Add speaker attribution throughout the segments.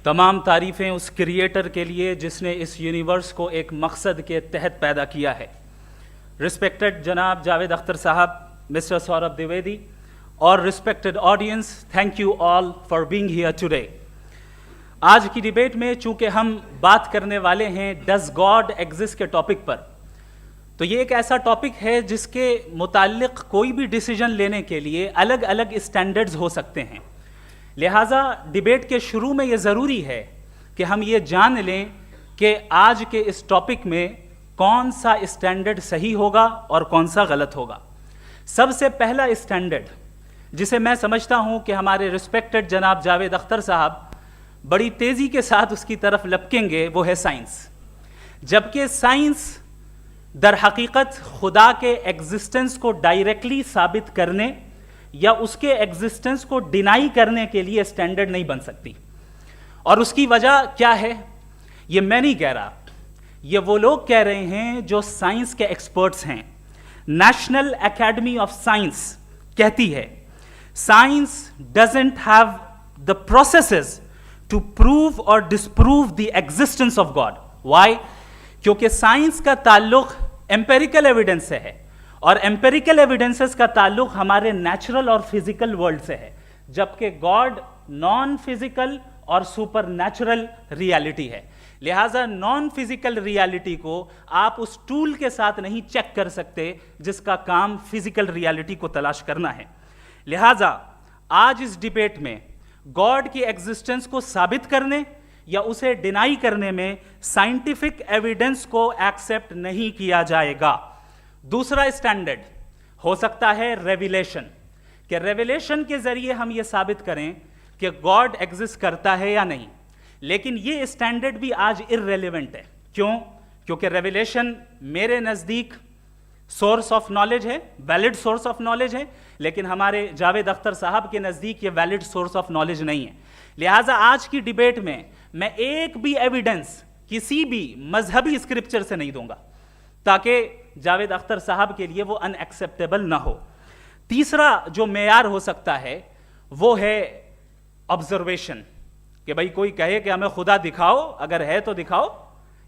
Speaker 1: तमाम तारीफ़ें उस क्रिएटर के लिए जिसने इस यूनिवर्स को एक मकसद के तहत पैदा किया है। रिस्पेक्टेड जनाब जावेद अख्तर साहब, मिस्टर सौरभ द्विवेदी और respected audience, thank you all for being here today. आज की डिबेट में चूंकि हम बात करने वाले हैं डज गॉड एग्जिस्ट के टॉपिक पर, तो ये एक ऐसा टॉपिक है जिसके मुताल्लिक कोई भी डिसीजन लेने के लिए अलग अलग स्टैंडर्ड्स हो सकते हैं। लिहाजा डिबेट के शुरू में ये ज़रूरी है कि हम ये जान लें कि आज के इस टॉपिक में कौन सा स्टैंडर्ड सही होगा और कौन सा गलत होगा। सबसे पहला स्टैंडर्ड जिसे मैं समझता हूं कि हमारे रिस्पेक्टेड जनाब जावेद अख्तर साहब बड़ी तेज़ी के साथ उसकी तरफ लपकेंगे, वो है साइंस। जबकि साइंस दर हकीकत खुदा के एग्जिस्टेंस को डायरेक्टली साबित करने या उसके एग्जिस्टेंस को डिनाई करने के लिए स्टैंडर्ड नहीं बन सकती। और उसकी वजह क्या है, ये मैं नहीं कह रहा, ये वो लोग कह रहे हैं जो साइंस के एक्सपर्ट्स हैं। नेशनल एकेडमी ऑफ साइंस कहती है science doesn't have the processes to prove और disprove the existence of God. Why? क्योंकि साइंस का ताल्लुक एम्पेरिकल एविडेंस से है और एम्पेरिकल एविडेंसेस का ताल्लुक हमारे नेचुरल और फिजिकल वर्ल्ड से है, जबकि गॉड नॉन फिजिकल और सुपर नेचुरल रियलिटी है। लिहाजा नॉन फिजिकल रियलिटी को आप उस टूल के साथ नहीं चेक कर सकते जिसका काम फिजिकल रियलिटी को तलाश करना है। लिहाजा आज इस डिबेट में गॉड की एग्जिस्टेंस को साबित करने या उसे डिनाई करने में साइंटिफिक एविडेंस को एक्सेप्ट नहीं किया जाएगा। दूसरा स्टैंडर्ड हो सकता है रेविलेशन, कि रेविलेशन के जरिए हम ये साबित करें कि गॉड एग्जिस्ट करता है या नहीं। लेकिन ये स्टैंडर्ड भी आज इररेलेवेंट है। क्यों? क्योंकि रेविलेशन मेरे नज़दीक सोर्स ऑफ नॉलेज है, वैलिड सोर्स ऑफ नॉलेज है, लेकिन हमारे जावेद अख्तर साहब के नज़दीक ये वैलिड सोर्स ऑफ नॉलेज नहीं है। लिहाजा आज की डिबेट में मैं एक भी एविडेंस किसी भी मजहबी स्क्रिप्चर से नहीं दूंगा ताकि जावेद अख्तर साहब के लिए वो अनएक्सेप्टेबल ना हो। तीसरा जो मेयार हो सकता है वो है ऑब्जर्वेशन, कि भाई कोई कहे कि हमें खुदा दिखाओ, अगर है तो दिखाओ,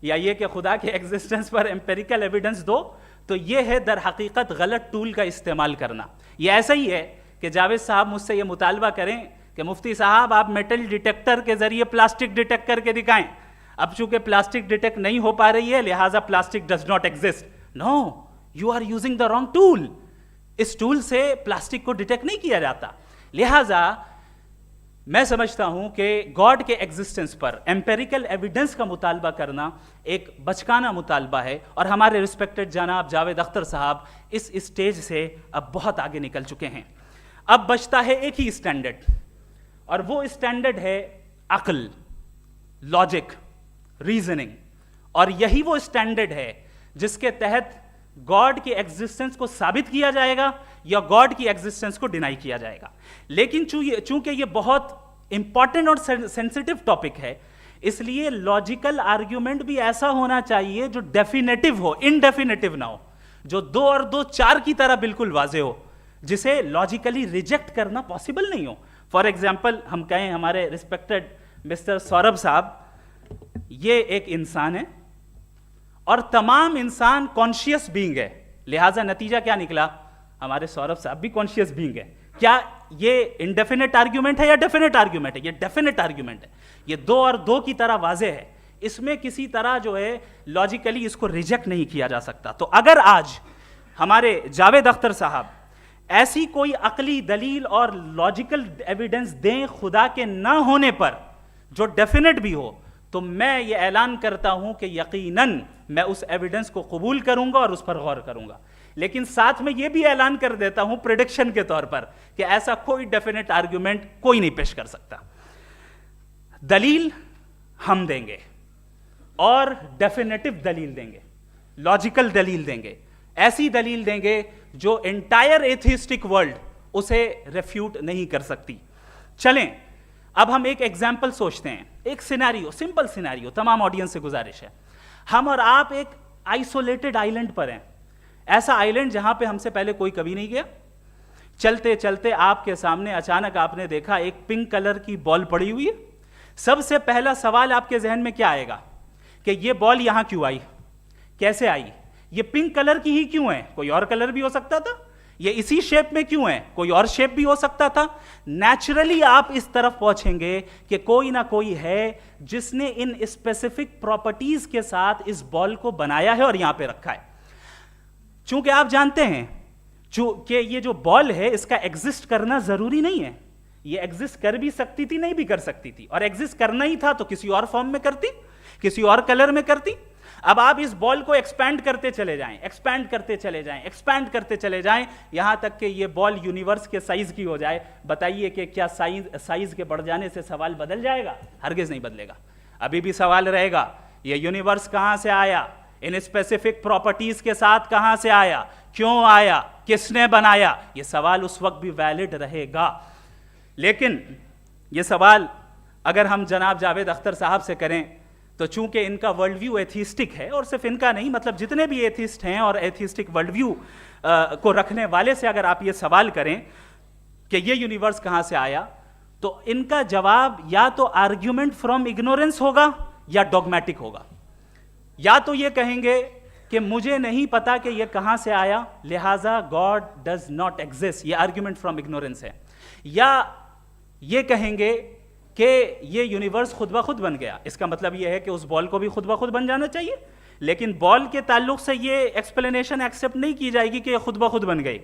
Speaker 1: या ये कि खुदा के एग्जिस्टेंस पर एम्पेरिकल एविडेंस दो। तो ये है दर हकीकत गलत टूल का इस्तेमाल करना। ये ऐसा ही है कि जावेद साहब मुझसे ये मुतालबा करें कि मुफ्ती साहब आप मेटल डिटेक्टर के जरिए प्लास्टिक डिटेक्ट करके दिखाएं। अब चूंकि प्लास्टिक डिटेक्ट नहीं हो पा रही है लिहाजा plastic does not exist. No, you are using the wrong tool. इस टूल से प्लास्टिक को डिटेक्ट नहीं किया जाता। लिहाजा मैं समझता हूं कि गॉड के एग्जिस्टेंस पर एम्पेरिकल एविडेंस का मुतालबा करना एक बचकाना मुतालबा है और हमारे रिस्पेक्टेड जनाब जावेद अख्तर साहब इस स्टेज से अब बहुत आगे निकल चुके हैं। अब बचता है एक ही स्टैंडर्ड, और वो स्टैंडर्ड है अक्ल, लॉजिक, रीजनिंग। और यही वो स्टैंडर्ड है जिसके तहत गॉड की एग्जिस्टेंस को साबित किया जाएगा या गॉड की एग्जिस्टेंस को डिनाई किया जाएगा। लेकिन चूंकि ये बहुत इंपॉर्टेंट और सेंसिटिव टॉपिक है, इसलिए लॉजिकल आर्ग्यूमेंट भी ऐसा होना चाहिए जो डेफिनेटिव हो, इनडेफिनेटिव ना हो, जो 2 और 2 4 की तरह बिल्कुल वाजे हो, जिसे लॉजिकली रिजेक्ट करना पॉसिबल नहीं हो। फॉर एग्जाम्पल हम कहें हमारे रिस्पेक्टेड मिस्टर सौरभ साहब ये एक इंसान है और तमाम इंसान कॉन्शियस बीइंग है, लिहाजा नतीजा क्या निकला, हमारे सौरभ साहब भी कॉन्शियस बीइंग है। क्या ये इनडेफिनेट आर्ग्यूमेंट है या डेफिनेट आर्ग्यूमेंट है? ये डेफिनेट आर्ग्यूमेंट है। ये 2 और 2 की तरह वाजे है, इसमें किसी तरह जो है लॉजिकली इसको रिजेक्ट नहीं किया जा सकता। तो अगर आज हमारे जावेद अख्तर साहब ऐसी कोई अकली दलील और लॉजिकल एविडेंस दें खुदा के ना होने पर जो डेफिनेट भी हो, तो मैं ये ऐलान करता हूं कि यकीनन मैं उस एविडेंस को कबूल करूंगा और उस पर गौर करूंगा। लेकिन साथ में यह भी ऐलान कर देता हूं प्रेडिक्शन के तौर पर कि ऐसा कोई डेफिनेट आर्ग्यूमेंट कोई नहीं पेश कर सकता। दलील हम देंगे और डेफिनेटिव दलील देंगे, लॉजिकल दलील देंगे, ऐसी दलील देंगे जो एंटायर एथिस्टिक वर्ल्ड उसे रेफ्यूट नहीं कर सकती। चलें अब हम एक एग्जाम्पल सोचते हैं, एक सिनेरियो, सिंपल सिनेरियो, तमाम ऑडियंस से गुजारिश है, हम और आप एक आइसोलेटेड आइलैंड पर हैं, ऐसा आइलैंड जहां पे हमसे पहले कोई कभी नहीं गया। चलते चलते आपके सामने अचानक आपने देखा एक पिंक कलर की बॉल पड़ी हुई है, सबसे पहला सवाल आपके जहन में क्या आएगा कि ये बॉल यहां क्यों आई, कैसे आई, ये पिंक कलर की ही क्यों है, कोई और कलर भी हो सकता था, ये इसी शेप में क्यों है, कोई और शेप भी हो सकता था। नेचुरली आप इस तरफ पहुंचेंगे कि कोई ना कोई है जिसने इन स्पेसिफिक प्रॉपर्टीज के साथ इस बॉल को बनाया है और यहां पे रखा है। चूंकि आप जानते हैं कि ये जो बॉल है इसका एग्जिस्ट करना जरूरी नहीं है, ये एग्जिस्ट कर भी सकती थी, नहीं भी कर सकती थी, और एग्जिस्ट करना ही था तो किसी और फॉर्म में करती, किसी और कलर में करती। अब आप इस बॉल को एक्सपैंड करते चले जाएं, एक्सपैंड करते चले जाएं, एक्सपैंड करते चले जाएं, यहां तक कि ये बॉल यूनिवर्स के साइज की हो जाए। बताइए कि क्या साइज के बढ़ जाने से सवाल बदल जाएगा? हरगिज नहीं बदलेगा। अभी भी सवाल रहेगा ये यूनिवर्स कहां से आया, इन स्पेसिफिक प्रॉपर्टीज के साथ कहां से आया, क्यों आया, किसने बनाया, ये सवाल उस वक्त भी वैलिड रहेगा। लेकिन ये सवाल अगर हम जनाब जावेद अख्तर साहब से करें तो चूंकि इनका वर्ल्ड व्यू एथिस्टिक है, और सिर्फ इनका नहीं, मतलब जितने भी एथिस्ट हैं और एथिस्टिक वर्ल्ड व्यू को रखने वाले से अगर आप ये सवाल करें कि ये यूनिवर्स कहां से आया, तो इनका जवाब या तो आर्ग्यूमेंट फ्रॉम इग्नोरेंस होगा या डॉगमेटिक होगा। या तो ये कहेंगे कि मुझे नहीं पता कि ये कहां से आया, लिहाजा गॉड डज नॉट एग्जिस्ट, ये आर्ग्यूमेंट फ्रॉम इग्नोरेंस है, या ये कहेंगे कि ये यूनिवर्स खुद ब खुद बन गया। इसका मतलब ये है कि उस बॉल को भी खुद ब खुद बन जाना चाहिए, लेकिन बॉल के ताल्लुक से ये एक्सप्लेनेशन एक्सेप्ट नहीं की जाएगी कि ये खुद ब खुद बन गई,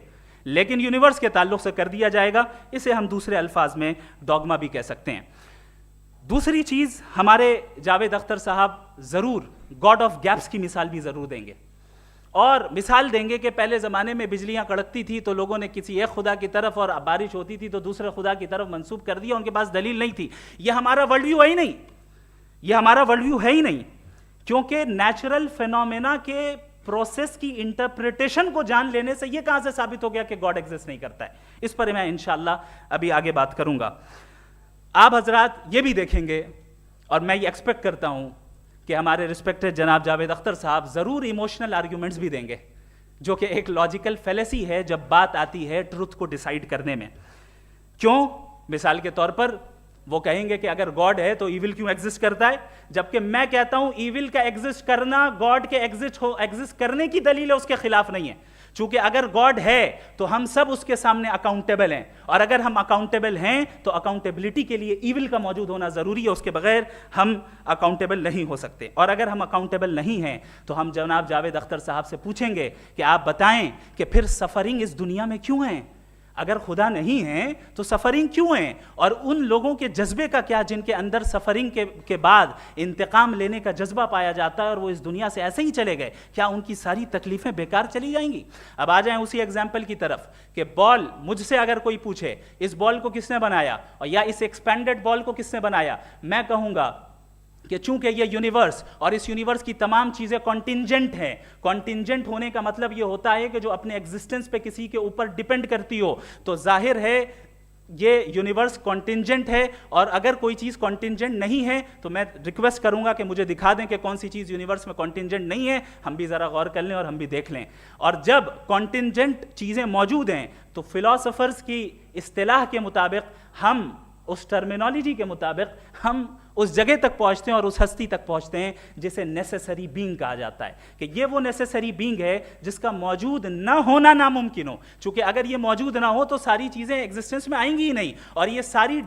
Speaker 1: लेकिन यूनिवर्स के ताल्लुक से कर दिया जाएगा। इसे हम दूसरे अल्फाज में डॉगमा भी कह सकते हैं। दूसरी चीज, हमारे जावेद अख्तर साहब जरूर गॉड ऑफ गैप्स की मिसाल भी जरूर देंगे, और मिसाल देंगे कि पहले ज़माने में बिजलियां कड़कती थी तो लोगों ने किसी एक खुदा की तरफ, और बारिश होती थी तो दूसरे खुदा की तरफ मंसूब कर दिया, उनके पास दलील नहीं थी। यह हमारा वर्ल्ड व्यू है ही नहीं, यह हमारा वर्ल्ड व्यू है ही नहीं, क्योंकि नेचुरल फिनोमेना के प्रोसेस की इंटरप्रिटेशन को जान लेने से यह कहां से साबित हो गया कि गॉड एग्जिस्ट नहीं करता है। इस पर मैं इंशाअल्लाह अभी आगे बात करूंगा। आप हजरात ये भी देखेंगे, और मैं ये एक्सपेक्ट करता हूं कि हमारे रिस्पेक्टेड जनाब जावेद अख्तर साहब जरूर इमोशनल आर्ग्यूमेंट्स भी देंगे, जो कि एक लॉजिकल फेलेसी है जब बात आती है ट्रुथ को डिसाइड करने में। क्यों? मिसाल के तौर पर वो कहेंगे कि अगर गॉड है तो ईविल क्यों एग्जिस्ट करता है, जबकि मैं कहता हूं ईविल का एग्जिस्ट करना गॉड के एग्जिस्ट करने की दलील है, उसके खिलाफ नहीं है। चूंकि अगर गॉड है तो हम सब उसके सामने अकाउंटेबल हैं, और अगर हम अकाउंटेबल हैं तो अकाउंटेबिलिटी के लिए ईविल का मौजूद होना जरूरी है, उसके बगैर हम अकाउंटेबल नहीं हो सकते। और अगर हम अकाउंटेबल नहीं हैं तो हम जनाब जावेद अख्तर साहब से पूछेंगे कि आप बताएं कि फिर सफरिंग इस दुनिया में क्यों है? अगर खुदा नहीं है तो सफरिंग क्यों है? और उन लोगों के जज्बे का क्या जिनके अंदर सफरिंग के बाद इंतकाम लेने का जज्बा पाया जाता है और वो इस दुनिया से ऐसे ही चले गए, क्या उनकी सारी तकलीफें बेकार चली जाएंगी? अब आ जाएं उसी एग्जाम्पल की तरफ कि बॉल, मुझसे अगर कोई पूछे इस बॉल को किसने बनाया और या इस एक्सपेंडेड बॉल को किसने बनाया, मैं कहूंगा कि चूंकि ये यूनिवर्स और इस यूनिवर्स की तमाम चीजें कॉन्टिंजेंट हैं। कॉन्टिंजेंट होने का मतलब ये होता है कि जो अपने एग्जिस्टेंस पे किसी के ऊपर डिपेंड करती हो, तो जाहिर है ये यूनिवर्स कॉन्टिंजेंट है। और अगर कोई चीज कॉन्टिंजेंट नहीं है तो मैं रिक्वेस्ट करूंगा कि मुझे दिखा दें कि कौन सी चीज यूनिवर्स में कॉन्टिंजेंट नहीं है, हम भी जरा गौर कर लें और हम भी देख लें। और जब कॉन्टिंजेंट चीजें मौजूद हैं तो फिलोसोफर्स की इस्तिलाह के मुताबिक, हम उस टर्मिनोलॉजी के मुताबिक हम उस जगह तक पहुंचते हैं और उस हस्ती तक पहुंचते हैं जिसे नेसेसरी बीइंग कहा जाता है, कि ये वो नेसेसरी बीइंग है जिसका मौजूद ना होना नामुमकिन हो। क्योंकि अगर ये मौजूद ना हो तो सारी चीजें एग्जिस्टेंस में आएंगी ही नहीं, और ये सारी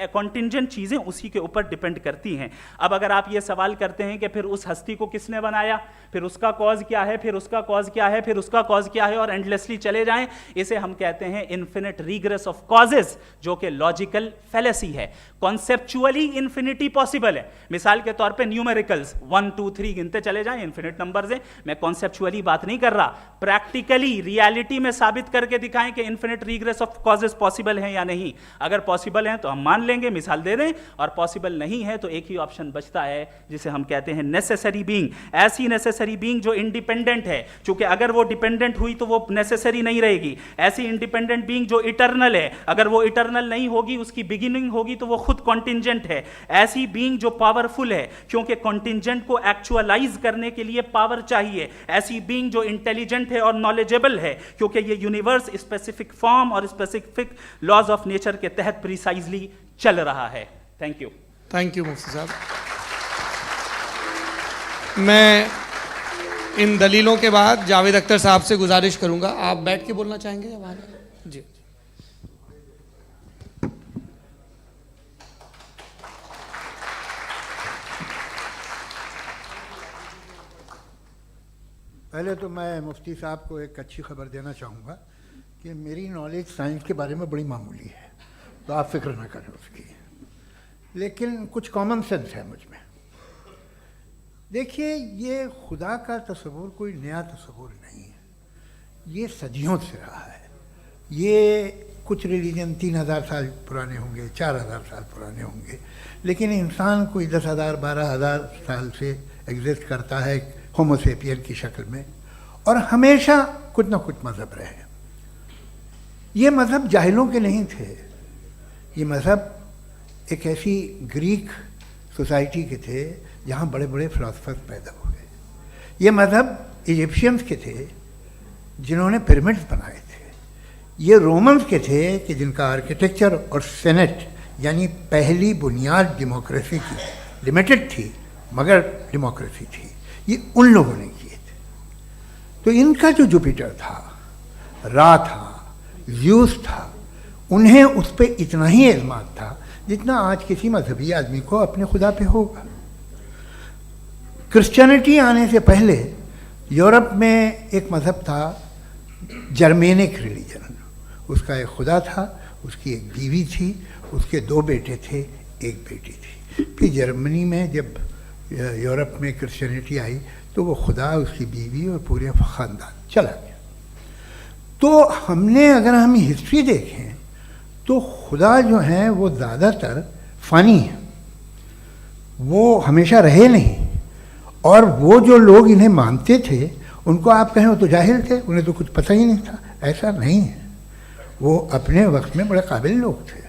Speaker 1: कॉन्टिंजेंट चीजें उसी के ऊपर डिपेंड करती हैं। अब अगर आप ये सवाल करते हैं कि फिर उस हस्ती को किसने बनाया, फिर उसका कॉज क्या है, फिर उसका कॉज क्या है, फिर उसका कॉज क्या है, और एंडलेसली चले जाएं, इसे हम कहते हैं इन्फिनिट रिग्रेस ऑफ कॉजेस, जो कि लॉजिकल फेलेसी है। कॉन्सेप्चुअली इन्फिनिटी पॉसिबल है। मिसाल के तौर पे न्यूमेरिकल्स 1 2 3 गिनते चले जाएं, इन्फिनिट नंबर्स हैं। मैं कॉन्सेप्चुअली बात नहीं कर रहा, प्रैक्टिकली रियलिटी में साबित करके दिखाएं कि infinite regress of causes possible हैं या नहीं। अगर पॉसिबल हैं तो हम मान लेंगे, मिसाल दे दें, और पॉसिबल नहीं है तो एक ही ऑप्शन बचता है जिसे हम कहते हैं नेसेसरी बीइंग। ऐसी नेसेसरी बीइंग जो इंडिपेंडेंट है, क्योंकि अगर वो डिपेंडेंट हुई तो वो नेसेसरी नहीं रहेगी। ऐसी इंडिपेंडेंट बीइंग जो इटर्नल है, अगर वो इटर्नल नहीं होगी, उसकी बिगिनिंग होगी तो वो खुद कॉन्टिंजेंट है। ऐसी बीइंग जो पावरफुल है, क्योंकि कॉन्टिंजेंट को एक्चुअलाइज करने के लिए पावर चाहिए। ऐसी बीइंग जो इंटेलिजेंट है और नॉलेजेबल है, क्योंकि ये यूनिवर्स स्पेसिफिक फॉर्म और स्पेसिफिक लॉज ऑफ नेचर के तहत प्रिसाइजली चल रहा है। Thank you.
Speaker 2: थैंक यू मुफ्ती साहब। मैं इन दलीलों के बाद जावेद अख्तर साहब से गुजारिश करूंगा, आप बैठ के बोलना चाहेंगे या वहाँ? जी।
Speaker 3: पहले तो मैं मुफ्ती साहब को एक अच्छी खबर देना चाहूँगा कि मेरी नॉलेज साइंस के बारे में बड़ी मामूली है, तो आप फिक्र ना करें उसकी, लेकिन कुछ कॉमन सेंस है मुझ में। देखिए, ये खुदा का तस्वुर कोई नया तस्वुर नहीं है, ये सदियों से रहा है। ये कुछ रिलीजन 3000 साल पुराने होंगे, 4000 साल पुराने होंगे, लेकिन इंसान कोई 10,000 12,000 साल से एग्जिस्ट करता है होमोसेपियन की शक्ल में, और हमेशा कुछ ना कुछ मज़हब रहे। ये मज़हब जाहिलों के नहीं थे, ये मज़हब एक ऐसी ग्रीक सोसाइटी के थे जहाँ बड़े बड़े फिलोसफर्स पैदा हुए। ये मज़हब इजिप्शियंस के थे जिन्होंने पिरामिड्स बनाए थे। ये रोमन्स के थे कि जिनका आर्किटेक्चर और सेनेट यानी पहली बुनियाद डेमोक्रेसी की लिमिटेड थी मगर डेमोक्रेसी थी, ये उन लोगों ने किए थे। तो इनका जो जुपिटर था, रा था, ज़्यूस था, उन्हें उस पर इतना ही एतमाद था जितना आज किसी मजहबी आदमी को अपने खुदा पे होगा। क्रिश्चियनिटी आने से पहले यूरोप में एक मज़हब था जर्मेनिक रिलीजन, उसका एक खुदा था, उसकी एक बीवी थी, उसके 2 बेटे थे, एक बेटी थी। फिर जर्मनी में जब यूरोप में क्रिश्चियनिटी आई तो वो खुदा, उसकी बीवी और पूरे ख़ानदान चला गया। तो हमने अगर हम हिस्ट्री देखें तो खुदा जो हैं वो ज़्यादातर फ़ानी हैं, वो हमेशा रहे नहीं, और वो जो लोग इन्हें मानते थे उनको आप कहें वो तो जाहिल थे, उन्हें तो कुछ पता ही नहीं था। ऐसा नहीं है, वो अपने वक्त में बड़े काबिल लोग थे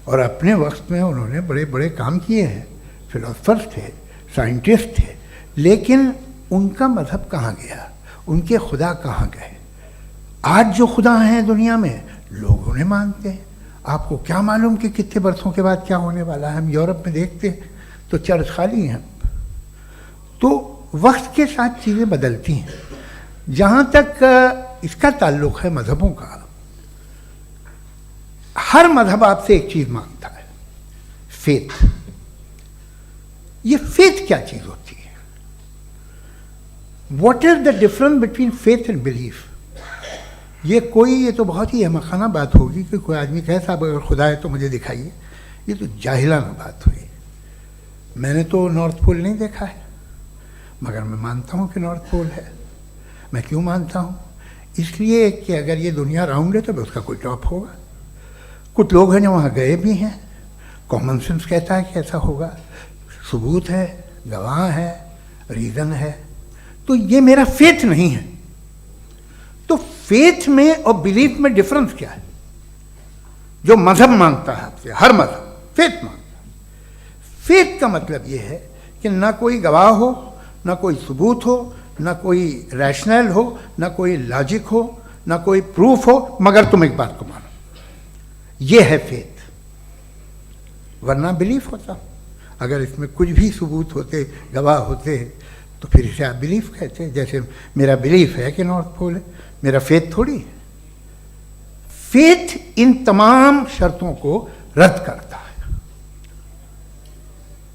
Speaker 3: और अपने वक्त में उन्होंने बड़े बड़े काम किए हैं, फिलोसफर्स थे, साइंटिस्ट थे, लेकिन उनका मज़हब कहाँ गया, उनके खुदा कहाँ गए? आज जो खुदा हैं दुनिया में लोग उन्हें मानते हैं। आपको क्या मालूम कि कितने बरसों के बाद क्या होने वाला है? हम यूरोप में देखते हैं तो चर्च खाली हैं। तो वक्त के साथ चीज़ें बदलती हैं। जहाँ तक इसका ताल्लुक़ है मज़हबों का, हर मज़हब आपसे एक चीज़ मांगता है, फेथ। ये फेथ क्या चीज़ होती है? What is the difference between faith and belief? ये तो बहुत ही अहमक़ाना बात होगी कि कोई आदमी कहे साहब अगर खुदा है तो मुझे दिखाइए। ये तो जाहिलाना बात हुई। मैंने तो नॉर्थ पोल नहीं देखा है, मगर मैं मानता हूँ कि नॉर्थ पोल है। मैं क्यों मानता हूँ? इसलिए कि अगर ये दुनिया राउंड है तो उसका कोई टॉप होगा। कुछ लोग हैं जो वहाँ गए भी हैं, कॉमन सेंस कहता है कि ऐसा होगा, सबूत है, गवाह है, रीज़न है। तो ये मेरा फेथ नहीं है। तो फेथ में और बिलीफ में डिफरेंस क्या है? जो मज़हब मांगता है आपसे, हर मज़हब फेथ मांगता है। फेथ का मतलब ये है कि ना कोई गवाह हो, ना कोई सबूत हो, ना कोई रैशनल हो, ना कोई लॉजिक हो, ना कोई प्रूफ हो, मगर तुम एक बात को मानो। ये है फेथ। वरना बिलीफ होता। अगर इसमें कुछ भी सबूत होते, गवाह होते, तो फिर इसे आप बिलीफ कहते। जैसे मेरा बिलीफ है कि नॉर्थ पोल है, मेरा फेथ थोड़ी है। फेथ इन तमाम शर्तों को रद्द करता है।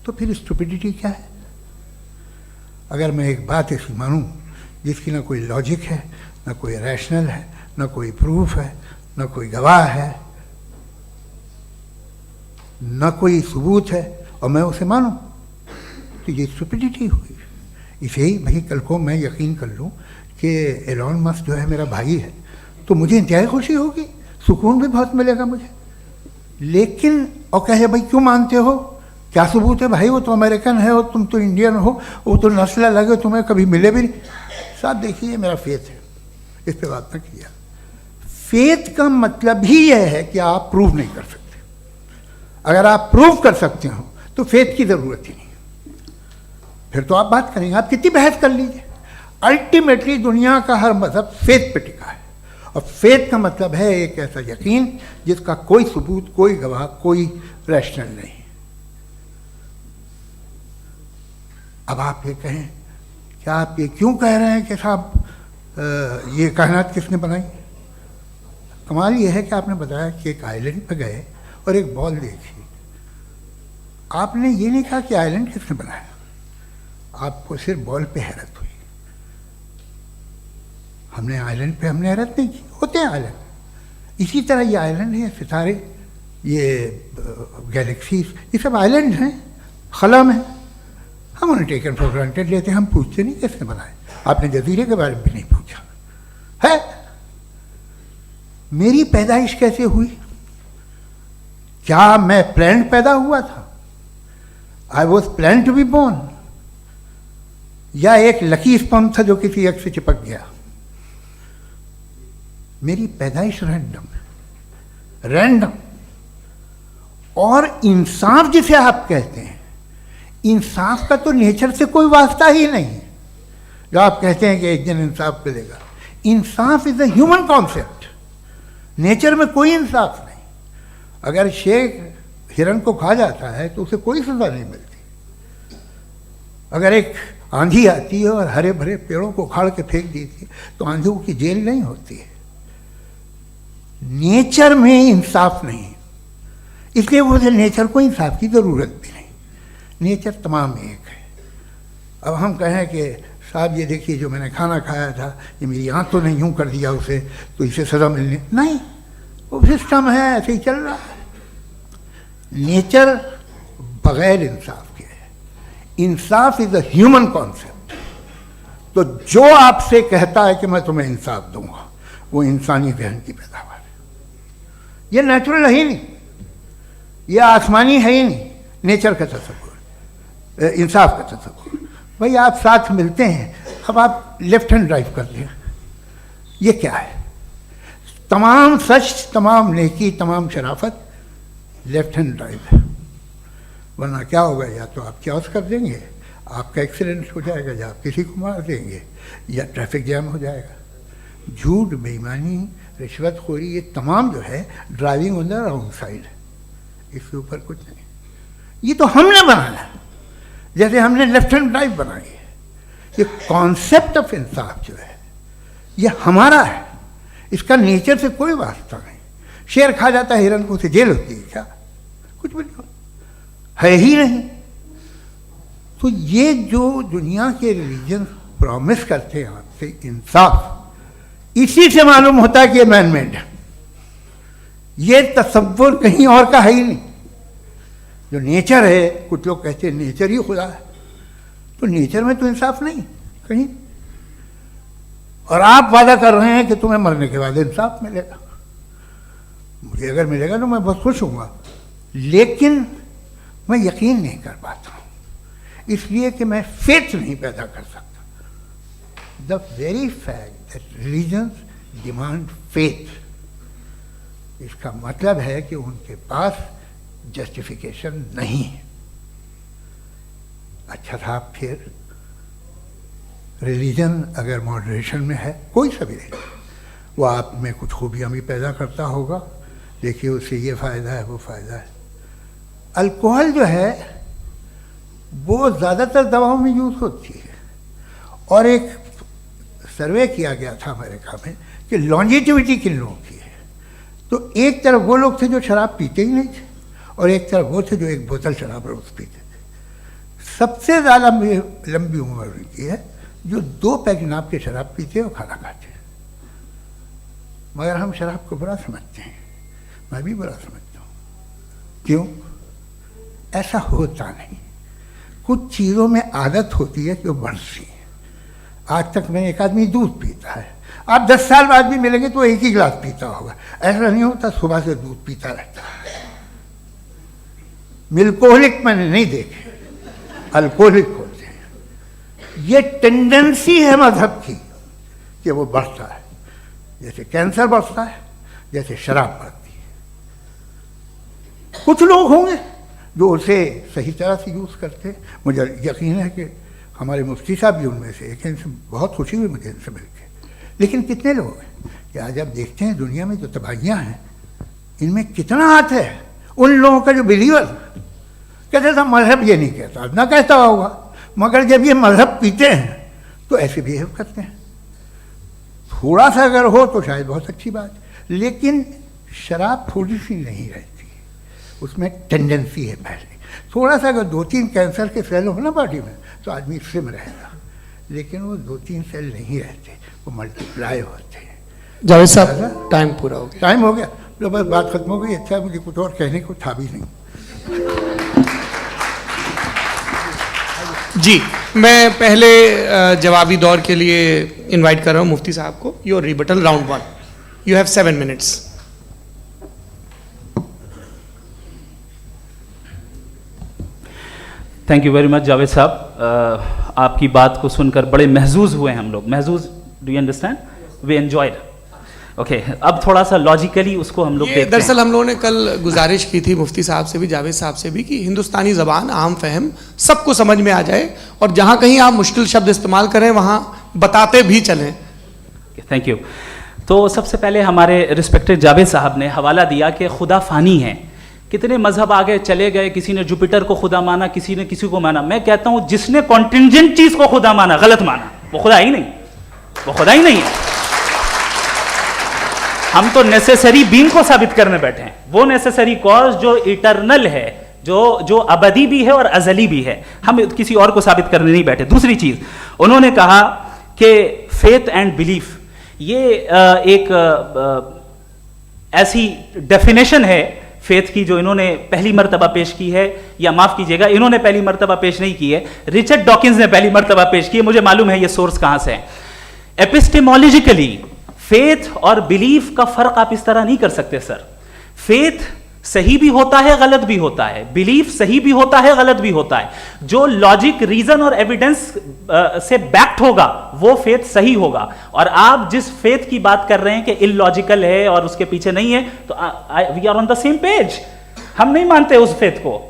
Speaker 3: तो फिर स्टुपिडिटी क्या है? अगर मैं एक बात ऐसी मानूं जिसकी ना कोई लॉजिक है, ना कोई रैशनल है, ना कोई प्रूफ है, ना कोई गवाह है, ना कोई सबूत है, और मैं उसे मानूं, तो ये स्टुपिडिटी हुई। इसे ही भाई कल को मैं यकीन कर लूँ कि एलॉन मस्क जो है मेरा भाई है, तो मुझे इंतहाई खुशी होगी, सुकून भी बहुत मिलेगा मुझे। लेकिन और कहे भाई क्यों मानते हो, क्या सबूत है? भाई वो तो अमेरिकन है और तुम तो इंडियन हो, वो तो नस्ल अलग है, तुम्हें कभी मिले भी नहीं। साहब देखिए, मेरा फेथ है, इस पर बात न किया। फेथ का मतलब ही यह है कि आप प्रूव नहीं कर सकते। अगर आप प्रूव कर सकते हो तो फेथ की ज़रूरत ही नहीं, फिर तो आप बात करेंगे, आप कितनी बहस कर लीजिए। अल्टीमेटली दुनिया का हर मज़हब फेथ पे टिका है, और फेथ का मतलब है एक ऐसा यकीन जिसका कोई सबूत, कोई गवाह, कोई रैशनल नहीं। अब आप ये कहें, क्या आप ये क्यों कह रहे हैं कि साहब ये कायनात किसने बनाई? कमाल ये है कि आपने बताया कि एक आइलैंड पे गए और एक बॉल देखी। आपने ये नहीं कहा कि आइलैंड किसने बनाया, आपको सिर्फ बॉल पे हैरत हुई। हमने आइलैंड पे हमने हैरत नहीं की, होते हैं आइलैंड। इसी तरह ये आइलैंड है, सितारे, ये गैलेक्सीज, ये सब आइलैंड हैं, खला में। हम उन्हें टेकन फॉर ग्रांटेड लेते हैं, हम पूछते नहीं किसने बनाए। आपने जजीरे के बारे में भी नहीं पूछा है। मेरी पैदाइश कैसे हुई? क्या मैं प्लान्ड पैदा हुआ था? I was plan to be born, या एक लकी स्पर्म था जो किसी एक से चिपक गया? मेरी पैदाइश रैंडम। और इंसाफ जिसे आप कहते हैं, इंसाफ का तो नेचर से कोई वास्ता ही नहीं है। जो आप कहते हैं कि एक दिन इंसाफ मिलेगा, इंसाफ is a human concept, nature में कोई इंसाफ नहीं। अगर शेर हिरन को खा जाता है तो उसे कोई सजा नहीं मिलती। अगर एक आंधी आती है और हरे भरे पेड़ों को उखाड़ के फेंक देती है तो आंधियों की जेल नहीं होती है। नेचर में इंसाफ नहीं, इसलिए वो नेचर को इंसाफ की जरूरत भी नहीं। नेचर तमाम एक है। अब हम कहें कि साहब ये देखिए जो मैंने खाना खाया था, ये मेरी आँख तो नहीं यूँ कर दिया उसे, तो इसे सज़ा मिलने नहीं, वो सिस्टम है, ऐसे ही चल रहा है। नेचर बगैर इंसाफ के है। इंसाफ इज अ ह्यूमन कॉन्सेप्ट। तो जो आपसे कहता है कि मैं तुम्हें इंसाफ दूंगा, वो इंसानी जहन की पैदावार है। ये नेचुरल है ही नहीं, ये आसमानी है ही नहीं। नेचर का तसव्वुर, इंसाफ का तसव्वुर। भाई आप साथ मिलते हैं, अब आप लेफ्ट हैंड ड्राइव कर लें, ये क्या है? तमाम सच, तमाम नेकी, तमाम शराफत लेफ्ट हैंड ड्राइव है। वरना क्या होगा, या तो आप क्रॉस कर देंगे, आपका एक्सीडेंट हो जाएगा, या आप किसी को मार देंगे, या ट्रैफिक जैम हो जाएगा। झूठ, बेईमानी, रिश्वतखोरी, ये तमाम जो है driving on the wrong side, इसके ऊपर कुछ नहीं। ये तो हमने बनाया, जैसे हमने लेफ्ट हैंड ड्राइव बनाई है। ये कॉन्सेप्ट ऑफ इंसाफ जो है ये हमारा है, इसका नेचर से कोई वास्ता नहीं। शेर खा जाता है हिरन को, उसे जेल होती है क्या? कुछ भी नहीं, है ही नहीं। तो ये जो दुनिया के रिलीजन प्रॉमिस करते हैं आपसे इंसाफ, इसी से मालूम होता है कि ये मैन मेड है। ये तसव्वुर कहीं और का है ही नहीं। जो नेचर है, कुछ लोग कहते हैं नेचर ही खुदा है, तो नेचर में तो इंसाफ नहीं कहीं। और आप वादा कर रहे हैं कि तुम्हें मरने के बाद इंसाफ मिलेगा। मुझे अगर मिलेगा तो मैं बहुत खुश होऊंगा, लेकिन मैं यकीन नहीं कर पाता हूँ, इसलिए कि मैं फेथ नहीं पैदा कर सकता। The very fact that religions demand faith, इसका मतलब है कि उनके पास जस्टिफिकेशन नहीं है। अच्छा था, फिर रिलीजन अगर मॉडरेशन में है, कोई सा भी नहीं, वो आप में कुछ खूबियाँ भी पैदा करता होगा, देखिए उससे ये फ़ायदा है, वो फ़ायदा है। अल्कोहल जो है वो ज़्यादातर दवाओं में यूज़ होती है, और एक सर्वे किया गया था अमेरिका में कि लॉन्जेटिविटी किन लोगों की है। तो एक तरफ वो लोग थे जो शराब पीते ही नहीं थे, और एक तरफ वो थे जो एक बोतल शराब रोज़ पीते थे। सबसे ज़्यादा लंबी उम्र उनकी है जो 2 पैक नाप के शराब पीते और खाना खाते हैं। मगर हम शराब को बुरा समझते हैं, मैं भी बुरा समझता हूँ। क्यों? ऐसा होता नहीं। कुछ चीज़ों में आदत होती है कि वो बढ़ती है। आज तक में एक आदमी दूध पीता है, आप 10 साल बाद भी मिलेंगे तो एक ही गिलास पीता होगा। ऐसा नहीं होता, सुबह से दूध पीता रहता है। मिल्कोहलिक मैंने नहीं देखे, अल्कोहलिक होते हैं। ये टेंडेंसी है मजहब की कि वो बढ़ता है, जैसे कैंसर बढ़ता है, जैसे शराब बढ़ती है। कुछ लोग होंगे जो उसे सही तरह से यूज़ करते हैं। मुझे यकीन है कि हमारे मुफ्ती साहब भी उनमें से एक हैं, इनसे बहुत खुशी हुई मुझे इनसे मिलकर। लेकिन कितने लोग हैं कि आज आप देखते हैं दुनिया में जो तबाहियाँ हैं, इनमें कितना हाथ है उन लोगों का जो बिलीवर कहते था मजहब ये नहीं कहता, ना कहता होगा, मगर जब ये मजहब पीते हैं तो ऐसे बिहेव करते हैं। थोड़ा सा अगर हो तो शायद बहुत अच्छी बात, लेकिन शराब थोड़ी सी नहीं रहती, उसमें टेंडेंसी है पहले। थोड़ा सा अगर 2-3 कैंसर के सेल हो ना बॉडी में तो आदमी स्लिम रहेगा, लेकिन वो 2-3 सेल नहीं रहते, वो मल्टीप्लाई होते हैं।
Speaker 2: जावेद साहब टाइम पूरा हो गया।
Speaker 3: टाइम हो गया, तो बस बात खत्म हो गई। अच्छा, मुझे कुछ और कहने को था भी नहीं।
Speaker 2: जी, मैं पहले जवाबी दौर के लिए इनवाइट कर रहा हूं मुफ्ती साहब को। Your rebuttal round 1, you have 7 minutes.
Speaker 1: Thank you very much Javed साहब, आपकी बात को सुनकर बड़े महजूज हुए हम लोग। महजूज, do you understand? We enjoyed. Okay, अब थोड़ा सा लॉजिकली उसको हम लोग देखते हैं।
Speaker 2: दरअसल हम लोगों ने कल गुजारिश की थी मुफ्ती साहब से भी, जावेद साहब से भी, कि हिंदुस्तानी ज़बान आम फहम सबको समझ में आ जाए, और जहाँ कहीं आप मुश्किल शब्द इस्तेमाल करें वहाँ बताते भी चलें।
Speaker 1: Thank you. तो सबसे पहले हमारे रिस्पेक्टेड जावेद साहब ने हवाला दिया कि खुदा फ़ानी है। कितने मजहब आगे चले गए, किसी ने जुपिटर को खुदा माना, किसी ने किसी को माना। मैं कहता हूँ जिसने कॉन्टिंजेंट चीज़ को खुदा माना, गलत माना, वो खुदा ही नहीं, वो खुदा ही नहीं है। हम तो नेसेसरी बीइंग को साबित करने बैठे हैं, वो नेसेसरी कॉज जो इटरनल है, जो अबदी भी है और अजली भी है। हम किसी और को साबित करने नहीं बैठे। दूसरी चीज उन्होंने कहा कि फेथ एंड बिलीफ, ये एक ऐसी डेफिनेशन है फेथ की जो इन्होंने पहली मर्तबा पेश की है, या माफ कीजिएगा, इन्होंने पहली मर्तबा पेश नहीं की है, रिचर्ड डॉकिंस ने पहली मर्तबा पेश की है। मुझे मालूम है ये सोर्स कहां से है। एपिस्टेमोलॉजिकली फेथ और बिलीफ का फर्क आप इस तरह नहीं कर सकते सर। फेथ सही भी होता है, गलत भी होता है, बिलीफ सही भी होता है, गलत भी होता है। जो लॉजिक, रीजन और एविडेंस से बैक्ड होगा वो फेथ सही होगा। और आप जिस फेथ की बात कर रहे हैं कि इलॉजिकल है और उसके पीछे नहीं है, तो we are on the same page. हम नहीं मानते उस फेथ को,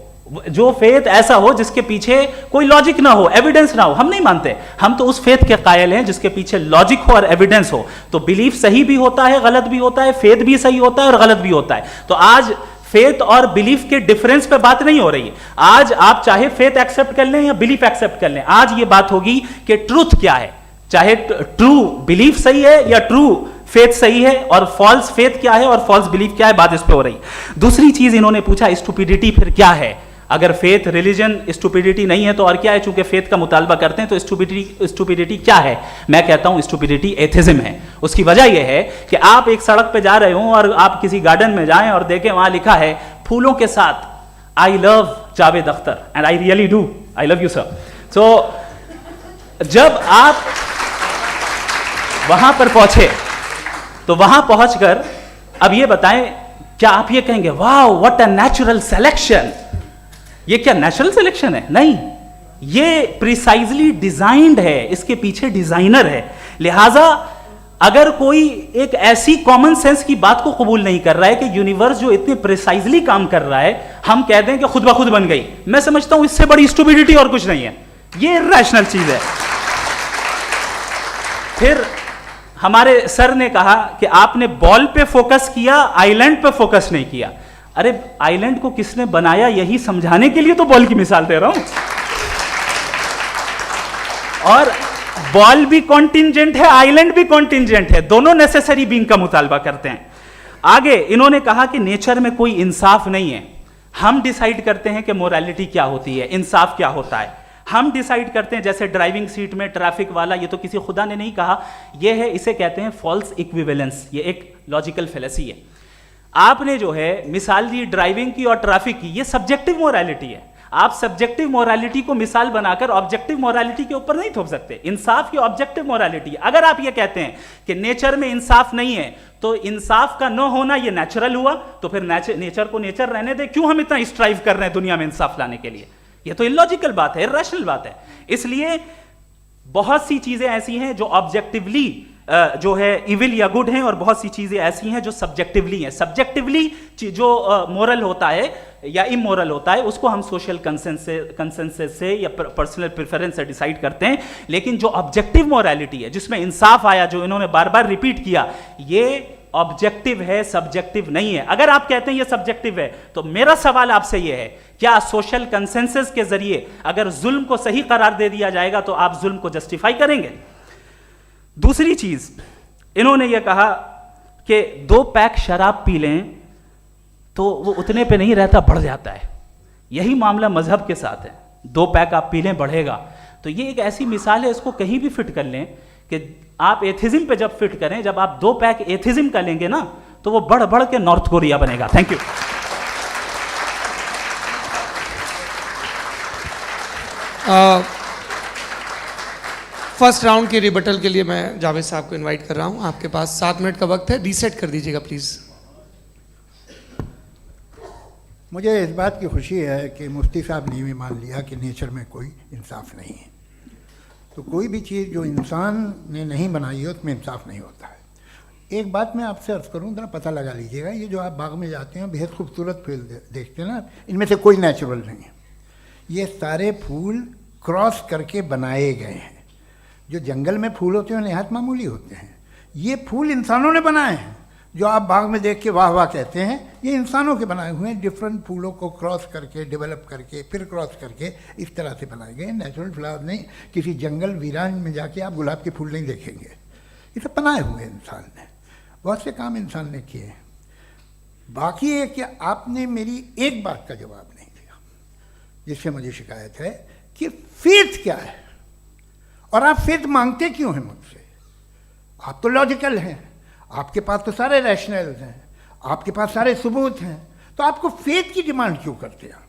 Speaker 1: जो फेथ ऐसा हो जिसके पीछे कोई लॉजिक ना हो, एविडेंस ना हो, हम नहीं मानते। हम तो उस फेथ के कायल हैं जिसके पीछे लॉजिक हो और एविडेंस हो। तो बिलीफ सही भी होता है, गलत भी होता है, फेथ भी सही होता है और गलत भी होता है। तो आज फेथ और बिलीफ के डिफरेंस पे बात नहीं हो रही है। आज आप चाहे फेथ एक्सेप्ट कर लें या बिलीफ एक्सेप्ट कर लें, आज ये बात होगी कि ट्रूथ क्या है, चाहे ट्रू बिलीफ सही है या ट्रू फेथ सही है, और फॉल्स फेथ क्या है और फॉल्स बिलीफ क्या है, बात इस पे हो रही। दूसरी चीज इन्होंने पूछा, स्टुपिडिटी फिर क्या है? अगर फेथ रिलीजन स्टुपिडिटी नहीं है तो और क्या है? चूंकि फेथ का मुतालबा करते हैं तो स्टुपिडिटी क्या है? मैं कहता हूं स्टुपिडिटी एथिज्म है। उसकी वजह यह है कि आप एक सड़क पे जा रहे हो और आप किसी गार्डन में जाएं और देखें वहां लिखा है फूलों के साथ, I love Javed Akhtar, and I really do, I love you sir. So जब आप वहां पर पहुंचे तो वहां पहुंचकर अब ये बताएं, क्या आप ये कहेंगे wow what a natural selection? ये क्या नेचुरल सिलेक्शन है? नहीं, ये प्रिसाइजली डिजाइंड है, इसके पीछे डिजाइनर है। लिहाजा अगर कोई एक ऐसी कॉमन सेंस की बात को कबूल नहीं कर रहा है कि यूनिवर्स जो इतने प्रिसाइजली काम कर रहा है, हम कह दें कि खुद ब खुद बन गई, मैं समझता हूं इससे बड़ी स्टुपिडिटी और कुछ नहीं है। ये इरैशनल चीज है। फिर हमारे सर ने कहा कि आपने बॉल पे फोकस किया, आइलैंड पे फोकस नहीं किया। अरे आइलैंड को किसने बनाया यही समझाने के लिए तो बॉल की मिसाल दे रहा हूं। और बॉल भी कॉन्टिंजेंट है, आइलैंड भी कॉन्टिंजेंट है, दोनों नेसेसरी बीइंग का मुतालबा करते हैं। आगे इन्होंने कहा कि नेचर में कोई इंसाफ नहीं है, हम डिसाइड करते हैं कि मोरालिटी क्या होती है, इंसाफ क्या होता है, हम डिसाइड करते हैं। जैसे ड्राइविंग सीट में ट्रैफिक वाला, ये तो किसी खुदा ने नहीं कहा, ये है, इसे कहते हैं फॉल्स इक्विवेलेंस। ये एक लॉजिकल फेलेसी है। आपने जो है मिसाल दी ड्राइविंग की और ट्रैफिक की, ये सब्जेक्टिव मोरालिटी है। आप सब्जेक्टिव मोरालिटी को मिसाल बनाकर ऑब्जेक्टिव मोरालिटी के ऊपर नहीं थोप सकते। इंसाफ की ऑब्जेक्टिव मोरालिटी। अगर आप ये कहते हैं कि नेचर में इंसाफ नहीं है, तो इंसाफ का न होना ये नेचुरल हुआ, तो फिर नेचर को नेचर रहने दे, क्यों हम इतना स्ट्राइव कर रहे हैं दुनिया में इंसाफ लाने के लिए? ये तो इलॉजिकल बात है, इरैशनल बात है। इसलिए बहुत सी चीजें ऐसी हैं जो ऑब्जेक्टिवली जो है इविल या गुड हैं, और बहुत सी चीजें ऐसी हैं जो सब्जेक्टिवली हैं। सब्जेक्टिवली जो मोरल होता है या इमोरल होता है, उसको हम सोशल कंसेंसस से या पर्सनल प्रेफरेंस से डिसाइड करते हैं। लेकिन जो ऑब्जेक्टिव मोरालिटी है, जिसमें इंसाफ आया, जो इन्होंने बार बार रिपीट किया, ये ऑब्जेक्टिव है, सब्जेक्टिव नहीं है। अगर आप कहते हैं ये सब्जेक्टिव है, तो मेरा सवाल आपसे ये है क्या सोशल कंसेंसस के जरिए अगर जुल्म को सही करार दे दिया जाएगा तो आप जुल्म को जस्टिफाई करेंगे? दूसरी चीज, इन्होंने यह कहा कि 2 पैक शराब पी लें तो वो उतने पे नहीं रहता, बढ़ जाता है। यही मामला मजहब के साथ है, 2 पैक आप पी लें बढ़ेगा। तो ये एक ऐसी मिसाल है, इसको कहीं भी फिट कर लें कि आप एथिज्म पे जब फिट करें, जब आप 2 पैक एथिज्म का लेंगे ना तो वो बढ़ बढ़ के नॉर्थ कोरिया बनेगा। Thank you.
Speaker 2: फर्स्ट राउंड के रिबटल के लिए मैं जावेद साहब को इनवाइट कर रहा हूं। आपके पास 7 मिनट का वक्त है, रीसेट कर दीजिएगा प्लीज।
Speaker 3: मुझे इस बात की खुशी है कि मुफ्ती साहब ने भी मान लिया कि नेचर में कोई इंसाफ नहीं है। तो कोई भी चीज़ जो इंसान ने नहीं बनाई है उसमें इंसाफ नहीं होता है। एक बात मैं आपसे अर्ज़ करूँ, ज़रा पता लगा लीजिएगा, ये जो आप बाग में जाते हैं बेहद खूबसूरत फूल देखते हैं ना, इनमें से कोई नेचुरल नहीं है। ये सारे फूल क्रॉस करके बनाए गए हैं। जो जंगल में फूल होते हैं निहायत मामूली होते हैं, ये फूल इंसानों ने बनाए हैं। जो आप बाग में देख के वाह वाह कहते हैं, ये इंसानों के बनाए हुए हैं। डिफरेंट फूलों को क्रॉस करके, डेवलप करके, फिर क्रॉस करके इस तरह से बनाए गए। नेचुरल फ्लावर नहीं। किसी जंगल वीरान में जाके आप गुलाब के फूल नहीं देखेंगे। ये सब बनाए हुए इंसान ने, बहुत से काम इंसान ने किए हैं। बाकी है कि आपने मेरी एक बात का जवाब नहीं दिया, जिससे मुझे शिकायत है कि फेथ क्या है और आप फेथ मांगते क्यों हैं मुझसे? आप तो लॉजिकल हैं, आपके पास तो सारे रैशनल्स हैं, आपके पास सारे सबूत हैं, तो आपको फेथ की डिमांड क्यों करते हैं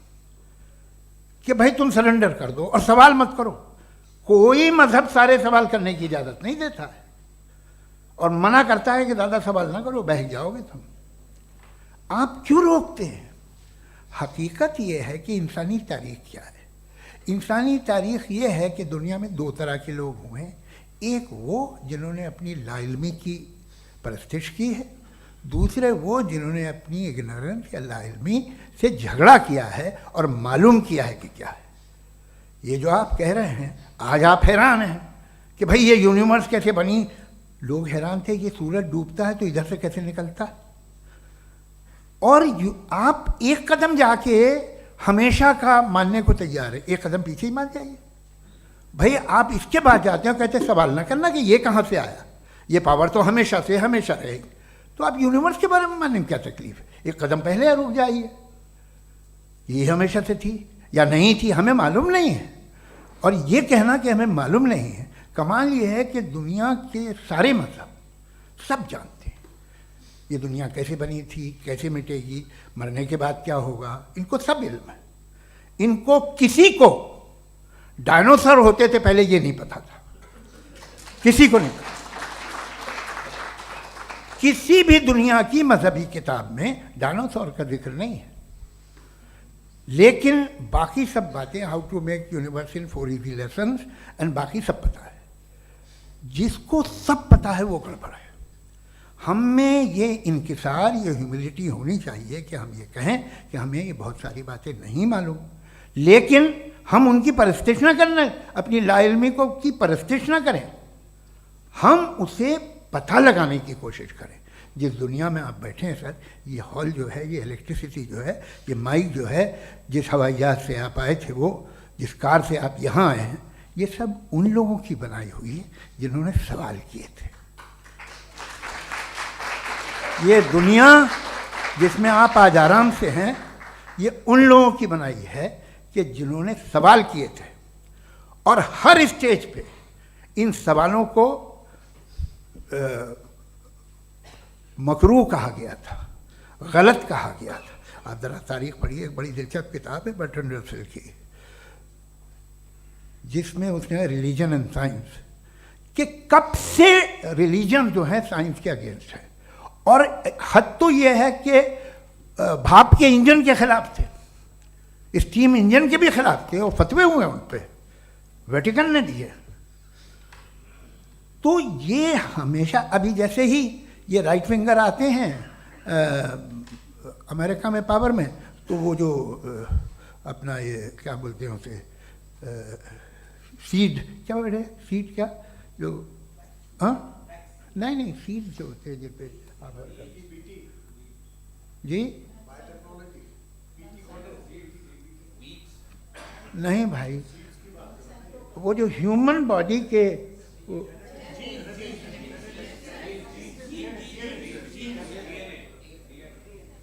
Speaker 3: कि भाई तुम सरेंडर कर दो और सवाल मत करो? कोई मजहब सारे सवाल करने की इजाज़त नहीं देता है और मना करता है कि ज़्यादा सवाल ना करो, बहक जाओगे तुम। आप क्यों रोकते हैं? हकीकत यह है कि इंसानी तारीख क्या है। इंसानी तारीख ये है कि दुनिया में 2 तरह के लोग हुए हैं। एक वो जिन्होंने अपनी लाइल्मी की परस्तिश की है, दूसरे वो जिन्होंने अपनी इग्नोरेंस या लाइल्मी से झगड़ा किया है और मालूम किया है कि क्या है। ये जो आप कह रहे हैं, आज आप हैरान हैं कि भाई ये यूनिवर्स कैसे बनी। लोग हैरान थे कि सूरज डूबता है तो इधर से कैसे निकलता है। और आप एक कदम जाके हमेशा का मानने को तैयार है, एक कदम पीछे ही मान जाइए। भाई आप इसके बाद जाते हो, कहते सवाल ना करना कि ये कहाँ से आया, ये पावर तो हमेशा से हमेशा रहेगी। तो आप यूनिवर्स के बारे में मानने में क्या तकलीफ है? एक कदम पहले रुक जाइए। ये हमेशा से थी या नहीं थी हमें मालूम नहीं है। और ये कहना कि हमें मालूम नहीं है, कमाल ये है कि दुनिया के सारे मजहब सब जानते हैं ये दुनिया कैसे बनी थी, कैसे मिटेगी, मरने के बाद क्या होगा, इनको सब इल्म है। इनको किसी को डायनासोर होते थे पहले ये नहीं पता था, किसी को नहीं पता। किसी भी दुनिया की मजहबी किताब में डायनासोर का जिक्र नहीं है। लेकिन बाकी सब बातें, how to make universe in 4 easy lessons and बाकी सब पता है। जिसको सब पता है वो गड़बड़ है। हम में ये इंकिसार, ये ह्यूमिलिटी होनी चाहिए कि हम ये कहें कि हमें ये बहुत सारी बातें नहीं मालूम, लेकिन हम उनकी परस्तिश ना करें, अपनी लाइल्मी को की परस्तिश ना करें, हम उसे पता लगाने की कोशिश करें। जिस दुनिया में आप बैठे हैं सर, ये हॉल जो है, ये इलेक्ट्रिसिटी जो है, ये माइक जो है, जिस हवाई जहाज से आप आए थे, वो जिस कार से आप यहाँ आए हैं, ये सब उन लोगों की बनाई हुई है जिन्होंने सवाल किए थे। ये दुनिया जिसमें आप आज आराम से हैं, ये उन लोगों की बनाई है कि जिन्होंने सवाल किए थे। और हर स्टेज पे इन सवालों को मकरूह कहा गया था, गलत कहा गया था। आप ज़रा तारीख पढ़िए, एक बड़ी दिलचस्प किताब है बर्ट्रैंड रसेल की, जिसमें उसने रिलीजन एंड साइंस कि कब से रिलीजन जो है साइंस के अगेंस्ट है। और हद तो ये है कि भाप के इंजन के खिलाफ थे, स्टीम इंजन के भी खिलाफ थे, और फतवे हुए उन पर, वेटिकन ने दिए। तो ये हमेशा, अभी जैसे ही ये राइट विंगर आते हैं अमेरिका में पावर में, तो वो जो अपना ये क्या बोलते हैं उसे, सीड क्या बेटे, सीड क्या जो, हाँ नहीं सीड जो होते हैं जिस पे जी, नहीं भाई, वो जो ह्यूमन बॉडी के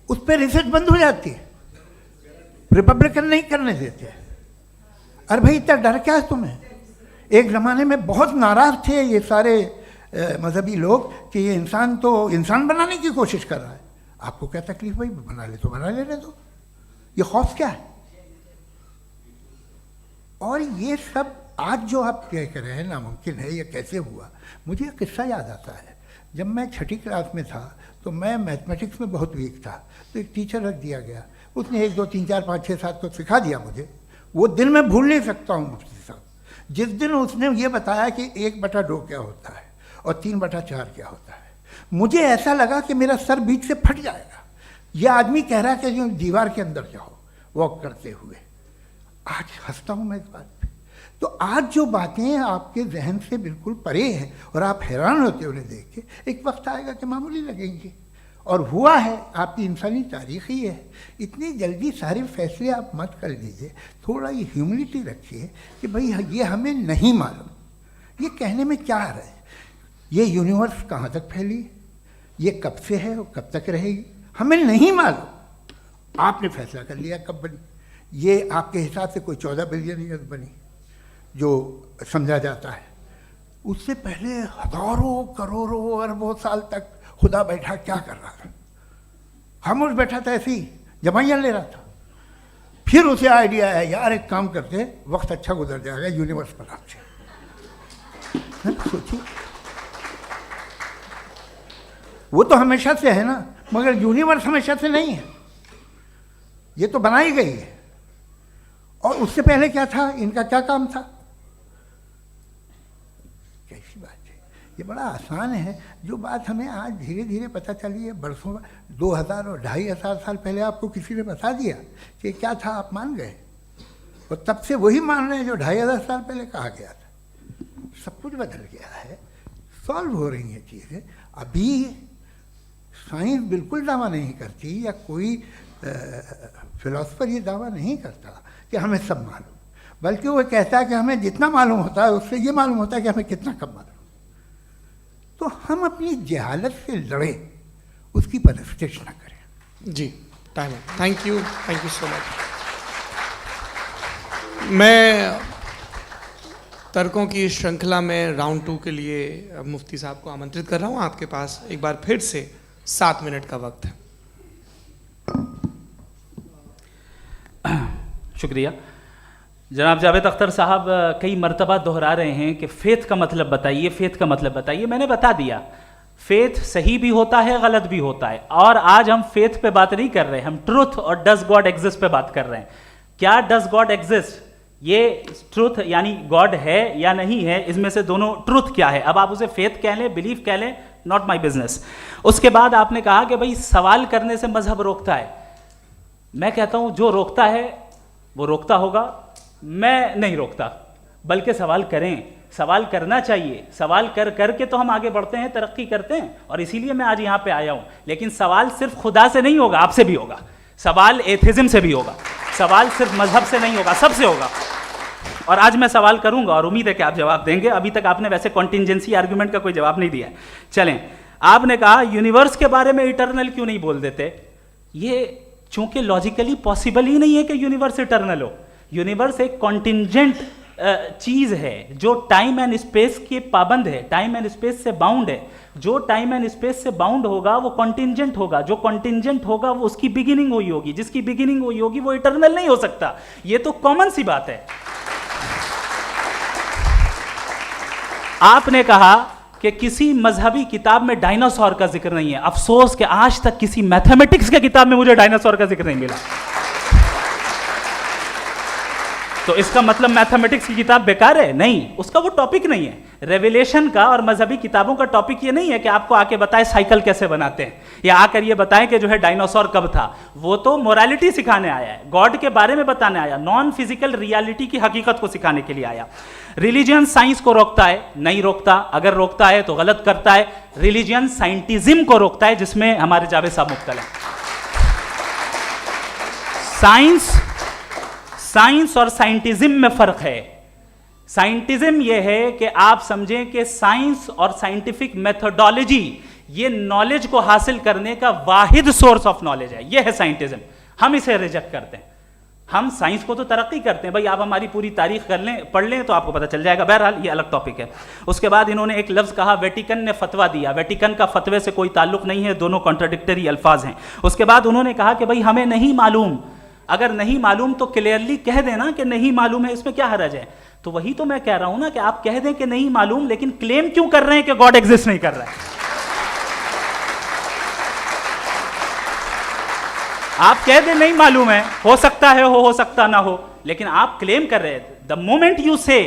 Speaker 3: उस पर रिसर्च बंद हो जाती है, रिपब्लिकन नहीं करने देते। अरे भाई इतना डर क्या है तुम्हें? एक ज़माने में बहुत नाराज थे ये सारे मजहबी लोग कि ये इंसान तो इंसान बनाने की कोशिश कर रहा है। आपको क्या तकलीफ भाई, बना ले तो बना लेने दो, ये खौफ क्या है? और ये सब आज जो आप कह रहे हैं नामुमकिन है, ये कैसे हुआ? मुझे एक किस्सा याद आता है। जब मैं छठी क्लास में था तो मैं मैथमेटिक्स में बहुत वीक था, तो एक टीचर रख दिया गया, उसने 1 2 3 4 5 6 7 तो सिखा दिया मुझे। वो दिन मैं भूल नहीं सकता हूँ मुफ्ती साहब, जिस दिन उसने ये बताया कि 1/2 क्या होता है और 3/4 क्या होता है, मुझे ऐसा लगा कि मेरा सर बीच से फट जाएगा। यह आदमी कह रहा है कि जो दीवार के अंदर जाओ वॉक करते हुए। आज हंसता हूँ मैं इस बात पे। तो आज जो बातें आपके जहन से बिल्कुल परे हैं और आप हैरान होते हो उन्हें देख के, एक वक्त आएगा कि मामूली लगेंगे। और हुआ है, आपकी इंसानी तारीख ही है। इतनी जल्दी सारे फैसले आप मत कर लीजिए, थोड़ा ये ह्यूमिलिटी रखिए कि भाई ये हमें नहीं मालूम। ये कहने में क्या आ रहा है? ये यूनिवर्स कहाँ तक फैली, ये कब से है और कब तक रहेगी, हमें नहीं मालूम। आपने फैसला कर लिया कब बनी। ये आपके हिसाब से कोई 14 बिलियन ईयर बनी जो समझा जाता है। उससे पहले हजारों करोड़ों अरबों साल तक खुदा बैठा क्या कर रहा था? खामोश बैठा था, ऐसी जमाइयाँ ले रहा था। फिर उसे आइडिया है, यार एक काम करते, वक्त अच्छा गुजर जाएगा, यूनिवर्स पर आपसे सोचिए। वो तो हमेशा से है ना, मगर यूनिवर्स हमेशा से नहीं है, ये तो बनाई गई है। और उससे पहले क्या था, इनका क्या काम था? कैसी बात है, ये बड़ा आसान है। जो बात हमें आज धीरे धीरे पता चली है, बरसों 2000 और 2500 साल पहले आपको किसी ने बता दिया कि क्या था, आप मान गए, और तब से वही मान रहे हैं जो 2500 साल पहले कहा गया था। सब कुछ बदल गया है, सॉल्व हो रही हैं चीज़ें। अभी साइंस बिल्कुल दावा नहीं करती, या कोई फिलोसफर ये दावा नहीं करता कि हमें सब मालूम, बल्कि वो कहता है कि हमें जितना मालूम होता है उससे ये मालूम होता है कि हमें कितना कम मालूम। तो हम अपनी जहालत से लड़े, उसकी परस्तिश न करें।
Speaker 2: जी, टाइम है। Thank you so much. मैं तर्कों की श्रृंखला में राउंड 2 के लिए मुफ्ती साहब को आमंत्रित कर रहा हूँ। आपके पास एक बार फिर से 7 मिनट का वक्त है।
Speaker 1: शुक्रिया। जनाब जावेद अख्तर साहब कई मर्तबा दोहरा रहे हैं कि फ़ेथ का मतलब बताइए, फ़ेथ का मतलब बताइए। मैंने बता दिया, फ़ेथ सही भी होता है, गलत भी होता है। और आज हम फ़ेथ पे बात नहीं कर रहे, हम ट्रुथ और डज गॉड एग्जिस्ट पे बात कर रहे हैं। क्या डज गॉड एग्जिस्ट, ये ट्रुथ यानी गॉड है या नहीं है, इसमें से दोनों ट्रुथ क्या है। अब आप उसे फ़ेथ कह लें, बिलीफ कह लें, नॉट माई बिजनेस। उसके बाद आपने कहा कि भाई सवाल करने से मजहब रोकता है। मैं कहता हूं जो रोकता है वो रोकता होगा, मैं नहीं रोकता। बल्कि सवाल करें, सवाल करना चाहिए। सवाल कर करके तो हम आगे बढ़ते हैं, तरक्की करते हैं, और इसीलिए मैं आज यहाँ पे आया हूँ। लेकिन सवाल सिर्फ खुदा से नहीं होगा, आपसे भी होगा। सवाल एथिज्म से भी होगा, सवाल सिर्फ मजहब से नहीं होगा, सबसे होगा। और आज मैं सवाल करूंगा और उम्मीद है कि आप जवाब देंगे। अभी तक आपने वैसे कॉन्टिंजेंसी आर्गुमेंट का कोई जवाब नहीं दिया। चलें, आपने कहा यूनिवर्स के बारे में इटर्नल क्यों नहीं बोल देते। ये चूंकि लॉजिकली पॉसिबल ही नहीं है कि यूनिवर्स इटर्नल हो। यूनिवर्स एक कॉन्टिंजेंट चीज है जो टाइम एंड स्पेस के पाबंद है, टाइम एंड स्पेस से बाउंड है। जो टाइम एंड स्पेस से बाउंड होगा वो कॉन्टिंजेंट होगा, जो कॉन्टिंजेंट होगा वो उसकी बिगिनिंग हुई होगी, जिसकी बिगिनिंग हुई होगी वो इटर्नल नहीं हो सकता। ये तो कॉमन सी बात है। आपने कहा कि किसी मजहबी किताब में डायनासोर का जिक्र नहीं है। अफसोस कि आज तक किसी मैथमेटिक्स के किताब में मुझे डायनासोर का जिक्र नहीं मिला। तो इसका मतलब मैथमेटिक्स की किताब बेकार है? नहीं, उसका वो टॉपिक नहीं है। रेवलेशन का और मजहबी किताबों का टॉपिक ये नहीं है कि आपको आके बताए साइकिल कैसे बनाते हैं, या आकर ये बताएं कि जो है डायनासोर कब था। वो तो मोरालिटी सिखाने आया है, गॉड के बारे में बताने आया, नॉन फिजिकल रियलिटी की हकीकत को सिखाने के लिए आया। रिलीजियन साइंस को रोकता है? नहीं रोकता। अगर रोकता है तो गलत करता है। रिलीजियन साइंटिज्म को रोकता है, जिसमें हमारे जावेद साहब मुब्तला हैं। साइंस और साइंटिज्म में फर्क है। साइंटिज्म यह है कि आप समझें कि साइंस और साइंटिफिक मेथोडोलॉजी ये नॉलेज को हासिल करने का वाहिद सोर्स ऑफ नॉलेज है, यह है साइंटिज्म। हम इसे रिजेक्ट करते हैं। हम साइंस को तो तरक्की करते हैं, भाई आप हमारी पूरी तारीख कर लें, पढ़ लें तो आपको पता चल जाएगा। बहरहाल ये अलग टॉपिक है। उसके बाद इन्होंने एक लफ्ज़ कहा, वेटिकन ने फतवा दिया। वेटिकन का फतवे से कोई ताल्लुक नहीं है, दोनों कॉन्ट्राडिक्टरी अल्फाज हैं। उसके बाद उन्होंने कहा कि भाई हमें नहीं मालूम, अगर नहीं मालूम तो क्लियरली कह देना कि नहीं मालूम है, इसमें क्या हरज है। तो वही तो मैं कह रहा हूं ना कि आप कह दें कि नहीं मालूम, लेकिन क्लेम क्यों कर रहे हैं कि गॉड एग्जिस्ट नहीं कर रहा है। आप कह दें नहीं मालूम है, हो सकता है हो सकता ना हो, लेकिन आप क्लेम कर रहे हैं। The moment you say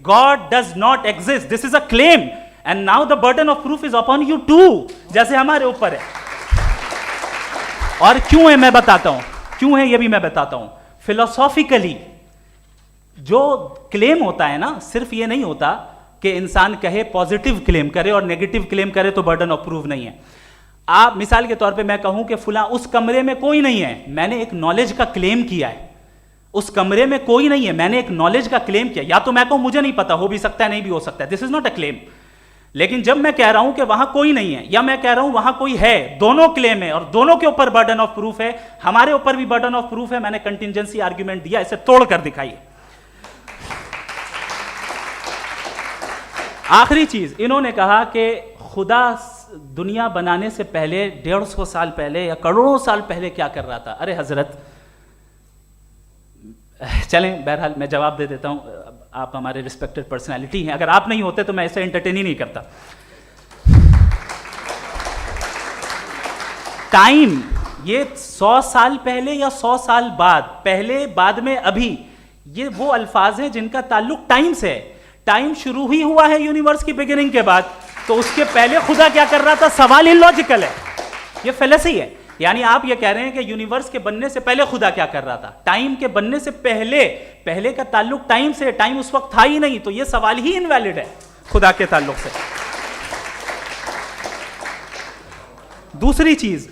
Speaker 1: God does not exist, this is a claim, and now the burden of proof is upon you too, जैसे हमारे ऊपर है। और क्यों है मैं बताता हूं, क्यों है ये भी मैं बताता हूं। फिलोसॉफिकली जो क्लेम होता है ना, सिर्फ ये नहीं होता कि इंसान कहे पॉजिटिव क्लेम करे और नेगेटिव क्लेम करे तो बर्डन ऑफ प्रूफ नहीं है। आप मिसाल के तौर पे मैं कहूं कि फुला उस कमरे में कोई नहीं है, मैंने एक नॉलेज का क्लेम किया है। उस कमरे में कोई नहीं है, मैंने एक नॉलेज का क्लेम किया। या तो मैं कहूं मुझे नहीं पता, हो भी सकता है नहीं भी हो सकता है, this is not a claim. लेकिन जब मैं कह रहा हूं कि वहां कोई नहीं है या मैं कह रहा हूं वहां कोई है, दोनों क्लेम है और दोनों के ऊपर बर्डन ऑफ प्रूफ है। हमारे ऊपर भी बर्डन ऑफ प्रूफ है, मैंने कंटिजेंसी आर्ग्यूमेंट दिया, इसे तोड़कर दिखाइए। आखिरी चीज इन्होंने कहा कि खुदा दुनिया बनाने से पहले 150 साल पहले या करोड़ों साल पहले क्या कर रहा था। अरे हजरत, चलें बहरहाल मैं जवाब दे देता हूं, आप हमारे रिस्पेक्टेड पर्सनालिटी हैं, अगर आप नहीं होते तो मैं इसे एंटरटेन ही नहीं करता। टाइम ये 100 साल पहले या 100 साल बाद, पहले बाद में अभी, ये वो अल्फाज हैं जिनका ताल्लुक टाइम से है। टाइम शुरू ही हुआ है यूनिवर्स की बिगिनिंग के बाद, तो उसके पहले खुदा क्या कर रहा था, सवाल इलॉजिकल है, ये फेलेसी है। यानी आप ये कह रहे हैं कि यूनिवर्स के बनने से पहले खुदा क्या कर रहा था, टाइम के बनने से पहले, पहले का ताल्लुक टाइम से, टाइम उस वक्त था ही नहीं, तो ये सवाल ही इनवैलिड है खुदा के ताल्लुक से। दूसरी चीज,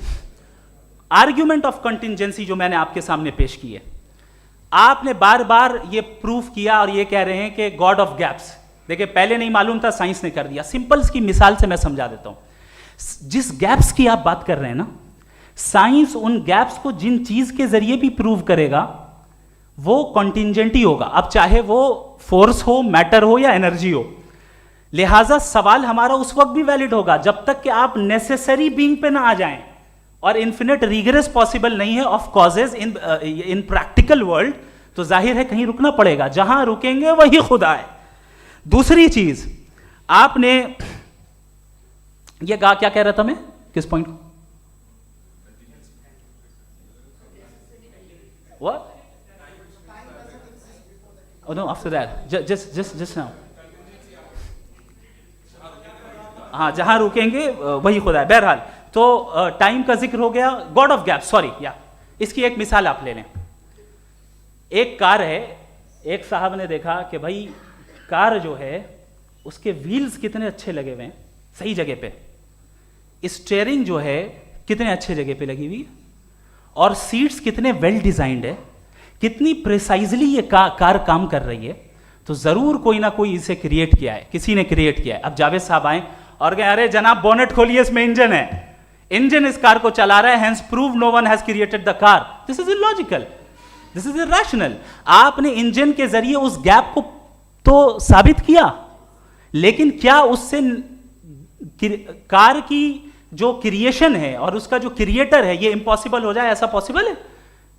Speaker 1: आर्ग्यूमेंट ऑफ कंटिजेंसी जो मैंने आपके सामने पेश की है, आपने बार बार ये प्रूफ किया और ये कह रहे हैं कि गॉड ऑफ गैप्स। देखिए पहले नहीं मालूम था, साइंस ने कर दिया। सिंपल्स की मिसाल से मैं समझा देता हूं। जिस गैप्स की आप बात कर रहे हैं ना, साइंस उन गैप्स को जिन चीज के जरिए भी प्रूव करेगा वो कॉन्टिजेंट ही होगा, अब चाहे वो फोर्स हो, मैटर हो या एनर्जी हो। लिहाजा सवाल हमारा उस वक्त भी वैलिड होगा जब तक कि आप नेसेसरी बीइंग पे ना आ जाएं, और इन्फिनिट रिग्रेस पॉसिबल नहीं है of causes in practical world, तो जाहिर है कहीं रुकना पड़ेगा, जहां रुकेंगे वही खुदा है। दूसरी चीज, आपने ये क्या कह रहा था मैं, किस पॉइंट को? What? Oh no, after that, just now. हाँ, जहां रुकेंगे वही खुदा है। बहरहाल तो टाइम का जिक्र हो गया, गॉड ऑफ गैप, सॉरी या इसकी एक मिसाल आप ले लें। एक कार है, एक साहब ने देखा कि भाई कार जो है उसके व्हील्स कितने अच्छे लगे हुए हैं सही जगह पे, स्टीयरिंग जो है कितने अच्छे जगह पे लगी हुई है, और सीट्स कितने वेल डिजाइंड है, कितनी प्रिसाइजली ये कार काम कर रही है, तो जरूर कोई ना कोई इसे क्रिएट किया है, किसी ने क्रिएट किया है। अब जावेद साहब आए और कहे अरे जनाब बोनेट खोलिए, इसमें इंजन है, इंजन इस कार को चला रहा है, hence prove no one has created the car. This is illogical, this is irrational. आपने इंजन के जरिए उस गैप को तो साबित किया, लेकिन क्या उससे कार की जो क्रिएशन है और उसका जो क्रिएटर है ये इम्पॉसिबल हो जाए, ऐसा पॉसिबल है?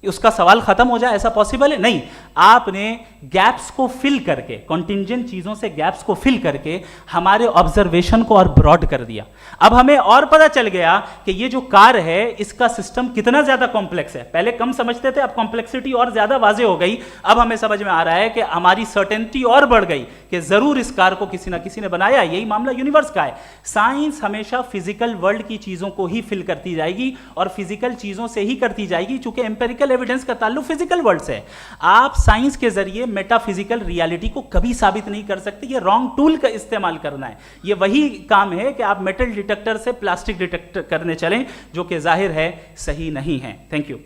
Speaker 1: उसका सवाल खत्म हो जाए, ऐसा पॉसिबल है? नहीं। आपने गैप्स को फिल करके, कॉन्टिंजेंट चीजों से गैप्स को फिल करके हमारे ऑब्जर्वेशन को और ब्रॉड कर दिया। अब हमें और पता चल गया कि ये जो कार है इसका सिस्टम कितना ज्यादा कॉम्प्लेक्स है। पहले कम समझते थे, अब कॉम्प्लेक्सिटी और ज्यादा वाजे हो गई। अब हमें समझ में आ रहा है कि हमारी सर्टेनिटी और बढ़ गई कि जरूर इस कार को किसी ना किसी ने बनाया। यही मामला यूनिवर्स का है। साइंस हमेशा फिजिकल वर्ल्ड की चीजों को ही फिल करती जाएगी और फिजिकल चीजों से ही करती जाएगी, चूंकि एम्पेरिकल एविडेंस का ताल्लुक फिजिकल वर्ल्ड से है। आप साइंस के जरिए मेटाफिजिकल रियलिटी को कभी साबित नहीं कर सकते। ये रॉन्ग टूल का इस्तेमाल करना है। ये वही काम है कि आप मेटल डिटेक्टर से प्लास्टिक डिटेक्टर करने चलें, जो कि जाहिर है सही नहीं है। Thank you.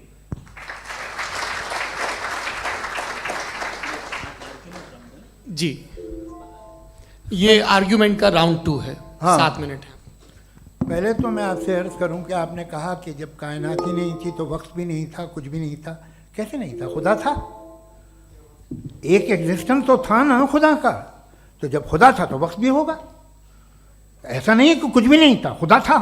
Speaker 2: जी, ये आर्ग्यूमेंट का राउंड 2 है।
Speaker 3: हाँ।
Speaker 2: 7 मिनट है।
Speaker 3: पहले तो मैं आपसे अर्ज करूं कि आपने कहा कि जब कायनात ही नहीं थी तो वक्त भी नहीं था, कुछ भी नहीं था। कैसे नहीं था? खुदा था, एक एग्जिस्टेंस तो था ना खुदा का। तो जब खुदा था तो वक्त भी होगा। ऐसा नहीं है कि कुछ भी नहीं था, खुदा था।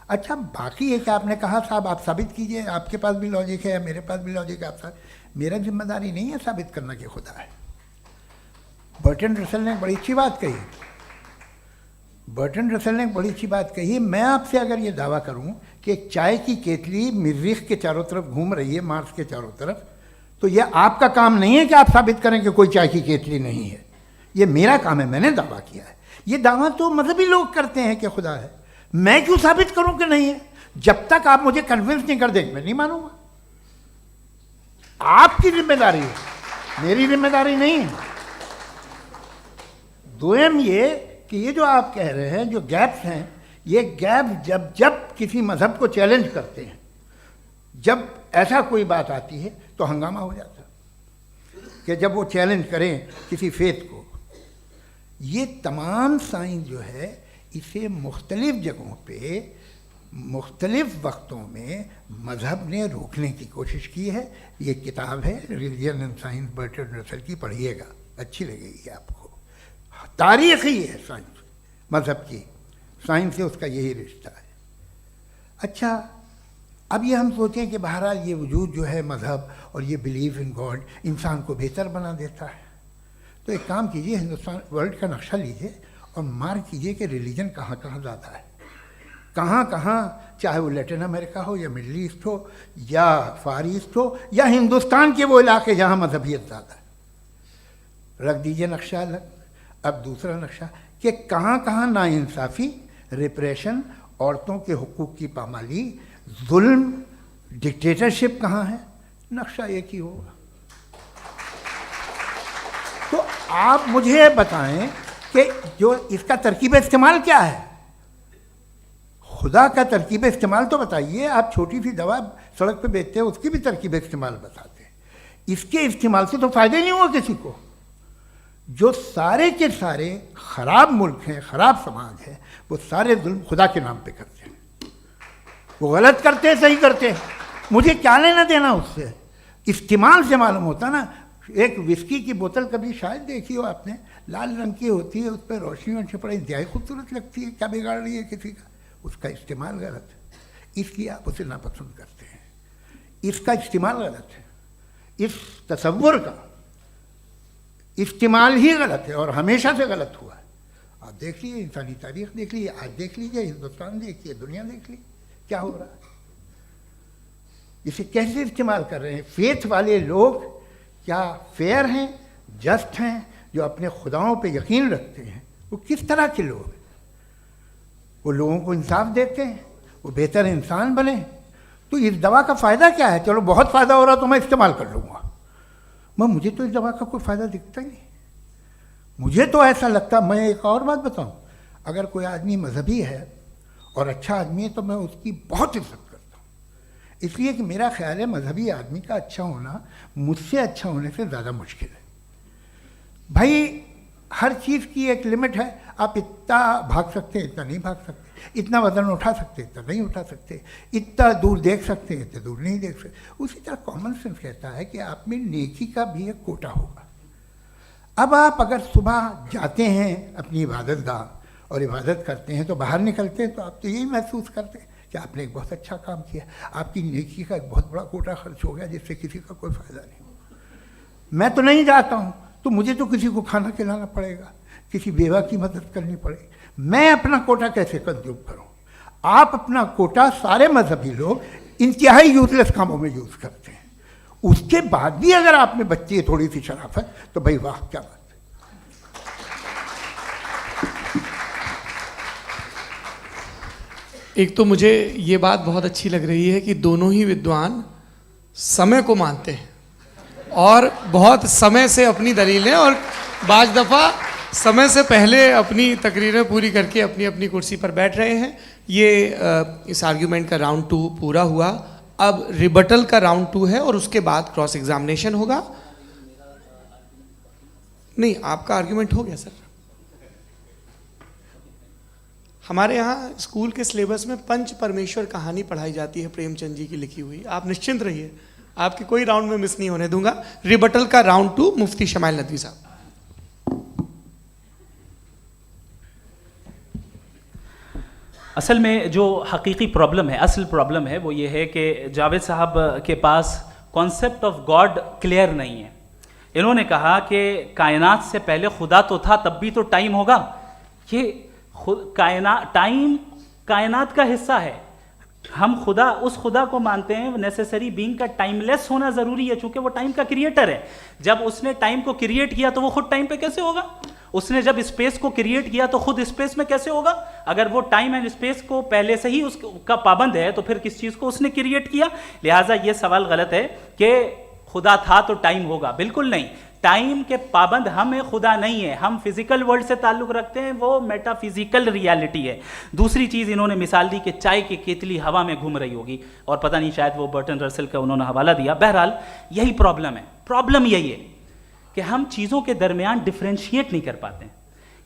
Speaker 3: अच्छा, बाकी ये कि आपने कहा साहब आप साबित कीजिए, आपके पास भी लॉजिक है, मेरे पास भी लॉजिक है। आप मेरा जिम्मेदारी नहीं है साबित करना कि खुदा है। बर्टन रसल ने एक बड़ी अच्छी बात कही। बर्टन रसल ने एक बड़ी अच्छी बात कही। मैं आपसे अगर ये दावा करूं कि एक चाय की केतली मरीख के चारों तरफ घूम रही है, मार्स के चारों तरफ, तो ये आपका काम नहीं है कि आप साबित करें कि कोई चाय की केतली नहीं है। ये मेरा काम है, मैंने दावा किया है। ये दावा तो मजहबी लोग करते हैं कि खुदा है। मैं क्यों साबित करूं कि नहीं है? जब तक आप मुझे कन्विंस नहीं कर देंगे मैं नहीं मानूंगा। आपकी जिम्मेदारी है, मेरी जिम्मेदारी नहीं है। दोयम ये कि ये जो आप कह रहे हैं, जो गैप्स हैं, ये गैप जब जब किसी मजहब को चैलेंज करते हैं, जब ऐसा कोई बात आती है तो हंगामा हो जाता है कि जब वो चैलेंज करें किसी फेथ को। ये तमाम साइंस जो है इसे मुख्तलिफ जगहों पे मुख्तलिफ वक्तों में मजहब ने रोकने की कोशिश की है। ये किताब है religion and science, Burton Russell की, पढ़िएगा, अच्छी लगेगी आपको। तारीख ही है साइंस, मजहब की साइंस से उसका यही रिश्ता है। अच्छा, अब ये हम सोचें कि बहरहाल ये वजूद जो है मजहब और ये बिलीव इन गॉड इंसान को बेहतर बना देता है। तो एक काम कीजिए, हिंदुस्तान वर्ल्ड का नक्शा लीजिए और मार्क कीजिए कि रिलीजन कहाँ कहाँ ज़्यादा है, कहाँ कहाँ, चाहे वो लैटिन अमेरिका हो या मिडल ईस्ट हो या फार ईस्ट हो या हिंदुस्तान के वो इलाके जहाँ मजहबियत ज़्यादा है। रख दीजिए नक्शा अलग। अब दूसरा नक्शा कि कहाँ कहाँ नाइंसाफ़ी, रिप्रेशन, औरतों के हुकूक की पामाली, जुल्म, डिक्टेटरशिप कहाँ है, नक्शा एक ही होगा। तो आप मुझे बताएं कि जो इसका तरकीब इस्तेमाल क्या है, खुदा का तरकीब इस्तेमाल तो बताइए। आप छोटी सी दवा सड़क पे बेचते हैं, उसकी भी तरकीब इस्तेमाल बताते हैं। इसके इस्तेमाल से तो फ़ायदा नहीं हुआ किसी को। जो सारे के सारे ख़राब मुल्क हैं, ख़राब समाज है, वो सारे जुल्म खुदा के नाम पे करते हैं। वो गलत करते हैं, सही करते हैं, मुझे क्या लेना देना उससे। इस्तेमाल से मालूम होता ना। एक विस्की की बोतल कभी शायद देखी हो आपने, लाल रंग की होती है, उस पर रोशनी और छपड़ा इंतहाई खूबसूरत लगती है, क्या बिगाड़ रही है किसी का? उसका इस्तेमाल गलत है, इसलिए आप उसे नापसंद करते हैं। इसका इस्तेमाल गलत है, इस तसव्वुर का इस्तेमाल ही गलत है और हमेशा से गलत हुआ है। आप देख लीजिए, इंसानी तारीख देख लीजिए, आज देख लीजिए, हिंदुस्तान देखिए, दुनिया देख लीजिए, क्या हो रहा है। इसे कैसे इस्तेमाल कर रहे हैं फेथ वाले लोग? क्या फेयर हैं, जस्ट हैं, जो अपने खुदाओं पे यकीन रखते हैं? वो किस तरह के लोग हैं? वो लोगों को इंसाफ देते हैं, वो बेहतर इंसान बने। तो इस दवा का फ़ायदा क्या है? चलो बहुत फ़ायदा हो रहा तो मैं इस्तेमाल कर लूँगा, मुझे तो इस दवा का कोई फ़ायदा दिखता ही नहीं। मुझे तो ऐसा लगता, मैं एक और बात बताऊं, अगर कोई आदमी मजहबी है और अच्छा आदमी है तो मैं उसकी बहुत इज्जत करता हूँ, इसलिए कि मेरा ख्याल है मजहबी आदमी का अच्छा होना मुझसे अच्छा होने से ज़्यादा मुश्किल है। भाई हर चीज़ की एक लिमिट है। आप इतना भाग सकते हैं, इतना नहीं भाग सकते, इतना वज़न उठा सकते, इतना नहीं उठा सकते, इतना दूर देख सकते हैं, इतना दूर नहीं देख सकते। उसी तरह कॉमन सेंस कहता है कि आप में नेकी का भी एक कोटा होगा। अब आप अगर सुबह जाते हैं अपनी इबादत गाह और इबादत करते हैं तो बाहर निकलते हैं तो आप तो यही महसूस करते हैं कि आपने एक बहुत अच्छा काम किया, आपकी नेकी का एक बहुत बड़ा कोटा खर्च हो गया जिससे किसी का कोई फ़ायदा नहीं। मैं तो नहीं जाता हूँ तो मुझे तो किसी को खाना खिलाना पड़ेगा, किसी बेवा की मदद करनी पड़ेगी। मैं अपना कोटा कैसे कंज्यूम करूं? आप अपना कोटा, सारे मजहबी लोग इंतहाई यूजलेस कामों में यूज़ करते हैं। उसके बाद भी अगर आप में बच्ची है थोड़ी सी शराफत तो भाई वाह, क्या बात है।
Speaker 2: एक तो मुझे ये बात बहुत अच्छी लग रही है कि दोनों ही विद्वान समय को मानते हैं और बहुत समय से अपनी दलीलें और बाज़ दफ़ा समय से पहले अपनी तकरीरें पूरी करके अपनी अपनी कुर्सी पर बैठ रहे हैं। ये इस आर्ग्यूमेंट का राउंड 2 पूरा हुआ। अब रिबटल का राउंड 2 है और उसके बाद क्रॉस एग्जामिनेशन होगा। नहीं, आपका आर्ग्यूमेंट हो गया सर। हमारे यहाँ स्कूल के सिलेबस में पंच परमेश्वर कहानी पढ़ाई जाती है, प्रेमचंद जी की लिखी हुई। आप निश्चिंत रहिए, आपकी कोई राउंड में मिस नहीं होने दूंगा। रिबटल का राउंड 2, मुफ्ती शमाइल नदवी साहब।
Speaker 1: असल में जो हकीकी प्रॉब्लम है, असल प्रॉब्लम है, वो ये है कि जावेद साहब के पास कॉन्सेप्ट ऑफ गॉड क्लियर नहीं है। इन्होंने कहा कि कायनात से पहले खुदा तो था, तब भी तो टाइम होगा। ये टाइम कायनात का हिस्सा है। हम खुदा, उस खुदा को मानते हैं, नेसेसरी बीइंग का टाइमलेस होना ज़रूरी है, चूंकि वो टाइम का क्रिएटर है। जब उसने टाइम को क्रिएट किया तो वो खुद टाइम पे कैसे होगा? उसने जब स्पेस को क्रिएट किया तो खुद स्पेस में कैसे होगा? अगर वो टाइम एंड स्पेस को पहले से ही उसका पाबंद है तो फिर किस चीज़ को उसने क्रिएट किया? लिहाजा ये सवाल गलत है कि खुदा था तो टाइम होगा। बिल्कुल नहीं, टाइम के पाबंद हम है, खुदा नहीं है। हम फिजिकल वर्ल्ड से ताल्लुक रखते हैं, वो मेटाफिजिकल रियलिटी है। दूसरी चीज़ इन्होंने मिसाल दी कि चाय की केतली हवा में घूम रही होगी, और पता नहीं शायद वो बर्टन रसल का उन्होंने हवाला दिया। बहरहाल यही प्रॉब्लम है। प्रॉब्लम यही है कि हम चीज़ों के दरमियान डिफ्रेंशिएट नहीं कर पाते।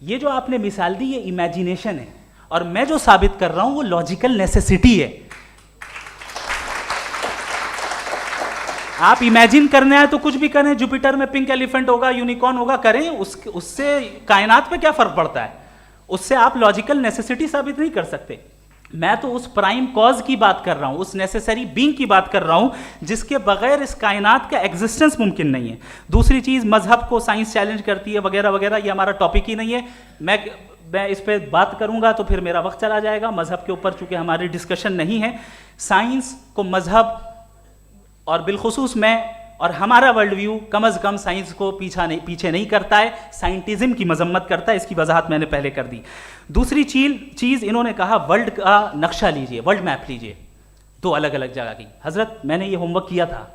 Speaker 1: ये जो आपने मिसाल दी ये इमेजिनेशन है, और मैं जो साबित कर रहा हूं वो लॉजिकल नेसेसिटी है। आप इमेजिन करने आए तो कुछ भी करें, जुपिटर में पिंक एलिफेंट होगा, यूनिकॉर्न होगा, करें, उससे कायनात पे क्या फर्क पड़ता है? उससे आप लॉजिकल नेसेसिटी साबित नहीं कर सकते। मैं तो उस प्राइम कॉज की बात कर रहा हूं, उस नेसेसरी बीइंग की बात कर रहा हूं जिसके बगैर इस कायनात का एग्जिस्टेंस मुमकिन नहीं है। दूसरी चीज, मजहब को साइंस चैलेंज करती है वगैरह वगैरह, ये हमारा टॉपिक ही नहीं है। मैं इस पर बात करूंगा तो फिर मेरा वक्त चला जाएगा। मजहब के ऊपर चूंकि हमारी डिस्कशन नहीं है, साइंस को मजहब और बिलखुसूस मैं और हमारा वर्ल्ड व्यू कम अज़ कम साइंस को पीछे नहीं करता है, साइंटिज्म की मजम्मत करता है। इसकी वजाहत मैंने पहले कर दी। दूसरी चीज़ इन्होंने कहा वर्ल्ड का नक्शा लीजिए, वर्ल्ड मैप लीजिए, दो अलग अलग जगह की। हजरत मैंने ये होमवर्क किया था,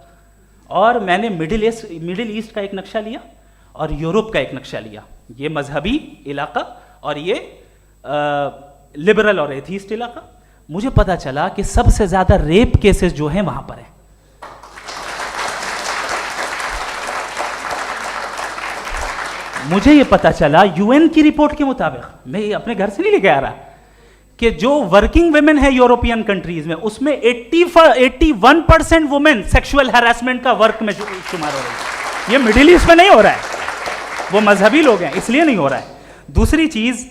Speaker 1: और मैंने मिडिल ईस्ट का एक नक्शा लिया और यूरोप का एक नक्शा लिया। ये मजहबी इलाका और ये लिबरल और एथीस्ट इलाका। मुझे पता चला कि सबसे ज़्यादा रेप केसेस जो हैं वहाँ पर है। मुझे ये पता चला यूएन की रिपोर्ट के मुताबिक, मैं ये अपने घर से नहीं लेके आ रहा, कि जो वर्किंग वुमेन है यूरोपियन कंट्रीज में, उसमें 81% वुमेन सेक्सुअल हैरेसमेंट का वर्क में शुमार हो रही है। ये मिडिल ईस्ट में नहीं हो रहा है, वो मजहबी लोग हैं इसलिए नहीं हो रहा है। दूसरी चीज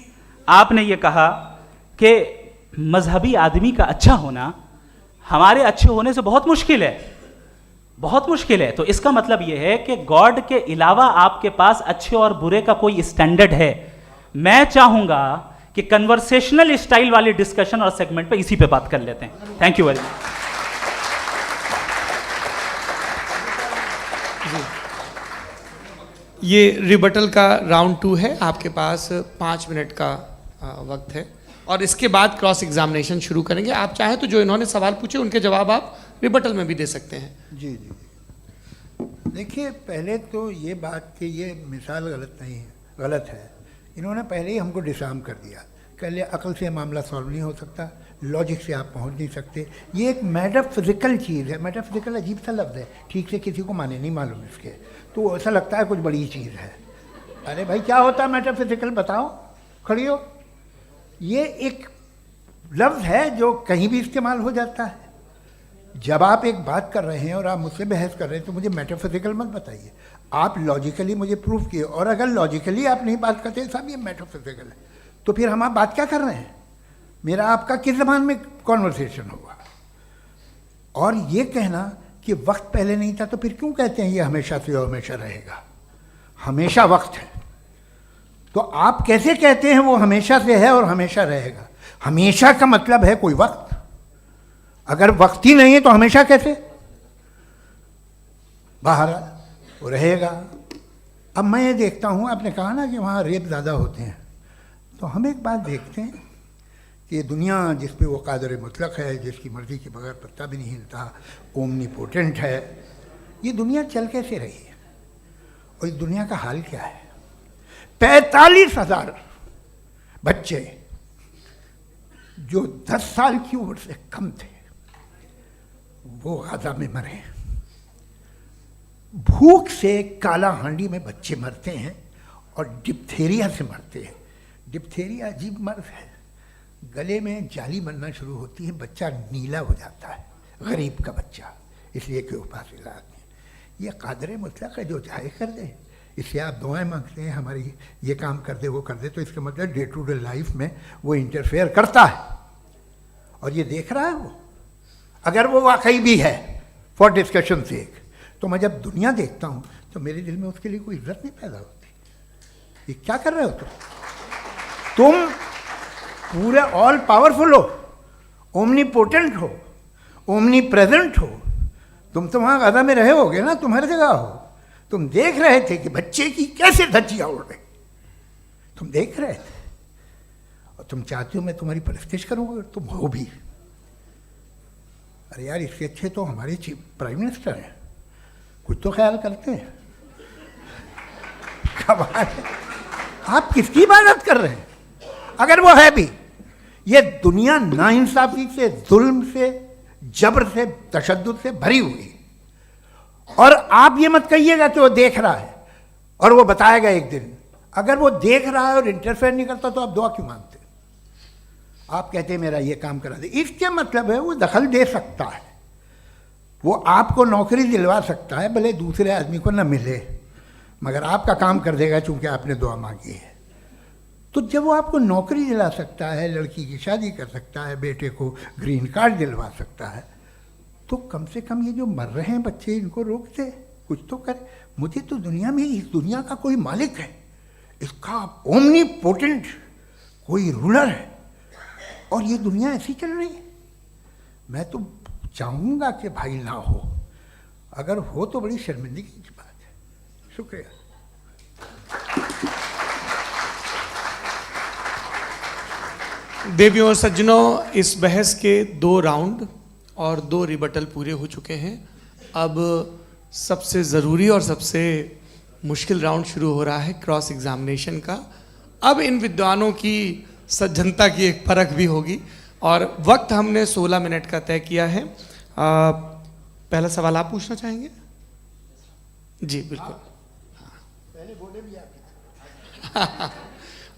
Speaker 1: आपने ये कहा कि मजहबी आदमी का अच्छा होना हमारे अच्छे होने से बहुत मुश्किल है, बहुत मुश्किल है। तो इसका मतलब यह है कि गॉड के अलावा आपके पास अच्छे और बुरे का कोई स्टैंडर्ड है। मैं चाहूंगा कि कन्वर्सेशनल स्टाइल वाली डिस्कशन और सेगमेंट पे इसी पे बात कर लेते हैं। Thank you very much.
Speaker 2: ये रिबटल का राउंड 2 है। आपके पास 5 मिनट का वक्त है, और इसके बाद क्रॉस एग्जामिनेशन शुरू करेंगे। आप चाहें तो जो इन्होंने सवाल पूछे उनके जवाब आप रिबटल में भी दे सकते हैं।
Speaker 3: जी जी, देखिए पहले तो ये बात कि ये मिसाल गलत नहीं है, गलत है। इन्होंने पहले ही हमको डिसार्म कर दिया। कह लिया अकल से मामला सॉल्व नहीं हो सकता, लॉजिक से आप पहुंच नहीं सकते। ये एक मेटाफिजिकल चीज़ है। मेटाफिजिकल अजीब सा लफ्ज़ है, ठीक से किसी को माने नहीं मालूम इसके, तो ऐसा लगता है कुछ बड़ी चीज़ है। अरे भाई क्या होता है मेटाफिजिकल, बताओ, खड़ी हो। ये एक लफ्ज़ है जो कहीं भी इस्तेमाल हो जाता है। जब आप एक बात कर रहे हैं और आप मुझसे बहस कर रहे हैं तो मुझे मेटाफिजिकल मत बताइए, आप लॉजिकली मुझे प्रूफ किए। और अगर लॉजिकली आप नहीं बात करते साहब ये मेटाफिजिकल है, तो फिर हम आप बात क्या कर रहे हैं? मेरा आपका किस ज़बान में कॉन्वर्सेशन होगा? और ये कहना कि वक्त पहले नहीं था, तो फिर क्यों कहते हैं ये हमेशा से और हमेशा रहेगा? हमेशा वक्त है, तो आप कैसे कहते हैं वो हमेशा से है और हमेशा रहेगा? हमेशा का मतलब है कोई वक्त, अगर वक्त ही नहीं है तो हमेशा कैसे? बाहर वो रहेगा। अब मैं ये देखता हूँ, आपने कहा ना कि वहाँ रेप ज़्यादा होते हैं, तो हम एक बात देखते हैं कि ये दुनिया जिस पे वो कादर मुतलक है, जिसकी मर्ज़ी के बगैर पत्ता भी नहीं हिलता, ओमनीपोटेंट है, ये दुनिया चल कैसे रही है? और इस दुनिया का हाल क्या है? 45,000 बच्चे जो 10 साल की उम्र से कम थे वो गाजा में मरे। भूख से काला हांडी में बच्चे मरते हैं और डिप्थेरिया से मरते हैं। डिप्थेरिया अजीब मर्ज है, गले में जाली बनना शुरू होती है, बच्चा नीला हो जाता है, गरीब का बच्चा, इसलिए कि उपास इलाज नहीं। ये कादर मुतलक है, जो चाहे कर दे। इससे आप दुआएं मांगते हैं हमारी ये काम कर दे वो कर दे, तो इसका मतलब डे टू डे लाइफ में वो इंटरफेयर करता है और ये देख रहा है वो। अगर वो वाकई भी है फॉर डिस्कशन सेक, तो मैं जब दुनिया देखता हूँ तो मेरे दिल में उसके लिए कोई इज्जत नहीं पैदा होती। ये क्या कर रहे हो तुम पूरे ऑल पावरफुल हो, ओमनीपोटेंट हो, ओमनी प्रेजेंट हो। तुम तो वहाँ गाजा में रहे होगे ना, तुम हर जगह हो। तुम देख रहे थे कि बच्चे की कैसे धज्जियाँ उड़ रही, तुम देख रहे थे और तुम चाहते हो मैं तुम्हारी परस्तिश करूँगा, तुम हो भी। अरे यार, इसके अच्छे तो हमारे चीफ प्राइम मिनिस्टर हैं, कुछ तो ख्याल करते हैं। कमाल है, आप किसकी इबादत कर रहे हैं? अगर वो है भी, ये दुनिया नाइंसाफी से, जुल्म से, जबर से, तशद्दुद से भरी हुई है। और आप ये मत कहिएगा कि वो देख रहा है और वो बताएगा एक दिन। अगर वो देख रहा है और इंटरफेयर नहीं करता तो आप दुआ क्यों मांगते? आप कहते हैं मेरा ये काम करा दे, इसके मतलब है वो दखल दे सकता है, वो आपको नौकरी दिलवा सकता है, भले दूसरे आदमी को न मिले, मगर आपका काम कर देगा चूंकि आपने दुआ मांगी है। तो जब वो आपको नौकरी दिला सकता है, लड़की की शादी कर सकता है, बेटे को ग्रीन कार्ड दिलवा सकता है, तो कम से कम ये जो मर रहे हैं बच्चे, इनको रोक दे, कुछ तो करे। मुझे तो दुनिया में, इस दुनिया का कोई मालिक है, इसका ओमनीपोटेंट कोई रूलर है, और ये दुनिया ऐसी चल रही है। मैं तो चाहूँगा कि भाई ना हो, अगर हो तो बड़ी शर्मिंदगी की बात है। शुक्रिया।
Speaker 2: देवियों और सज्जनों, इस बहस के 2 राउंड और 2 रिबटल पूरे हो चुके हैं। अब सबसे ज़रूरी और सबसे मुश्किल राउंड शुरू हो रहा है, क्रॉस एग्जामिनेशन का। अब इन विद्वानों की सज्जनता की एक परख भी होगी और वक्त हमने 16 मिनट का तय किया है। पहला सवाल आप पूछना चाहेंगे? जी बिल्कुल।
Speaker 3: पहले बोले भी आप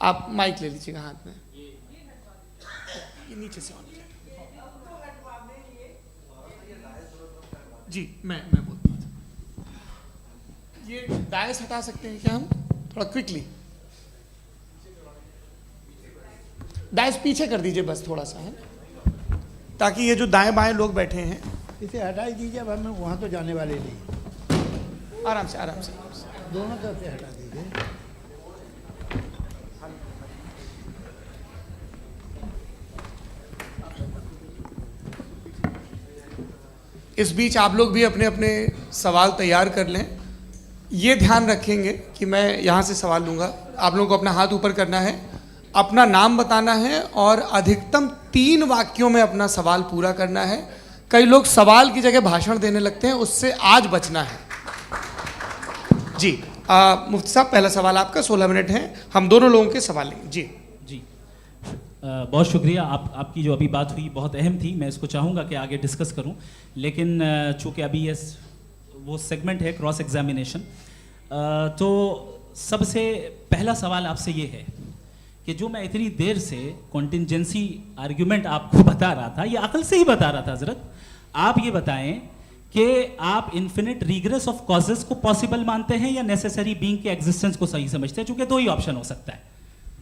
Speaker 2: आप माइक ले लीजिएगा हाथ में, ये नीचे से ऑन किया। जी मैं बोलता हूँ, ये डायस हटा सकते हैं क्या हम थोड़ा क्विकली? डायस पीछे कर दीजिए बस थोड़ा सा, है, ताकि ये जो दाएं बाएं लोग बैठे हैं,
Speaker 3: इसे हटा ही दीजिए। अब हम वहाँ तो जाने वाले नहीं,
Speaker 2: आराम से आराम से।
Speaker 3: दोनों तरफ से हटा दीजिए।
Speaker 2: इस बीच आप लोग भी अपने अपने सवाल तैयार कर लें। ये ध्यान रखेंगे कि मैं यहाँ से सवाल लूँगा, आप लोगों को अपना हाथ ऊपर करना है, अपना नाम बताना है और अधिकतम 3 वाक्यों में अपना सवाल पूरा करना है। कई लोग सवाल की जगह भाषण देने लगते हैं, उससे आज बचना है। जी मुफ्ती साहब, पहला सवाल आपका, 16 मिनट हैं, हम दोनों लोगों के सवाल लेंगे। जी
Speaker 1: जी बहुत शुक्रिया। आपकी जो अभी बात हुई बहुत अहम थी, मैं इसको चाहूँगा कि आगे डिस्कस करूँ, लेकिन चूँकि अभी ये वो सेगमेंट है क्रॉस एग्जामिनेशन, तो सबसे पहला सवाल आपसे ये है कि जो मैं इतनी देर से कॉन्टिंजेंसी आर्ग्यूमेंट आपको बता रहा था, ये अकल से ही बता रहा था हजरत, आप ये बताएं कि आप इन्फिनिट रिग्रेस ऑफ कॉजेस को पॉसिबल मानते हैं या नेसेसरी बीइंग के एग्जिस्टेंस को सही समझते हैं? चूंकि 2 ही ऑप्शन हो सकता है,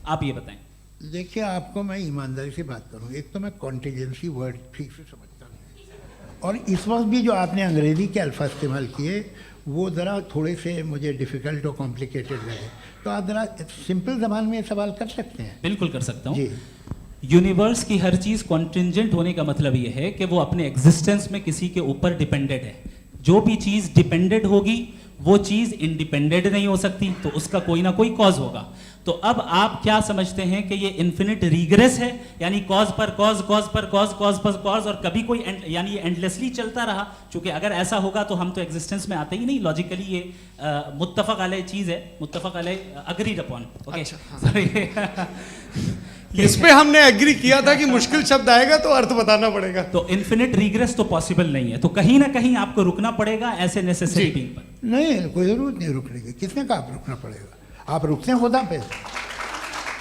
Speaker 1: आप ये बताएं।
Speaker 3: देखिए, आपको मैं ईमानदारी से बात करूँ, एक तो मैं कॉन्टिजेंसी वर्ड ठीक से समझता नहीं, और इस वक्त भी जो आपने अंग्रेज़ी के अल्फाज इस्तेमाल किए वो ज़रा थोड़े से मुझे डिफ़िकल्ट और कॉम्प्लिकेटेड लगे, तो आप ज़रा सिंपल ज़बान में सवाल कर सकते हैं?
Speaker 1: बिल्कुल कर सकता हूँ
Speaker 3: जी।
Speaker 1: यूनिवर्स की हर चीज़ कॉन्टिंजेंट होने का मतलब ये है कि वो अपने एग्जिस्टेंस में किसी के ऊपर डिपेंडेंट है। जो भी चीज़ डिपेंडेंट होगी वो चीज़ इंडिपेंडेंट नहीं हो सकती, तो उसका कोई ना कोई कॉज होगा। तो अब आप क्या समझते हैं कि ये इन्फिनिट रिग्रेस है, यानी कॉज पर कॉज, कॉज पर कॉज, कॉज पर कॉज, और कभी कोई यानी ये एंडलेसली चलता रहा? क्योंकि अगर ऐसा होगा तो हम तो एग्जिस्टेंस में आते ही नहीं, लॉजिकली ये मुत्तफक अलैह चीज़ है, मुत्तफक अलैह अग्रीड अपॉन। ओके,
Speaker 2: इस पे हमने एग्री किया था कि मुश्किल शब्द आएगा तो अर्थ बताना पड़ेगा।
Speaker 1: तो इन्फिनिट रिग्रेस तो पॉसिबल नहीं है, तो कहीं ना कहीं आपको रुकना पड़ेगा ऐसे नेसेसरी बीइंग पर।
Speaker 3: नहीं, कोई ज़रूरत नहीं रुकने की। किसने कहा रुकना पड़ेगा? आप रुकते हैं खुदा पे?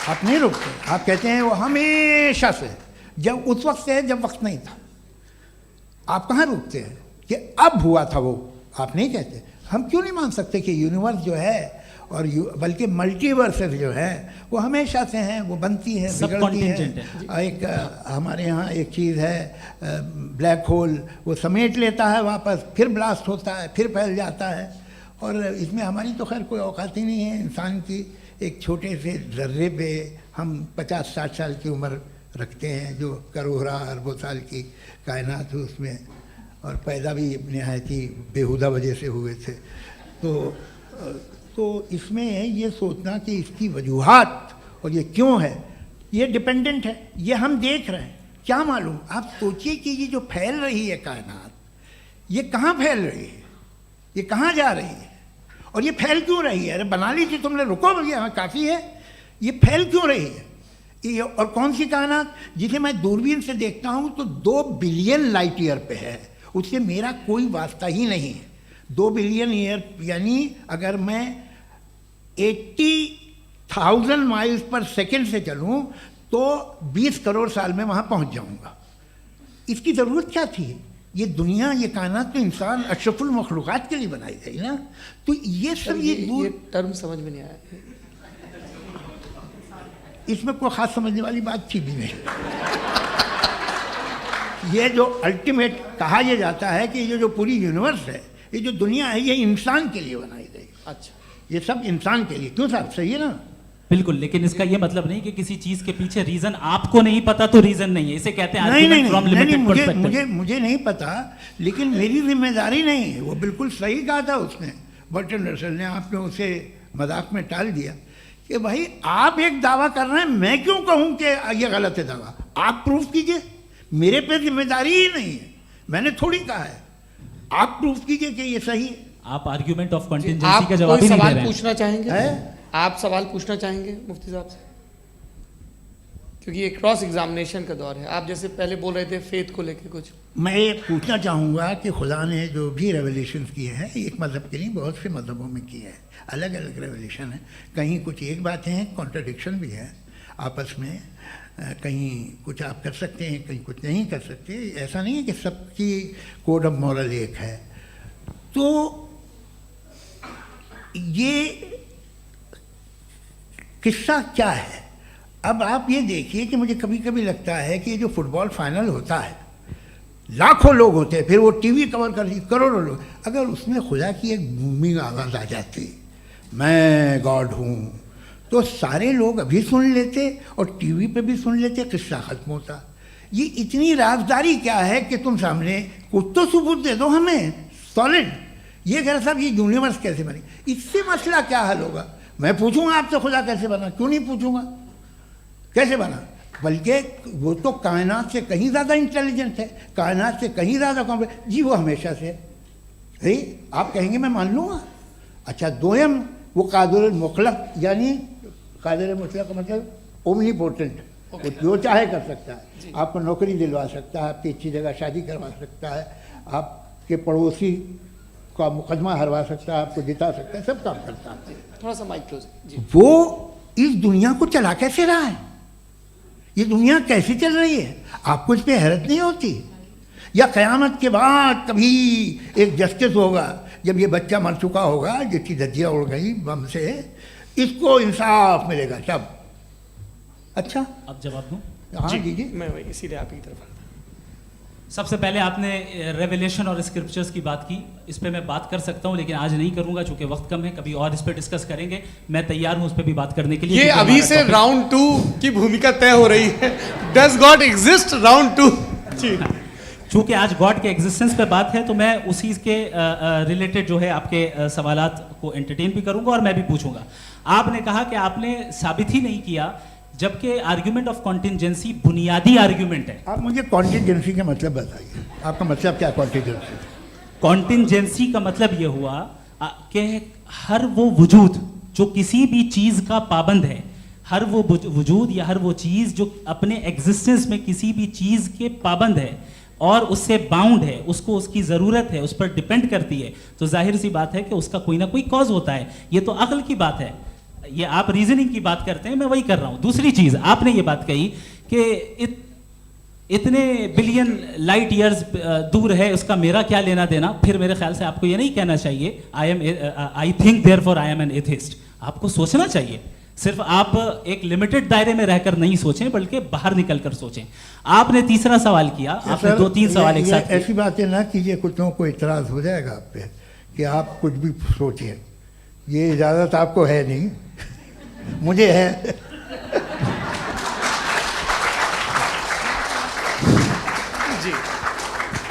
Speaker 3: आप नहीं रुकते। आप कहते हैं वो हमेशा से, जब उस वक्त से है जब वक्त नहीं था। आप कहाँ रुकते हैं कि अब हुआ था वो? आप नहीं कहते। हम क्यों नहीं मान सकते कि यूनिवर्स जो है और बल्कि मल्टीवर्सेस जो है वो हमेशा से हैं, वो बनती है, बिगड़ती है। एक हमारे यहाँ एक चीज़ है ब्लैक होल, वो समेट लेता है वापस, फिर ब्लास्ट होता है, फिर फैल जाता है। और इसमें हमारी तो खैर कोई औकात ही नहीं है इंसान की। एक छोटे से ज़र्रे पे हम 50-60 साल की उम्र रखते हैं, जो करोड़ों अरबों साल की कायनात है उसमें, और पैदा भी नहायत ही बेहुदा वजह से हुए थे। तो इसमें ये सोचना कि इसकी वजूहात और ये क्यों है, ये डिपेंडेंट है, ये हम देख रहे हैं। क्या मालूम, आप सोचिए कि ये जो फैल रही है कायनात, ये कहाँ फैल रही है, ये कहाँ जा रही है, और ये फैल क्यों रही है? अरे बना ली थी तुमने, रुको भैया, हाँ काफ़ी है। ये फैल क्यों रही है? ये और कौन सी कायनात जिसे मैं दूरबीन से देखता हूँ तो 2 बिलियन लाइट ईयर पे है, उससे मेरा कोई वास्ता ही नहीं है। 2 बिलियन ईयर यानी अगर मैं 80,000 माइल्स पर सेकेंड से चलूँ तो 20 करोड़ साल में वहाँ पहुँच जाऊँगा। इसकी ज़रूरत क्या थी? ये दुनिया, ये कायनात तो इंसान अशरफुल मखलूक़ात के लिए बनाई गई ना। तो ये सब ये
Speaker 2: टर्म समझ में नहीं आया।
Speaker 3: इसमें कोई ख़ास समझने वाली बात थी भी नहीं। ये जो अल्टीमेट कहा यह जाता है कि ये जो पूरी यूनिवर्स है, ये जो दुनिया है, ये इंसान के लिए बनाई गई।
Speaker 2: अच्छा,
Speaker 3: ये सब इंसान के लिए। क्यों साहब, सही है ना?
Speaker 1: बिल्कुल, लेकिन इसका ये मतलब नहीं कि किसी चीज के पीछे रीजन आपको नहीं पता तो रीजन नहीं है। इसे कहते हैं
Speaker 3: नहीं, मुझे नहीं पता, लेकिन मेरी जिम्मेदारी नहीं है। वो बिल्कुल सही कहा था उसने, बर्टन रसल ने। आपने उसे मजाक में टाल दिया कि भाई आप एक दावा कर रहे हैं, मैं क्यों कहूँ कि ये गलत है दावा? आप प्रूफ कीजिए, मेरे पे जिम्मेदारी ही नहीं है, मैंने थोड़ी कहा है। आप प्रूफ कीजिए कि ये सही है।
Speaker 1: आप आर्ग्यूमेंट ऑफ कंटिंजेंसी का जवाब ही नहीं दे रहे हैं।
Speaker 2: पूछना चाहेंगे
Speaker 3: है?
Speaker 2: आप सवाल पूछना चाहेंगे मुफ्ती साहब से? क्योंकि ये क्रॉस एग्जामिनेशन का दौर है। आप जैसे पहले बोल रहे थे फेथ को लेकर कुछ,
Speaker 3: मैं ये पूछना चाहूँगा कि खुदा ने जो भी रेवल्यूशन किए हैं, एक मज़हब के नहीं बहुत से मज़हबों में किए हैं, अलग अलग रेवल्यूशन है। कहीं कुछ एक बातें हैं, कॉन्ट्रडिक्शन भी है आपस में, कहीं कुछ आप कर सकते हैं, कहीं कुछ नहीं कर सकते। ऐसा नहीं है कि सबकी कोड ऑफ मॉरल एक है। तो ये किस्सा क्या है? अब आप ये देखिए कि मुझे कभी कभी लगता है कि ये जो फुटबॉल फाइनल होता है, लाखों लोग होते हैं, फिर वो टीवी कवर कर करोड़ों लोग, अगर उसमें खुदा की एक बूमिंग आवाज़ आ जाती, मैं गॉड हूँ, तो सारे लोग अभी सुन लेते और टीवी पे भी सुन लेते, किस्सा ख़त्म होता। ये इतनी राजदारी क्या है कि तुम सामने कुछ तो सबूत दे दो हमें सॉलिड। ये कह रहा साहब ये यूनिवर्स कैसे बनी, इससे मसला क्या हल होगा? मैं पूछूंगा आपसे खुदा कैसे बना? क्यों नहीं पूछूंगा कैसे बना? बल्कि वो तो कायनात से कहीं ज़्यादा इंटेलिजेंट है, कायनात से कहीं ज़्यादा कॉम्प्लेक्स। जी वो हमेशा से है, आप कहेंगे मैं मान लूँगा। अच्छा, दोयम वो कादिर मुतलक, यानी कादिर मुतलक का मतलब ओमनीपोटेंट, वो जो चाहे कर सकता है। आपको नौकरी दिलवा सकता है, आपकी अच्छी जगह शादी करवा सकता है, आपके पड़ोसी का मुकदमा हरवा सकता है, आपको जिता सकता है, सब काम करता है।
Speaker 2: थोड़ा सा माइक क्लोज जी।
Speaker 3: वो इस दुनिया को चला कैसे रहा है? ये दुनिया कैसे चल रही है? आपको इस पर हैरत नहीं होती? या क़यामत के बाद कभी एक जस्टिस होगा, जब ये बच्चा मर चुका होगा जिसकी धज्जियाँ उड़ गई बम से, इसको इंसाफ मिलेगा तब? अच्छा,
Speaker 1: अब जवाब दूं?
Speaker 3: हाँ दीजिए।
Speaker 2: मैं वही इसीलिए आप की तरफ।
Speaker 1: सबसे पहले आपने रेवलेशन और स्क्रिप्चर्स की बात की, इस पे मैं बात कर सकता हूं लेकिन आज नहीं करूंगा चूंकि वक्त कम है, कभी और इस पे डिस्कस करेंगे। मैं तैयार हूं उस पे भी बात करने के लिए।
Speaker 2: ये अभी से राउंड 2 की भूमिका तय हो रही है। Does God exist round 2? जी,
Speaker 1: चूंकि आज गॉड के एग्जिस्टेंस पे बात है तो मैं उसी के रिलेटेड जो है आपके सवालात को एंटरटेन भी करूंगा और मैं भी पूछूंगा। आपने कहा कि आपने साबित ही नहीं किया, जबकि आर्ग्यूमेंट ऑफ कॉन्टिंजेंसी बुनियादी आर्ग्यूमेंट है।
Speaker 3: आप मुझे कॉन्टिंजेंसी का मतलब बताइए, आपका मतलब क्या कॉन्टिंजेंसी?
Speaker 1: कॉन्टिंजेंसी का मतलब ये हुआ कि हर वो वजूद जो किसी भी चीज़ का पाबंद है, हर वो वजूद या हर वो चीज़ जो अपने एग्जिस्टेंस में किसी भी चीज़ के पाबंद है और उससे बाउंड है, उसको उसकी ज़रूरत है, उस पर डिपेंड करती है, तो जाहिर सी बात है कि उसका कोई ना कोई कॉज होता है। ये तो अक्ल की बात है।
Speaker 4: ये आप रीजनिंग की बात करते हैं, मैं वही कर रहा हूं। दूसरी चीज आपने ये बात कही कि इतने बिलियन लाइट ईयर्स दूर है, उसका मेरा क्या लेना देना। फिर मेरे ख्याल से आपको ये नहीं कहना चाहिए I think therefore I am an atheist. आपको सोचना चाहिए, सिर्फ आप एक लिमिटेड दायरे में रहकर नहीं सोचें, बल्कि बाहर निकलकर सोचें। आपने तीसरा सवाल किया, आपने 2-3 सवाल एक साथ
Speaker 3: ऐसी बातें ना कीजिए, कुछ लोगों को इतराज हो जाएगा आप पे कि आप कुछ भी सोचें। ये इजाज़त आपको है नहीं, मुझे है।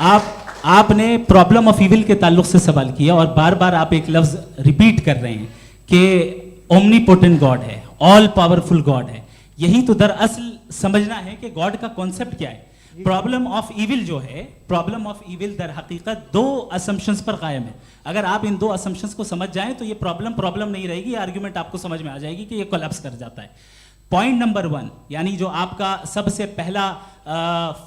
Speaker 4: आपने प्रॉब्लम ऑफ इविल के ताल्लुक से सवाल किया और बार बार आप एक लफ्ज रिपीट कर रहे हैं कि ओमनीपोटेंट गॉड है, ऑल पावरफुल गॉड है। यही तो दरअसल समझना है कि गॉड का कॉन्सेप्ट क्या है। प्रॉब्लम ऑफ इविल जो है, प्रॉब्लम ऑफ इविल दर हकीकत 2 असम्पशंस पर कायम है। अगर आप इन 2 असम्पशंस को समझ जाएं तो ये प्रॉब्लम नहीं रहेगी, आर्ग्यूमेंट आपको समझ में आ जाएगी कि ये कोलैप्स कर जाता है। पॉइंट नंबर 1, यानी जो आपका सबसे पहला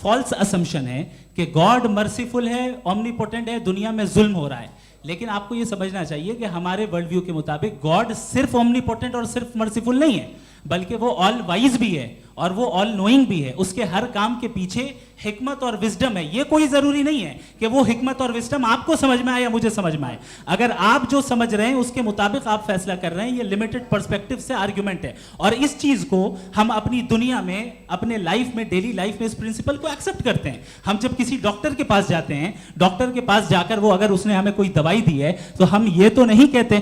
Speaker 4: फॉल्स असम्पशन है कि गॉड मर्सीफुल है, ओमनीपोटेंट है, दुनिया में जुल्म हो रहा है। लेकिन आपको ये समझना चाहिए कि हमारे वर्ल्ड व्यू के मुताबिक गॉड सिर्फ ओमनीपोटेंट और सिर्फ मर्सीफुल नहीं है, बल्कि वो ऑल वाइज भी है और वो ऑल नोइंग भी है। उसके हर काम के पीछे हिकमत और विजडम है। ये कोई जरूरी नहीं है कि वो हिकमत और विजडम आपको समझ में आए या मुझे समझ में आए। अगर आप जो समझ रहे हैं उसके मुताबिक आप फैसला कर रहे हैं, ये लिमिटेड पर्सपेक्टिव से आर्गुमेंट है। और इस चीज को हम अपनी दुनिया में, अपने लाइफ में, डेली लाइफ में इस प्रिंसिपल को एक्सेप्ट करते हैं। हम जब किसी डॉक्टर के पास जाते हैं, डॉक्टर के पास जाकर वो अगर उसने हमें कोई दवाई दी है तो हम ये तो नहीं कहते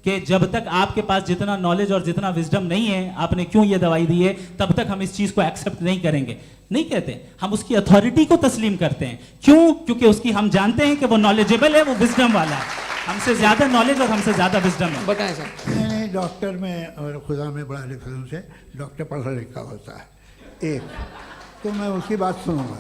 Speaker 4: कि जब तक आपके पास जितना नॉलेज और जितना विजडम नहीं है, आपने क्यों ये दवाई दी है, तब तक हम इस चीज को एक्सेप्ट नहीं करेंगे। नहीं कहते, हम उसकी अथॉरिटी को तस्लीम करते हैं। क्यों? क्योंकि उसकी हम जानते हैं कि वो नॉलेजेबल है, वो विजडम वाला है, हमसे ज्यादा नॉलेज और हमसे ज्यादा विजडम है।
Speaker 2: बताएं सर।
Speaker 3: नहीं, डॉक्टर में और खुदा में बड़ा डिफरेंस है। डॉक्टर पढ़ा लिखा होता है एक, तो मैं उसकी बात सुनूंगा।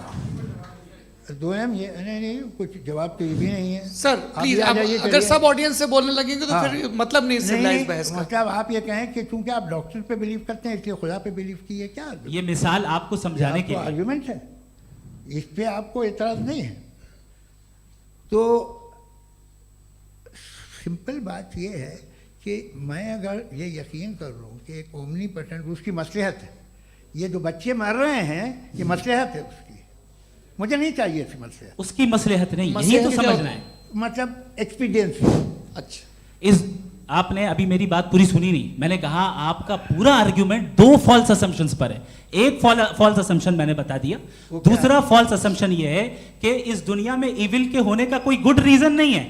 Speaker 3: 2M ये नहीं, कुछ जवाब तो ये भी नहीं है।
Speaker 2: सर प्लीज,
Speaker 3: आ
Speaker 2: आप
Speaker 3: जाइए,
Speaker 2: अगर
Speaker 3: चलिए।
Speaker 2: सब ऑडियंस से बोलने लगेंगे तो
Speaker 3: हाँ।
Speaker 2: फिर मतलब नहीं सिविलाइज बहस का।
Speaker 3: मतलब आप ये कहें कि चूंकि आप डॉक्टर पे बिलीव करते हैं इसलिए खुदा पे बिलीव किए, क्या
Speaker 4: ये मिसाल आपको समझाने के लिए।
Speaker 3: आर्ग्यूमेंट है, इस पे आपको एतराज नहीं है। तो सिंपल बात ये है कि मैं अगर ये यकीन कर लूँ कि एक ओमनीपोटेंट, उसकी मसलहत है, ये जो बच्चे मर रहे हैं ये मसलहत है उसकी, मुझे नहीं चाहिए थी मसलहत।
Speaker 4: उसकी मसलहत नहीं, यही तो समझना है।
Speaker 3: मतलब एक्सपीडियंसी।
Speaker 2: अच्छा,
Speaker 4: इस आपने अभी मेरी बात पूरी सुनी नहीं। मैंने कहा आपका पूरा आर्ग्यूमेंट 2 फॉल्स असम्पशंस पर है। एक फॉल्स असम्पशन मैंने बता दिया, दूसरा फॉल्स असम्पशन ये है कि इस दुनिया में इविल के होने का कोई गुड रीजन नहीं है,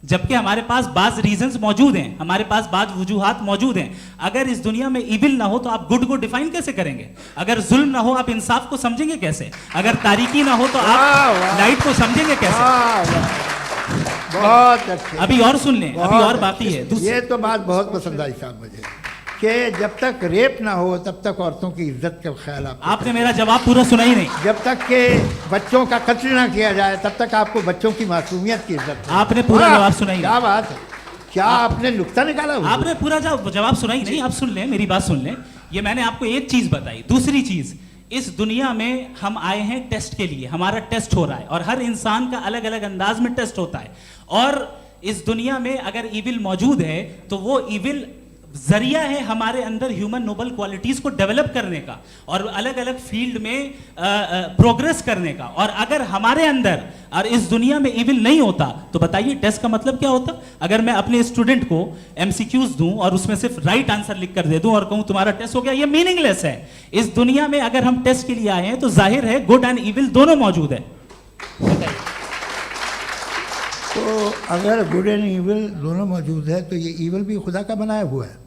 Speaker 4: जबकि हमारे पास बाज रीजंस मौजूद हैं, हमारे पास बाज वजूहात मौजूद हैं। अगर इस दुनिया में इविल ना हो तो आप गुड को डिफाइन कैसे करेंगे? अगर जुल्म ना हो आप इंसाफ को समझेंगे कैसे? अगर तारीकी ना हो तो आप लाइट को समझेंगे कैसे?
Speaker 3: बहुत अच्छे।
Speaker 4: अभी और सुन लें, अभी और बाकी है।
Speaker 3: ये तो बात बहुत पसंद आई साहब मुझे, कि जब तक रेप ना हो तब तक औरतों की इज्जत का ख्याल
Speaker 4: आपने मेरा जवाब पूरा सुना ही नहीं।
Speaker 3: जब तक के बच्चों का कत्ल ना किया जाए तब तक आपको बच्चों की मासूमियत की इज्जत है।
Speaker 4: आपने पूरा जवाब सुना ही नहीं।
Speaker 3: क्या बात है, क्या आपने नुक्ता निकाला?
Speaker 4: आपने पूरा जवाब सुना ही नहीं। आप सुन लें, मेरी बात सुन लें। ये मैंने आपको एक चीज बताई। दूसरी चीज, इस दुनिया में हम आए हैं टेस्ट के लिए, हमारा टेस्ट हो रहा है और हर इंसान का अलग अलग अंदाज में टेस्ट होता है। और इस दुनिया में अगर इविल मौजूद है तो वो इविल जरिया है हमारे अंदर ह्यूमन नोबल क्वालिटीज को डेवलप करने का और अलग अलग फील्ड में प्रोग्रेस करने का। और अगर हमारे अंदर और इस दुनिया में इविल नहीं होता तो बताइए टेस्ट का मतलब क्या होता? अगर मैं अपने स्टूडेंट को MCQs दूं और उसमें सिर्फ राइट आंसर लिख कर दे दूं और कहूं तुम्हारा टेस्ट हो गया, ये मीनिंगलेस है। इस दुनिया में अगर हम टेस्ट के लिए आए हैं तो जाहिर है गुड एंड इविल दोनों मौजूद है।
Speaker 3: तो अगर गुड एंड इविल दोनों मौजूद है तो ये इविल भी खुदा का बनाया हुआ है?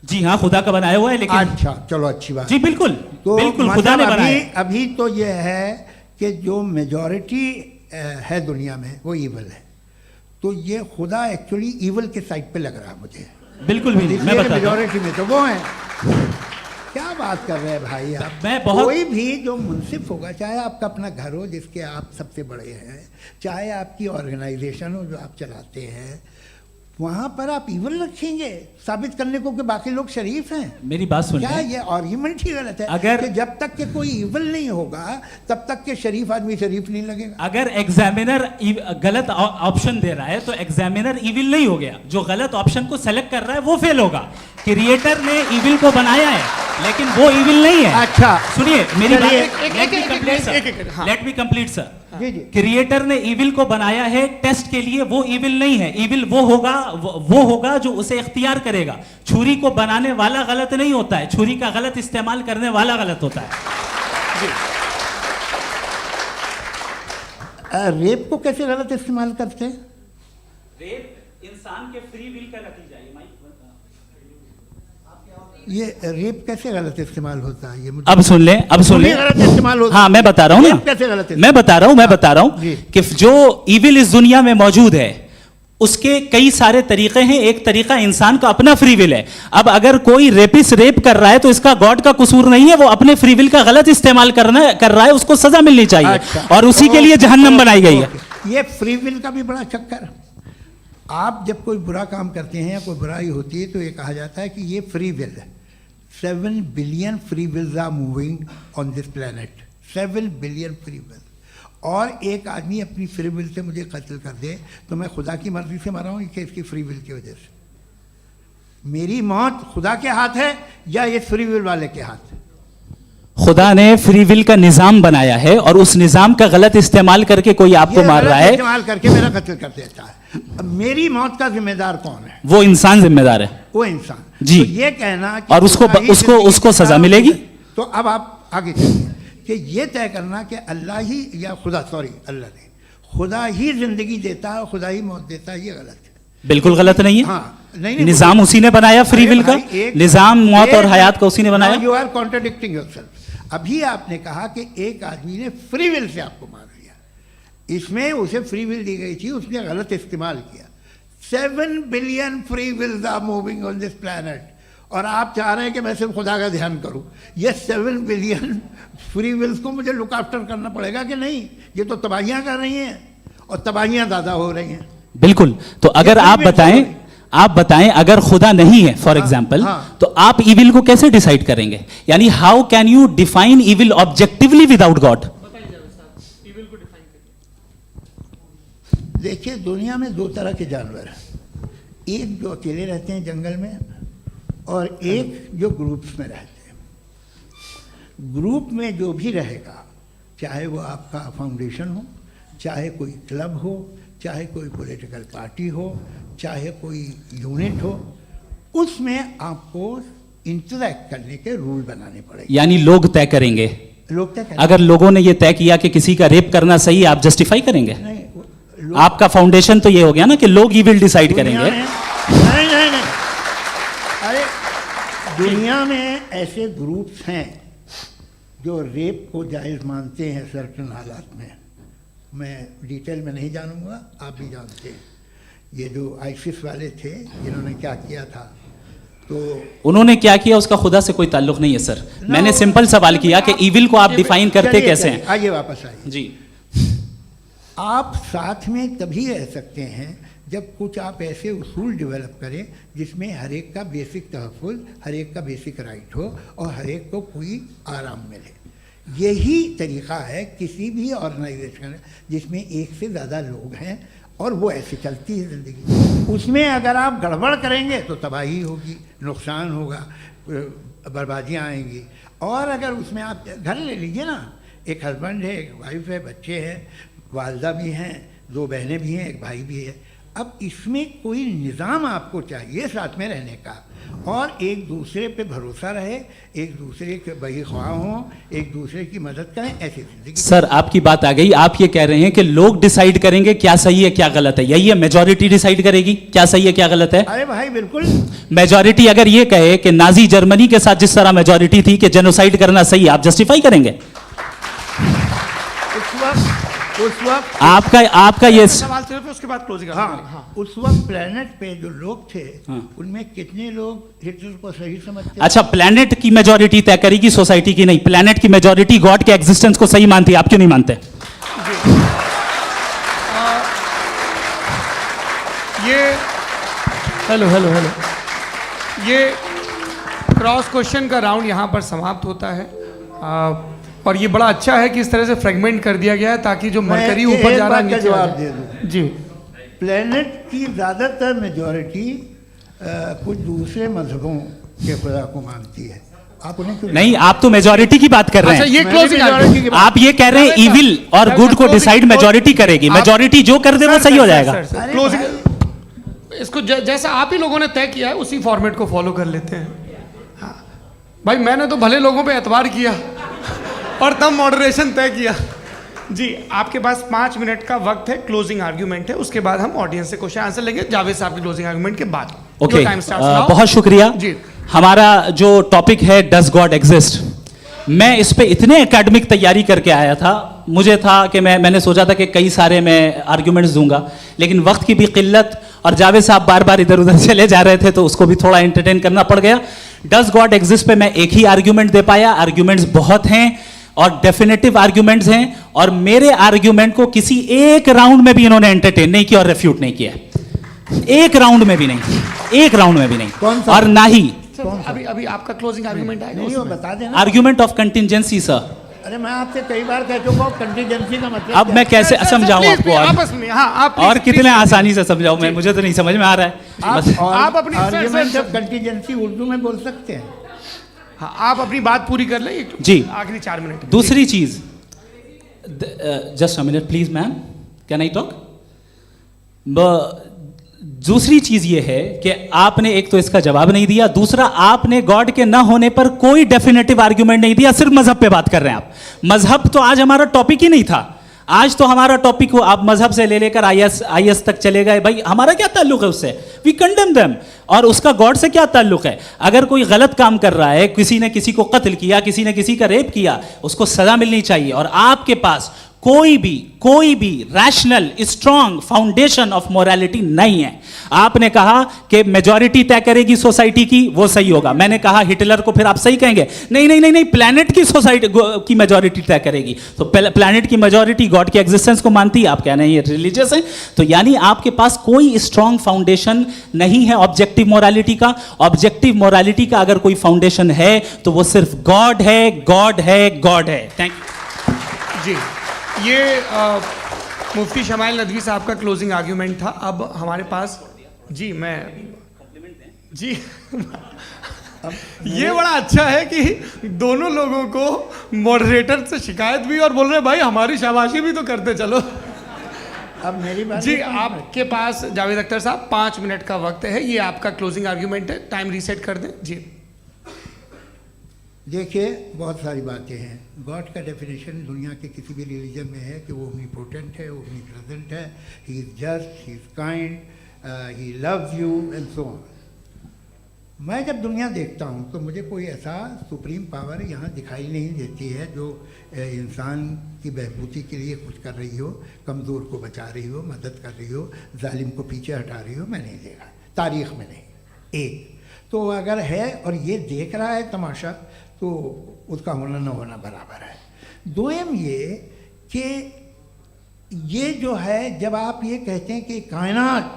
Speaker 4: जी हाँ, खुदा का बनाया हुआ है। लेकिन
Speaker 3: अच्छा, चलो अच्छी बात।
Speaker 4: जी बिल्कुल,
Speaker 3: तो
Speaker 4: बिल्कुल खुदा ने बनाया।
Speaker 3: अभी तो ये है कि जो मेजॉरिटी है दुनिया में वो इविल है, तो ये खुदा एक्चुअली इविल के साइड पे लग रहा है मुझे।
Speaker 4: बिल्कुल भी नहीं, मैं बताता हूं।
Speaker 3: मेजॉरिटी में तो वो है। क्या बात कर रहे हैं भाई आप?
Speaker 4: मैं बहुत
Speaker 3: कोई भी जो मुंसिफ होगा, चाहे आपका अपना घर हो जिसके आप सबसे बड़े हैं, चाहे आपकी ऑर्गेनाइजेशन हो जो आप चलाते हैं, वहां पर आप इविल रखेंगे साबित करने को कि बाकी लोग शरीफ हैं?
Speaker 4: मेरी बात सुन
Speaker 3: क्या
Speaker 4: लें।
Speaker 3: ये आर्ग्यूमेंट ही गलत है?
Speaker 4: अगर
Speaker 3: कि जब तक के कोई इविल नहीं होगा तब तक के शरीफ आदमी शरीफ नहीं लगेगा।
Speaker 4: अगर एग्जामिनर गलत ऑप्शन दे रहा है तो एग्जामिनर इविल नहीं हो गया, जो गलत ऑप्शन को सेलेक्ट कर रहा है वो फेल होगा। क्रिएटर ने इविल को बनाया है, लेकिन वो इविल नहीं है।
Speaker 3: अच्छा।
Speaker 4: सुनिए मेरी बात,
Speaker 3: चलिए,
Speaker 4: लेट मी कंप्लीट सर।
Speaker 3: जी जी।
Speaker 4: क्रिएटर ने इविल को बनाया है टेस्ट के लिए, वो इविल नहीं है। इविल वो होगा जो उसे इख्तियार करेगा। छुरी को बनाने वाला गलत नहीं होता है, छुरी का गलत इस्तेमाल करने वाला गलत होता है।
Speaker 3: रेप को कैसे गलत इस्तेमाल करते हैं?
Speaker 4: रेप इंसान के फ्री विल का नतीजा है।
Speaker 3: ये रेप कैसे गलत इस्तेमाल होता है? ये मुझे
Speaker 4: अब सुन ले, अब सुन ले।
Speaker 3: गलत इस्तेमाल होता है।
Speaker 4: हाँ मैं बता रहा हूँ ना,
Speaker 3: रेप कैसे गलत
Speaker 4: मैं बता रहा हूँ
Speaker 3: जी।
Speaker 4: कि जो इविल इस दुनिया में मौजूद है उसके कई सारे तरीके हैं। एक तरीका इंसान का अपना फ्री विल है। अब अगर कोई रेपिस्ट रेप कर रहा है तो इसका गॉड का कसूर नहीं है, वो अपने फ्री विल का गलत इस्तेमाल कर रहा है, उसको सजा मिलनी चाहिए।
Speaker 3: अच्छा।
Speaker 4: और उसी के लिए जहन्नम बनाई गई है।
Speaker 3: ये फ्री विल का भी बड़ा चक्कर। आप जब कोई बुरा काम करते हैं या कोई बुराई होती है तो ये कहा जाता है कि ये फ्री विल है। 7 billion free wills are moving on this planet. 7 billion free will. और एक आदमी अपनी फ्री विल से मुझे कत्ल कर दे तो मैं खुदा की मर्जी से मरा हूँ कि इसकी फ्री विल की वजह से? मेरी मौत खुदा के हाथ है या ये फ्री विल वाले के हाथ?
Speaker 4: खुदा ने फ्री विल का निजाम बनाया है और उस निजाम का गलत इस्तेमाल करके कोई आपको मार रहा है,
Speaker 3: इस्तेमाल करके मेरा कत्ल कर देता है। अब मेरी मौत का जिम्मेदार कौन है?
Speaker 4: वो इंसान जिम्मेदार है।
Speaker 3: वो इंसान।
Speaker 4: जी।
Speaker 3: तो ये कहना कि
Speaker 4: और उसको
Speaker 3: खुदा ही
Speaker 4: उसको
Speaker 3: जिंदगी
Speaker 4: उसको
Speaker 3: देता
Speaker 4: सजा
Speaker 3: है,
Speaker 4: मिलेगी।
Speaker 3: तो अब आप आगे चलिए कि ये तय करना कि अल्लाह ही या खुदा, सॉरी अल्लाह ने, खुदा ही जिंदगी देता है, खुदा ही मौत देता है, ये गलत है।
Speaker 4: बिल्कुल गलत नहीं है।
Speaker 3: हाँ, नहीं,
Speaker 4: निजाम उसी ने बनाया फ्री विल का। निजाम मौत और हयात का उसी ने बनाया।
Speaker 3: You are contradicting yourself. अभी आपने कहा कि एक आदमी ने फ्री विल से आपको मार दिया, इसमें उसे फ्री विल दी गई थी, उसने गलत इस्तेमाल किया। 7 billion free wills are moving on this planet और आप चाह रहे हैं कि मैं सिर्फ खुदा का ध्यान करूं। ये 7 बिलियन फ्री विल्स को मुझे लुक आफ्टर करना पड़ेगा कि नहीं? ये तो तबाहियां कर रही हैं और तबाहियां ज़्यादा हो रही हैं।
Speaker 4: बिल्कुल। तो अगर आप बताएं अगर खुदा नहीं है फॉर एग्जाम्पल, तो आप इविल को कैसे डिसाइड करेंगे? यानी how can you define evil objectively without God?
Speaker 3: देखिए, दुनिया में 2 तरह के जानवर हैं। एक जो अकेले रहते हैं जंगल में और एक जो ग्रुप्स में रहते हैं। ग्रुप में जो भी रहेगा, चाहे वो आपका फाउंडेशन हो, चाहे कोई क्लब हो, चाहे कोई पॉलिटिकल पार्टी हो, चाहे कोई यूनिट हो, उसमें आपको इंटरैक्ट करने के रूल बनाने पड़ेंगे।
Speaker 4: यानी लोग तय करेंगे।
Speaker 3: लोग तय करेंगे।
Speaker 4: अगर लोगों ने ये तय किया कि किसी का रेप करना सही है, आप जस्टिफाई करेंगे?
Speaker 3: नहीं,
Speaker 4: आपका फाउंडेशन तो ये हो गया ना कि लोग ही विल डिसाइड करेंगे।
Speaker 3: नहीं, अरे दुनिया में ऐसे ग्रुप्स हैं जो रेप को जायज़ मानते हैं सर्टन हालात में। मैं डिटेल में नहीं जानूंगा, आप भी जानते हैं। ये जो आईसिस वाले थे, जिन्होंने क्या किया था, तो
Speaker 4: उन्होंने क्या किया उसका खुदा से कोई ताल्लुक नहीं है सर। मैंने सिंपल सवाल किया कि इविल को आप डिफाइन करते कैसे हैं?
Speaker 3: आइए वापस आइए
Speaker 4: जी।
Speaker 3: आप साथ में तभी रह सकते हैं जब कुछ आप ऐसे उसूल डेवलप करें जिसमें हर एक का बेसिक तहफ़्फ़ुज़, हर एक का बेसिक राइट हो और हर एक को कोई आराम मिले। यही तरीक़ा है किसी भी ऑर्गेनाइजेशन जिसमें एक से ज़्यादा लोग हैं और वो ऐसे चलती है ज़िंदगी। उसमें अगर आप गड़बड़ करेंगे तो तबाही होगी, नुकसान होगा, बर्बादियाँ आएंगी। और अगर उसमें आप घर ले लीजिए ना, एक हस्बैंड है, एक वाइफ है, बच्चे हैं, वालदा भी हैं, 2 बहनें भी हैं, एक भाई भी है। अब इसमें कोई निज़ाम आपको चाहिए साथ में रहने का, और एक दूसरे पे भरोसा रहे, एक दूसरे के बहीख्वाह हों, एक दूसरे की मदद करें, ऐसी जिंदगी।
Speaker 4: सर आपकी बात आ गई। आप ये कह रहे हैं कि लोग डिसाइड करेंगे क्या सही है क्या गलत है, यही है? मेजॉरिटी डिसाइड करेगी क्या सही है क्या गलत है?
Speaker 3: अरे भाई बिल्कुल।
Speaker 4: मेजॉरिटी अगर ये कहे कि नाजी जर्मनी के साथ जिस तरह मेजॉरिटी थी कि जेनोसाइड करना सही, आप जस्टिफाई करेंगे?
Speaker 3: उस वक्त
Speaker 4: आपका ये
Speaker 2: सवाल सिर्फ उसके बाद क्लोजिंग।
Speaker 3: हाँ, उस वक्त प्लेनेट पे जो लोग थे, उनमें कितने लोग हिटलर को सही समझते?
Speaker 4: अच्छा, प्लेनेट की मेजॉरिटी तय करेगी, सोसाइटी की नहीं। प्लेनेट की मेजॉरिटी गॉड के एग्जिस्टेंस को सही मानती है, आप क्यों नहीं मानते?
Speaker 2: ये हेलो ये क्रॉस क्वेश्चन का राउंड यहाँ पर समाप्त होता है। और ये बड़ा अच्छा है कि इस तरह से फ्रेगमेंट कर दिया गया है ताकि जो मरकरी ऊपर जा रहा है नीचे
Speaker 3: जवाब दे दूं।
Speaker 2: जी।
Speaker 3: प्लेनेट की ज़्यादातर मेजॉरिटी कुछ दूसरे मजहबों के खुदा को मानती है। आप उन्हें क्यों
Speaker 4: नहीं, आप तो मेजॉरिटी की बात कर रहे
Speaker 2: अच्छा,
Speaker 4: हैं।
Speaker 2: ये
Speaker 3: मैंने
Speaker 2: क्लोजिंग
Speaker 3: majority की बात-
Speaker 4: आप ये कह रहे हैं इविल और गुड को डिसाइड मेजॉरिटी करेगी, मेजॉरिटी जो कर दे वो सही हो जाएगा।
Speaker 3: अरे
Speaker 2: क्लोजिंग इसको जैसा आप ही लोगों ने तय किया है उसी फॉर्मेट को फॉलो कर लेते हैं। हाँ भाई, मैंने तो भले लोगों पे एतबार किया और तब मॉडरेशन तय किया। जी, आपके पास 5 मिनट का वक्त है, क्लोजिंग आर्ग्यूमेंट है, उसके बाद हम ऑडियंस से क्वेश्चन आंसर लेंगे जावेद साहब की क्लोजिंग आर्ग्यूमेंट के बाद।
Speaker 4: ओके,
Speaker 2: टाइम स्टार्ट्स
Speaker 4: बहुत शुक्रिया।
Speaker 2: जी।
Speaker 4: हमारा जो टॉपिक है डज गॉड एग्जिस्ट, मैं इस पे इतने एकेडमिक तैयारी करके आया था, मुझे था कि मैंने सोचा था कि कई सारे मैं आर्ग्यूमेंट्स दूंगा, लेकिन वक्त की भी किल्लत और जावेद साहब बार बार इधर उधर चले जा रहे थे तो उसको भी थोड़ा एंटरटेन करना पड़ गया। डज गॉड एग्जिस्ट पे मैं एक ही आर्ग्यूमेंट दे पाया। आर्ग्यूमेंट्स बहुत हैं और डेफिनेटिव आर्ग्यूमेंट्स हैं, और मेरे आर्ग्यूमेंट को किसी एक राउंड में भी इन्होंने एंटरटेन नहीं किया और रेफ्यूट नहीं किया। एक राउंड में भी नहीं, एक राउंड में भी नहीं।
Speaker 3: कौन सा?
Speaker 4: और ना ही
Speaker 2: अभी अभी आपका क्लोजिंग आर्ग्यूमेंट आएगा
Speaker 3: नहीं, वो
Speaker 2: उसमें।
Speaker 3: बता देना।
Speaker 4: Argument of contingency sir.
Speaker 3: अरे मैं आपसे कई बार कह चुका हूँ कंटीजेंसी का मतलब
Speaker 4: अब
Speaker 3: क्या
Speaker 4: मैं
Speaker 3: है?
Speaker 4: कैसे समझाऊं
Speaker 2: Please,
Speaker 4: आपको?
Speaker 2: please,
Speaker 4: और
Speaker 2: आपस में, हाँ, आप
Speaker 4: और
Speaker 2: please,
Speaker 4: कितने
Speaker 2: please,
Speaker 4: आसानी से समझाऊं मैं, मुझे तो नहीं समझ में आ रहा है।
Speaker 2: आप अपनी
Speaker 3: argument
Speaker 2: sir,
Speaker 3: of contingency Urdu में बोल सकते हैं।
Speaker 2: हाँ, आप अपनी बात पूरी कर लें
Speaker 4: जी।
Speaker 2: आखिरी 4 मिनट।
Speaker 4: दूसरी चीज, just a minute please ma'am, can I talk? दूसरी चीज ये है कि आपने एक तो इसका जवाब नहीं दिया, दूसरा आपने गॉड के ना होने पर कोई डेफिनेटिव आर्ग्यूमेंट नहीं दिया, सिर्फ मजहब पे बात कर रहे हैं आप। मजहब तो आज हमारा टॉपिक ही नहीं था। आज तो हमारा टॉपिक हो, आप मजहब से ले लेकर आईएस तक चले गए। भाई हमारा क्या ताल्लुक है उससे? We condemn them. और उसका गॉड से क्या ताल्लुक है? अगर कोई गलत काम कर रहा है, किसी ने किसी को कत्ल किया, किसी ने किसी का रेप किया, उसको सजा मिलनी चाहिए। और आपके पास कोई भी rational strong foundation of morality नहीं है। आपने कहा कि मेजॉरिटी तय करेगी सोसाइटी की, वो सही होगा। मैंने कहा हिटलर को फिर आप सही कहेंगे? नहीं, प्लैनेट की सोसाइटी की मेजॉरिटी तय करेगी। तो प्लैनेट की मेजॉरिटी गॉड के एग्जिस्टेंस को मानती है, आप कह रहे हैं ये रिलीजियस है। तो यानी आपके पास कोई स्ट्रॉन्ग फाउंडेशन नहीं है ऑब्जेक्टिव मोरालिटी का। ऑब्जेक्टिव मोरालिटी का अगर कोई फाउंडेशन है तो वो सिर्फ गॉड है, गॉड है, गॉड है। थैंक यू
Speaker 2: जी। ये मुफ्ती शमाइल नदवी साहब का क्लोजिंग आर्ग्यूमेंट था। अब हमारे पास जी, जी ये बड़ा अच्छा है कि दोनों लोगों को मॉडरेटर से शिकायत भी और बोल रहे हैं भाई हमारी शाबाशी भी तो करते चलो।
Speaker 3: अब मेरी बात
Speaker 2: जी, आपके पास जावेद अख्तर साहब 5 मिनट का वक्त है, ये आपका क्लोजिंग आर्ग्यूमेंट है। टाइम रीसेट कर दें जी।
Speaker 3: देखिए, बहुत सारी बातें हैं। गॉड का डेफिनेशन दुनिया के किसी भी रिलीजन में है कि वो ओमनीपोटेंट है, ओमनीप्रेजेंट है, he is just, he is kind, he loves you and so on. मैं जब दुनिया देखता हूँ तो मुझे कोई ऐसा सुप्रीम पावर यहाँ दिखाई नहीं देती है जो इंसान की बहबूदी के लिए कुछ कर रही हो, कमज़ोर को बचा रही हो, मदद कर रही हो, जालिम को पीछे हटा रही हो। मैं नहीं देखा, तारीख़ में नहीं। एक तो अगर है और ये देख रहा है तमाशा, तो उसका होना न होना बराबर है। दोयम ये कि ये जो है, जब आप ये कहते हैं कि कायनात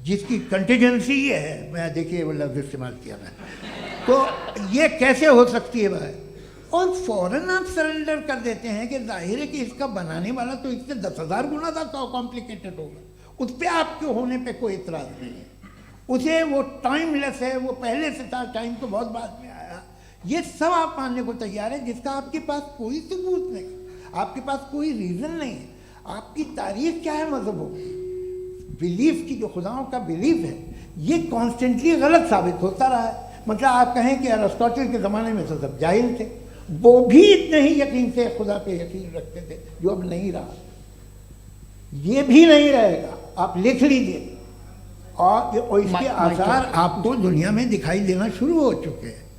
Speaker 3: जिसकी कंटीजेंसी है, मैं देखिए वो लफ्ज़ इस्तेमाल किया मैं, तो ये कैसे हो सकती है भाई? और फ़ौरन आप सरेंडर कर देते हैं कि जाहिर है कि इसका बनाने वाला तो इससे 10,000 गुना ज़्यादा कॉम्प्लिकेटेड होगा। उस पर आपके होने पे कोई इतराज़ नहीं है। उसे वो टाइमलेस है, वो पहले से था, टाइम तो बहुत बाद में आया। ये सब आप मानने को तैयार है जिसका आपके पास कोई सबूत नहीं, आपके पास कोई रीज़न नहीं है। आपकी तारीख क्या है मज़हबों की? बिलीफ की, जो खुदाओं का बिलीफ है, ये कॉन्स्टेंटली गलत साबित होता रहा है। मतलब आप कहें कि अरिस्टोटल के ज़माने में तो सब जाहिल थे, वो भी इतने ही यकीन से खुदा पे यकीन रखते थे, जो अब नहीं रहा। ये भी नहीं रहेगा, आप लिख लीजिए। और इसके आसार आपको दुनिया में दिखाई देना शुरू हो चुके हैं।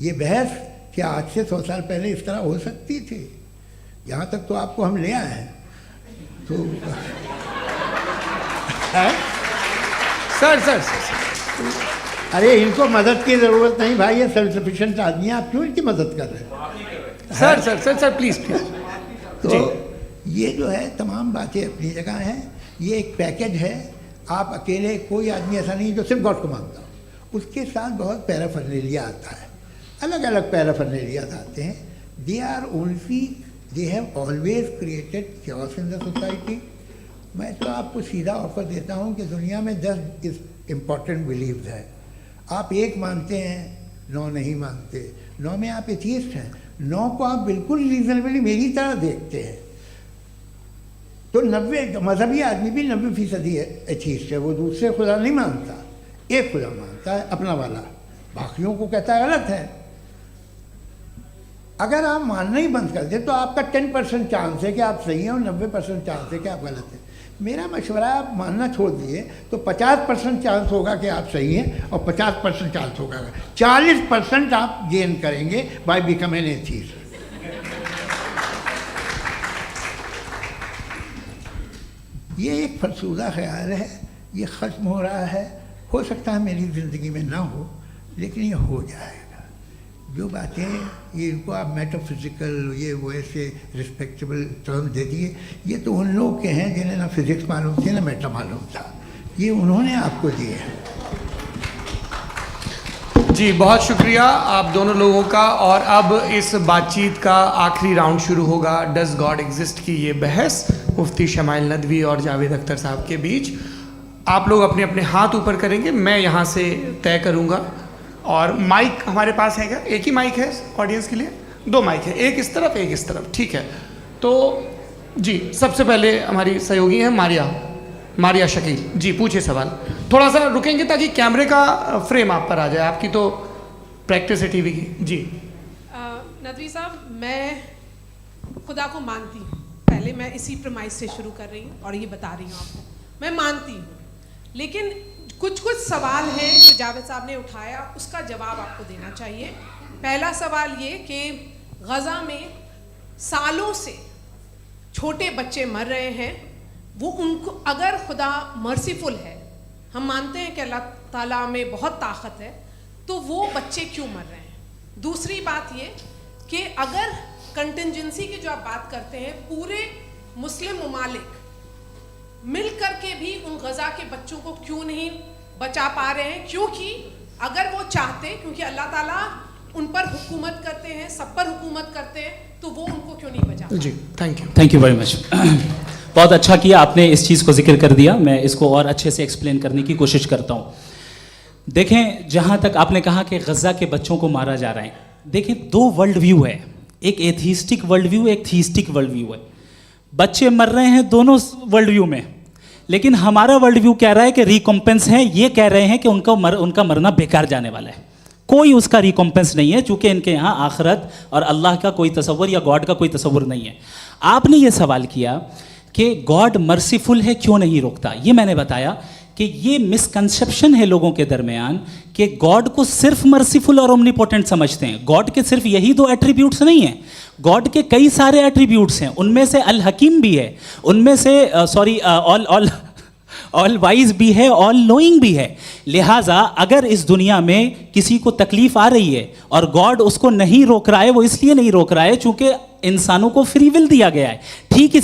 Speaker 3: ये बहस क्या आज से 100 साल पहले इस तरह हो सकती थी? यहाँ तक तो आपको हम ले आए हैं। तो
Speaker 2: सर
Speaker 3: अरे इनको मदद की ज़रूरत नहीं भाई, ये सेल्फ सफिशिएंट आदमी है, आप क्यों इनकी मदद कर रहे हैं?
Speaker 2: Sir please.
Speaker 3: तो ये जो है तमाम बातें अपनी जगह हैं। ये एक पैकेज है। आप अकेले, कोई आदमी ऐसा नहीं जो सिर्फ गॉड को मानता हो, उसके साथ बहुत पैराफर्नेलिया आता है, अलग अलग पैराफर्नेलियाज आते हैं। They have always created chaos in the society. मैं तो आपको सीधा ऑफर देता हूँ कि दुनिया में 10 इम्पॉर्टेंट बिलीव्स है। आप एक मानते हैं, 9 नहीं मानते, 9 में आप एथियस्ट हैं, 9 को आप बिल्कुल रीजनेबली मेरी तरह देखते हैं। तो 90 मजहबी आदमी भी 90% एथियस्ट है, वो दूसरे खुदा नहीं मानता, एक खुदा मानता है अपना वाला, बाकियों को कहता है गलत है। अगर आप मानना ही बंद कर दें तो आपका 10% चांस है कि आप सही हैं और 90% चांस है कि आप गलत हैं। मेरा मशवरा है, आप मानना छोड़ दिए तो 50% चांस होगा कि आप सही हैं और 50% चांस होगा, 40% आप गेन करेंगे बाय बिकमिंग एथियस्ट। ये एक फरसूदा ख्याल है, ये ख़त्म हो रहा है। हो सकता है मेरी ज़िंदगी में ना हो, लेकिन ये हो जाएगा। जो बातें ये इनको आप मेटाफिज़िकल ये वो ऐसे रिस्पेक्टेबल टर्म दे दिए, ये तो उन लोग के हैं जिन्हें ना फिज़िक्स मालूम थी ना मेटा मालूम था, ये उन्होंने आपको दिए हैं।
Speaker 2: जी बहुत शुक्रिया आप दोनों लोगों का। और अब इस बातचीत का आखिरी राउंड शुरू होगा, डज गॉड एग्जिस्ट की ये बहस मुफ्ती शमाइल नदवी और जावेद अख्तर साहब के बीच। आप लोग अपने अपने हाथ ऊपर करेंगे, मैं यहाँ से तय करूँगा। और माइक हमारे पास है क्या? एक ही माइक है ऑडियंस के लिए? 2 माइक है, एक इस तरफ एक इस तरफ, ठीक है। तो जी सबसे पहले हमारी सहयोगी हैं मारिया शकील जी, पूछिए सवाल। थोड़ा सा रुकेंगे ताकि कैमरे का फ्रेम आप पर आ जाए, आपकी तो प्रैक्टिस है टीवी की। जी
Speaker 5: नदवी साहब, मैं खुदा को मानती हूँ, पहले मैं इसी प्रमाइस से शुरू कर रही हूँ और ये बता रही हूँ आपको, मैं मानती हूँ। लेकिन कुछ सवाल हैं जो जावेद साहब ने उठाया, उसका जवाब आपको देना चाहिए। पहला सवाल ये कि गज़ा में सालों से छोटे बच्चे मर रहे हैं, वो उनको अगर खुदा मर्सीफुल है, हम मानते हैं कि अल्लाह ताला में बहुत ताकत है, तो वो बच्चे क्यों मर रहे हैं? दूसरी बात ये कि अगर कंटिजेंसी की जो आप बात करते हैं, पूरे मुस्लिम ममालिक मिल करके भी उन गज़ा के बच्चों को क्यों नहीं बचा पा रहे हैं? क्योंकि अगर वो चाहते, क्योंकि अल्लाह ताला उन पर हुकूमत करते हैं, सब पर हुकूमत करते हैं, तो वो उनको क्यों नहीं बचा?
Speaker 2: जी थैंक यू
Speaker 4: वेरी मच। बहुत अच्छा किया आपने इस चीज़ को जिक्र कर दिया, मैं इसको और अच्छे से एक्सप्लेन करने की कोशिश करता हूँ। देखें, जहाँ तक आपने कहा कि गज़ा के बच्चों को मारा जा रहा है, देखें 2 वर्ल्ड व्यू है, एक एथीस्टिक वर्ल्ड व्यू, एक थीस्टिक वर्ल्ड व्यू है। बच्चे मर रहे हैं दोनों वर्ल्ड व्यू में, लेकिन हमारा वर्ल्ड व्यू कह रहा है कि रिकॉम्पेंस है, ये कह रहे हैं कि उनका मरना बेकार जाने वाला है, कोई उसका रिकॉम्पेंस नहीं है, चूंकि इनके यहाँ आखिरत और अल्लाह का कोई तसव्वुर या गॉड का कोई तसव्वुर नहीं है। आपने ये सवाल किया कि गॉड मर्सीफुल है, क्यों नहीं रोकता? ये मैंने बताया कि ये मिसकंसेप्शन है लोगों के दरमियान कि गॉड को सिर्फ मर्सीफुल और ओमनीपोटेंट समझते हैं। गॉड के सिर्फ यही 2 एट्रीब्यूट्स नहीं हैं, गॉड के कई सारे एट्रीब्यूट्स हैं, उनमें से अल हकीम भी है, उनमें से ऑल वाइज भी है, ऑल नोइंग भी है। लिहाजा अगर इस दुनिया में किसी को तकलीफ आ रही है और गॉड उसको नहीं रोक रहा है, वो इसलिए नहीं रोक रहा है चूंकि इंसानों को फ्री विल दिया गया है। ठीक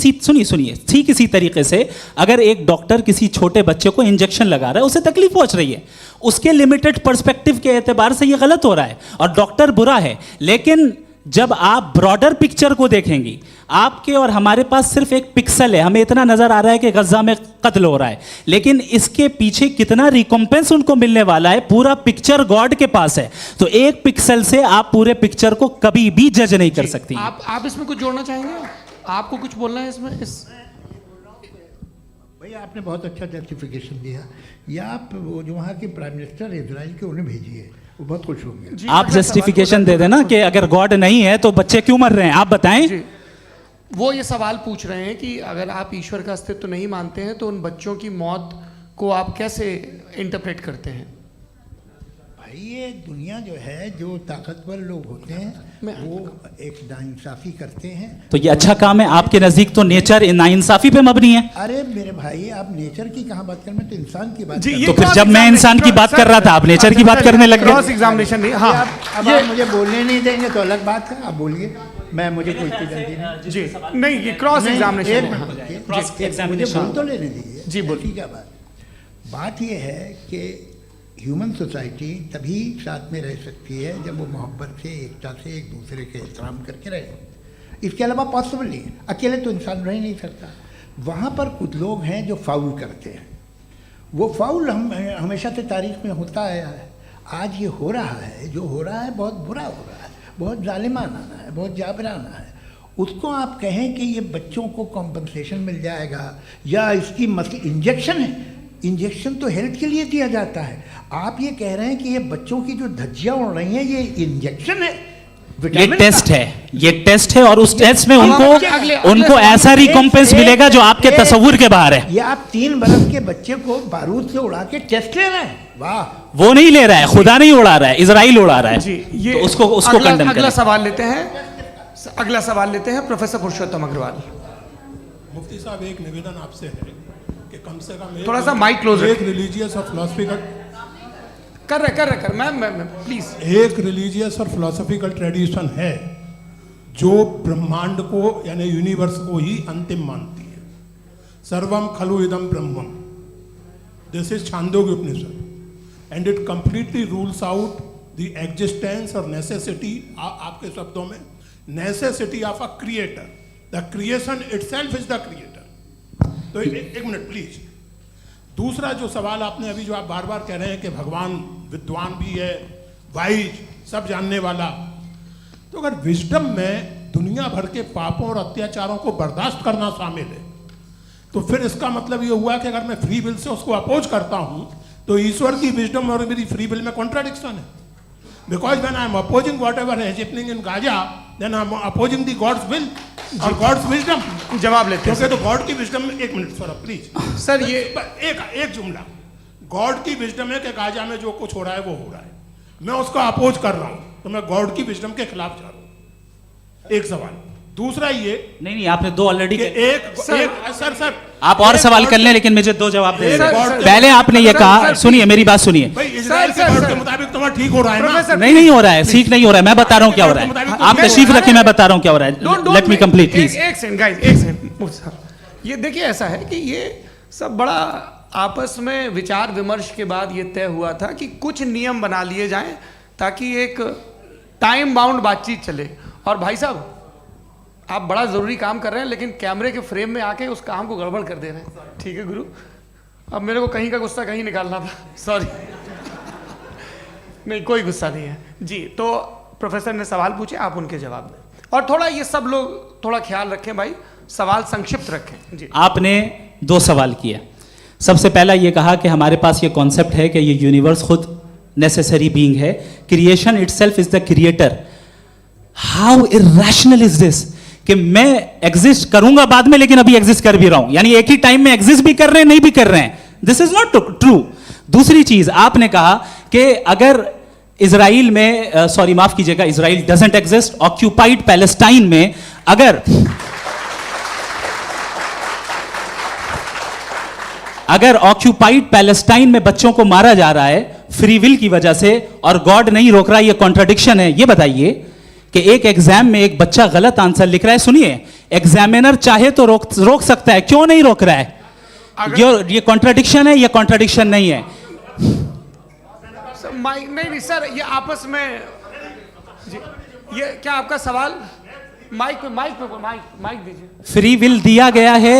Speaker 4: इसी तरीके से अगर एक डॉक्टर किसी छोटे बच्चे को इंजेक्शन लगा रहा है, उसे तकलीफ पहुंच रही है, उसके लिमिटेड पर्सपेक्टिव के एतबार से ये गलत हो रहा है और डॉक्टर बुरा है। लेकिन जब आप ब्रॉडर पिक्चर को देखेंगी, आपके और हमारे पास सिर्फ एक पिक्सल है, हमें इतना नजर आ रहा है कि गज़ा में कत्ल हो रहा है, लेकिन इसके पीछे कितना रिकॉम्पेंस उनको मिलने वाला है, पूरा पिक्चर गॉड के पास है। तो एक पिक्सल से आप पूरे पिक्चर को कभी भी जज नहीं कर सकती।
Speaker 2: आप इसमें कुछ जोड़ना चाहेंगे? आपको कुछ बोलना है इसमें?
Speaker 3: भैया आपने बहुत अच्छा जस्टिफिकेशन दिया, या आप वो जो वहाँ के प्राइम मिनिस्टर इजराइल के उन्हें भेजिए, वो बहुत खुश होंगे।
Speaker 4: आप जस्टिफिकेशन दे देना कि अगर गॉड नहीं है तो बच्चे क्यों मर रहे हैं, आप बताएं।
Speaker 2: वो ये सवाल पूछ रहे हैं कि अगर आप ईश्वर का अस्तित्व नहीं मानते हैं तो उन बच्चों की मौत को आप कैसे इंटरप्रेट करते हैं?
Speaker 3: भाई ये दुनिया जो है, जो ताकतवर लोग होते हैं वो एक नाइंसाफ़ी करते हैं।
Speaker 4: तो ये अच्छा काम है आपके नज़दीक, तो नेचर नाइंसाफ़ी पे मबनी है।
Speaker 3: अरे मेरे भाई, आप नेचर की कहाँ बात कर, मैं तो इंसान की बात
Speaker 2: जी,
Speaker 3: कर।
Speaker 4: तो फिर जब मैं इंसान की बात कर रहा था, आप नेचर की बात करने लग गए।
Speaker 2: क्रॉस एग्जामिनेशन नहीं। हाँ,
Speaker 3: अब आप मुझे बोलने नहीं देंगे तो अलग बात है, आप बोलिए, मुझे कोई जल्दी नहीं।
Speaker 2: जी नहीं, ये क्रॉस एग्जामिनेशन है।
Speaker 3: मुझे बोल तो लेने दीजिए।
Speaker 2: जी बोलिए।
Speaker 3: ठीक है। बात ये है कि ह्यूमन सोसाइटी तभी साथ में रह सकती है जब वो मोहब्बत से, एकता से, एक दूसरे के एहतराम करके रहे। इसके अलावा पॉसिबल नहीं है, अकेले तो इंसान रह नहीं सकता। वहाँ पर कुछ लोग हैं जो फाउल करते हैं, वो फाउल हम हमेशा से तारीख में होता आया है। आज ये हो रहा है, जो हो रहा है बहुत बुरा हो रहा है, बहुत जालिमाना है, बहुत जाबराना है। उसको आप कहें कि ये बच्चों को कॉम्पनसेशन मिल जाएगा या इसकी इंजेक्शन है, इंजेक्शन तो हेल्थ के लिए दिया जाता है। आप ये कह रहे हैं कि ये बच्चों की जो धज्जियाँ उड़ रही हैं ये इंजेक्शन है,
Speaker 4: ये टेस्ट है, ये टेस्ट है और उस टेस्ट में उनको
Speaker 3: अगले
Speaker 4: ऐसा रिकॉम्पेंस मिलेगा जो आपके तस्वुर के बाहर है।
Speaker 3: ये आप 3 बरस के बच्चे को बारूद से उड़ा के टेस्ट ले रहे हैं। वाह,
Speaker 4: वो नहीं ले रहा है, खुदा नहीं उड़ा रहा है, इजराइल उड़ा रहा है
Speaker 2: जी। ये
Speaker 4: तो उसको कंडेम
Speaker 2: अगला
Speaker 4: करें।
Speaker 2: सवाल लेते हैं, अगला सवाल लेते हैं प्रोफेसर पुरुषोत्तम अग्रवाल।
Speaker 6: मुफ्ती साहब, एक निवेदन आपसे है कि कम से कम
Speaker 2: थोड़ा सा माइक क्लोज
Speaker 6: एक रिलीजियस और फिलोसफिकल
Speaker 2: कर रहे मैं प्लीज।
Speaker 6: एक रिलीजियस और फिलोसफिकल ट्रेडिशन है जो ब्रह्मांड को यानी यूनिवर्स को ही अंतिम मानती है। सर्वम खलु इदम ब्रह्मम, this is Chandogya Upanishad and it completely rules out the existence और नेसेसिटी, आपके शब्दों में necessity of a creator. The creation itself is the creator. तो एक मिनट प्लीज। दूसरा जो सवाल आपने अभी जो आप बार बार कह रहे हैं कि भगवान विद्वान भी है, वाइज, सब जानने वाला, तो अगर विजडम में दुनिया भर के पापों और अत्याचारों को बर्दाश्त करना शामिल है तो फिर इसका मतलब ये हुआ कि अगर मैं फ्री विल से उसको अपोज करता हूं तो ईश्वर की विजडम और मेरी फ्री विल में कॉन्ट्राडिक्शन है। Because when I am opposing whatever is happening in Gaza, then I am opposing the God's will और गॉड्स विजडम।
Speaker 2: जवाब लेते हैं
Speaker 6: क्योंकि तो गॉड की विजडम में, एक मिनट सर प्लीज
Speaker 2: सर, ये
Speaker 6: एक जुमला, गॉड की विजडम है कि गाजा में जो कुछ हो रहा है वो हो रहा है, मैं उसको अपोज कर रहा हूं तो मैं गॉड की विजडम के खिलाफ जा रहा हूं। एक सवाल। दूसरा ये
Speaker 4: नहीं आपने 2 ऑलरेडी।
Speaker 6: सर
Speaker 4: आप और सवाल कर लें लेकिन मुझे 2 जवाब दे
Speaker 6: सर,
Speaker 4: दें।
Speaker 6: सर,
Speaker 4: पहले आपने ये कहा, सुनिए मेरी बात सुनिए।
Speaker 6: भाई इजराइल के गॉड के मुताबिक तुम्हारा ठीक हो रहा है ना?
Speaker 4: नहीं हो रहा है, सीख नहीं हो रहा है, मैं बता रहा हूं क्या हो रहा है। आप तशरीफ रखिए, मैं बता रहा हूं क्या हो रहा है। Let me complete please.
Speaker 2: एक सेकंड गाइस, एक सेकंड। ये देखिए, ऐसा है कि ये सब बड़ा आपस में विचार विमर्श के बाद ये तय हुआ था कि कुछ नियम बना लिए जाएं ताकि एक टाइम बाउंड बातचीत चले। और भाई साहब, आप बड़ा ज़रूरी काम कर रहे हैं लेकिन कैमरे के फ्रेम में आके उस काम को गड़बड़ कर दे रहे हैं। ठीक है गुरु, अब मेरे को कहीं का गुस्सा कहीं निकालना था, सॉरी। नहीं, कोई गुस्सा नहीं है जी। तो प्रोफेसर ने सवाल पूछे, आप उनके जवाब दें और थोड़ा ये सब लोग थोड़ा ख्याल रखें भाई, सवाल संक्षिप्त रखें जी।
Speaker 4: आपने 2 सवाल किए। सबसे पहला ये कहा कि हमारे पास ये कॉन्सेप्ट है कि ये यूनिवर्स खुद नेसेसरी बीइंग है, creation itself is the creator. How irrational is this कि मैं एग्जिस्ट करूंगा बाद में लेकिन अभी एग्जिस्ट कर भी रहा हूं, यानी एक ही टाइम में एग्जिस्ट भी कर रहे हैं नहीं भी कर रहे हैं। This is not true. दूसरी चीज आपने कहा कि अगर इजराइल में, सॉरी माफ कीजिएगा, Israel doesn't exist, occupied Palestine में अगर ऑक्यूपाइड पैलेस्टाइन में बच्चों को मारा जा रहा है फ्री विल की वजह से और गॉड नहीं रोक रहा, ये कॉन्ट्रडिक्शन है। ये बताइए कि एक एग्जाम में एक बच्चा गलत आंसर लिख रहा है, सुनिए, एग्जामिनर चाहे तो रोक सकता है, क्यों नहीं रोक रहा है? ये कॉन्ट्रडिक्शन है, ये कॉन्ट्रडिक्शन नहीं है।
Speaker 2: माइक नहीं सर, ये आपस में जी, ये क्या आपका सवाल? माइक दीजिए।
Speaker 4: फ्री विल दिया गया है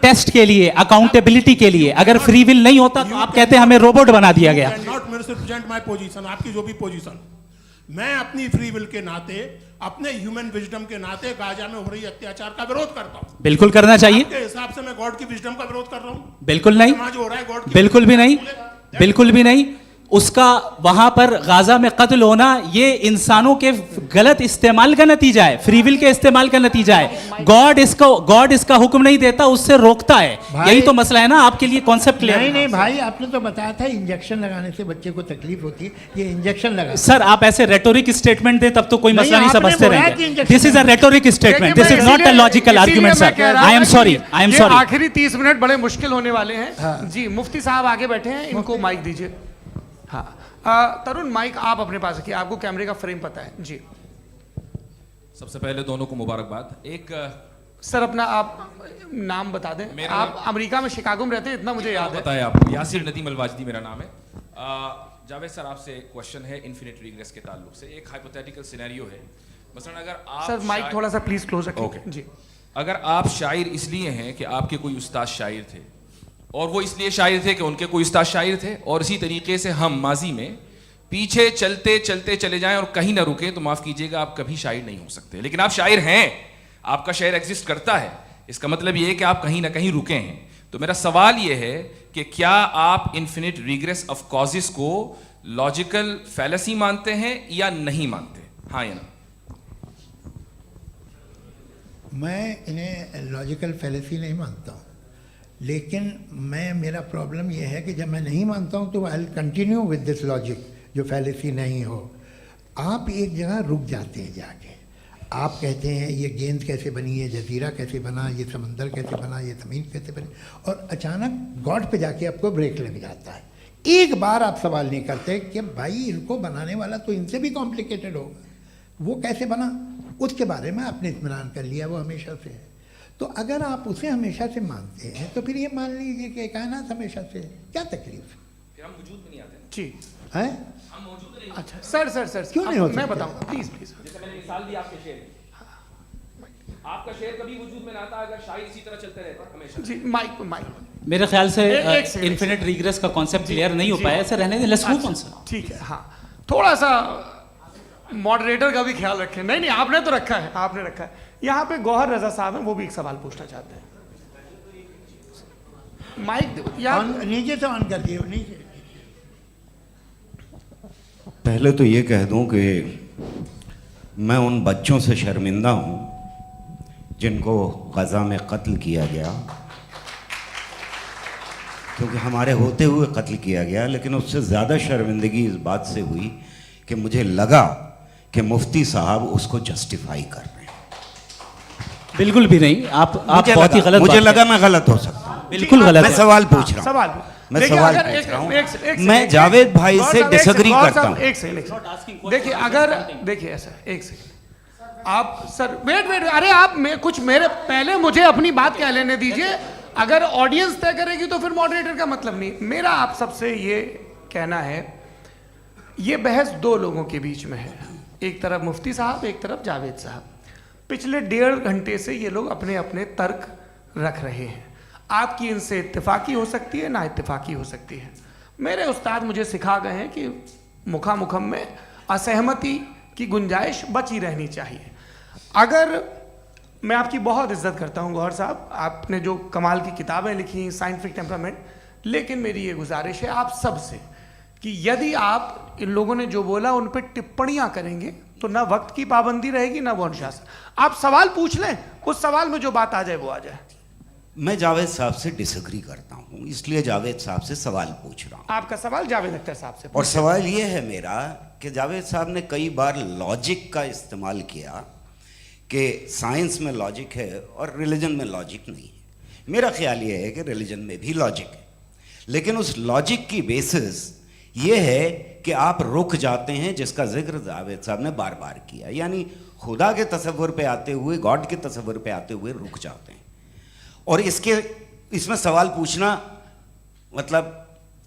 Speaker 4: टेस्ट के लिए, अकाउंटेबिलिटी के लिए। अगर फ्री विल नहीं होता तो आप कहते हैं हमें रोबोट बना दिया गया।
Speaker 6: नॉट मिसरिप्रेजेंट माय पोजीशन, आपकी जो भी पोजीशन, मैं अपनी फ्री विल के नाते, अपने ह्यूमन विजडम के नाते गाजा में हो रही अत्याचार का विरोध करता हूं।
Speaker 4: बिल्कुल करना चाहिए।
Speaker 6: के हिसाब से मैं गॉड की विजडम का विरोध कर रहा हूं?
Speaker 4: बिल्कुल नहीं,
Speaker 6: जो हो रहा है गॉड,
Speaker 4: बिल्कुल भी नहीं, बिल्कुल भी नहीं। उसका वहां पर गाजा में कत्ल होना ये इंसानों के गलत इस्तेमाल का नतीजा है, फ्री विल के इस्तेमाल का नतीजा है। गॉड इसका हुक्म नहीं देता, उससे रोकता है। यही तो मसला है ना, आपके लिए कॉन्सेप्ट क्लियर है?
Speaker 3: नहीं भाई, आपने तो बताया था इंजेक्शन लगाने से बच्चे को तकलीफ होती है, ये इंजेक्शन लगा।
Speaker 4: सर आप ऐसे रेटोरिक स्टेटमेंट दे तब तो कोई मसला नहीं समझते रहेंगे। This is a rhetoric statement, this is not a logical argument sir. I am sorry.
Speaker 2: आखिरी 30 मिनट बड़े मुश्किल होने वाले हैं जी। मुफ्ती साहब आगे बैठे हैं, इनको माइक दीजिए। हाँ तरुण, माइक आप अपने पास रखिए, आपको कैमरे का फ्रेम पता है जी।
Speaker 7: सबसे पहले दोनों को मुबारकबाद। एक
Speaker 2: सर अपना आप नाम बता दें। आप अमेरिका में शिकागो में रहते हैं, इतना मुझे याद है।
Speaker 7: बताया आपको, यासिर नदीम अलवाजदी मेरा नाम है। जावेद सर, आपसे एक क्वेश्चन है इन्फिनिट रिग्रेस के ताल्लुक से। एक हाइपोथेटिकल सिनेरियो है, मसलन अगर आप
Speaker 2: सर माइक थोड़ा सा प्लीज क्लोज रखिए जी।
Speaker 7: अगर आप शायर इसलिए हैं कि आपके कोई उस्ताद शायर थे और वो इसलिए शायर थे कि उनके कोई उस्ताद शायर थे, और इसी तरीके से हम माजी में पीछे चलते चलते चले जाएं और कहीं ना रुके तो माफ़ कीजिएगा आप कभी शायर नहीं हो सकते। लेकिन आप शायर हैं, आपका शायर एग्जिस्ट करता है, इसका मतलब ये है कि आप कहीं ना कहीं रुके हैं। तो मेरा सवाल ये है कि क्या आप इन्फिनिट रिग्रेस ऑफ कॉजेस को लॉजिकल फैलेसी मानते हैं या नहीं मानते? हाँ या ना?
Speaker 3: मैं इन्हें लॉजिकल फैलेसी नहीं मानता हूँ, लेकिन मेरा प्रॉब्लम यह है कि जब मैं नहीं मानता हूँ तो I will continue with this logic जो फैलेसी नहीं हो। आप एक जगह रुक जाते हैं जाके, आप कहते हैं ये गेंद कैसे बनी, ये जजीरा कैसे बना, ये समंदर कैसे बना, ये ज़मीन कैसे बनी, और अचानक गॉड पे जाके आपको ब्रेक लग जाता है। एक बार आप सवाल नहीं करते कि भाई इनको बनाने वाला तो इनसे भी कॉम्प्लिकेटेड होगा, वो कैसे बना, उसके बारे में आपने इत्मीनान कर लिया, वो हमेशा से है। तो अगर आप उसे हमेशा से मानते हैं तो फिर ये मान लीजिए कि कायनात हमेशा से है, क्या तकलीफ है?
Speaker 7: फिर हम वजूद में नहीं आते ना।
Speaker 2: जी
Speaker 3: हैं?
Speaker 7: हम मौजूद नहीं।
Speaker 2: अच्छा सर
Speaker 3: क्यों नहीं हो
Speaker 2: मैं
Speaker 3: सकते?
Speaker 2: बताऊंगा प्लीज प्लीज।
Speaker 7: जैसे मैंने मिसाल दी आपके शेर की, आपका शेर कभी वजूद में ना आता अगर शायर इसी तरह चलते रहते हमेशा।
Speaker 2: जी माइक
Speaker 4: मेरे ख्याल से
Speaker 2: एक सेकंड,
Speaker 4: इन्फिनिट रिग्रेस का कॉन्सेप्ट क्लियर नहीं हो पाया, ऐसे रहने दें, लेट्स मूव ऑन सर।
Speaker 2: ठीक है। हाँ थोड़ा सा मॉडरेटर का भी ख्याल रखें। नहीं आपने तो रखा है, आपने रखा है। यहाँ पे गौहर रजा साहब हैं, वो भी एक सवाल पूछना चाहते हैं। माइक
Speaker 3: नीचे से ऑन कर दिए, नीचे।
Speaker 8: पहले तो ये कह दूं कि मैं उन बच्चों से शर्मिंदा हूं जिनको गज़ा में कत्ल किया गया, क्योंकि हमारे होते हुए कत्ल किया गया। लेकिन उससे ज़्यादा शर्मिंदगी इस बात से हुई कि मुझे लगा कि मुफ्ती साहब उसको जस्टिफाई कर रहे हैं।
Speaker 4: बिल्कुल भी नहीं, आप बहुत ही गलत।
Speaker 8: मुझे लगा मैं गलत हो सकता हूं,
Speaker 4: बिल्कुल गलत
Speaker 8: मैं
Speaker 4: है।
Speaker 8: सवाल पूछ रहा हूं,
Speaker 2: सवाल
Speaker 8: मैं
Speaker 2: देखिए,
Speaker 8: सवाल
Speaker 2: अगर
Speaker 8: पूछ रहा हूं।
Speaker 2: एक
Speaker 8: मैं जावेद भाई से डिसएग्री करता हूं।
Speaker 2: एक सेकंड देखिए, अगर देखिए ऐसा एक सेकंड आप सर वेट अरे आप कुछ मेरे पहले मुझे अपनी बात कह लेने दीजिए। अगर ऑडियंस तय करेगी तो फिर मॉडरेटर का मतलब नहीं। मेरा आप सबसे ये कहना है, ये बहस दो लोगों के बीच में है, एक तरफ मुफ्ती साहब, एक तरफ जावेद साहब। पिछले 1.5 घंटे से ये लोग अपने अपने तर्क रख रहे हैं। आपकी इनसे इत्तेफाकी हो सकती है, ना इत्तेफाकी हो सकती है। मेरे उस्ताद मुझे सिखा गए हैं कि मुखामुखम में असहमति की गुंजाइश बची रहनी चाहिए। अगर मैं आपकी बहुत इज्जत करता हूँ गौहर साहब, आपने जो कमाल की किताबें लिखी, साइंटिफिक टेम्परामेंट, लेकिन मेरी ये गुजारिश है आप सबसे कि यदि आप इन लोगों ने जो बोला उन पर टिप्पणियां करेंगे तो ना वक्त की पाबंदी रहेगी ना वो अनुशासन। आप सवाल पूछ लें, उस सवाल में जो बात आ जाए वो आ जाए।
Speaker 8: मैं जावेद साहब से डिसएग्री करता हूं, इसलिए जावेद साहब से सवाल पूछ रहा हूं।
Speaker 2: आपका सवाल जावेद अख्तर साहब से।
Speaker 8: और सवाल ये है मेरा कि जावेद साहब ने कई बार लॉजिक का इस्तेमाल किया कि साइंस में लॉजिक है और रिलीजन में लॉजिक नहीं है। मेरा ख्याल ये है कि रिलीजन में भी लॉजिक है, लेकिन उस लॉजिक की बेसिस ये है कि आप रुक जाते हैं, जिसका जिक्र जावेद साहब ने बार बार किया, यानी खुदा के तसव्वुर पे आते हुए, गॉड के तसव्वुर पे आते हुए रुक जाते हैं। और इसमें सवाल पूछना मतलब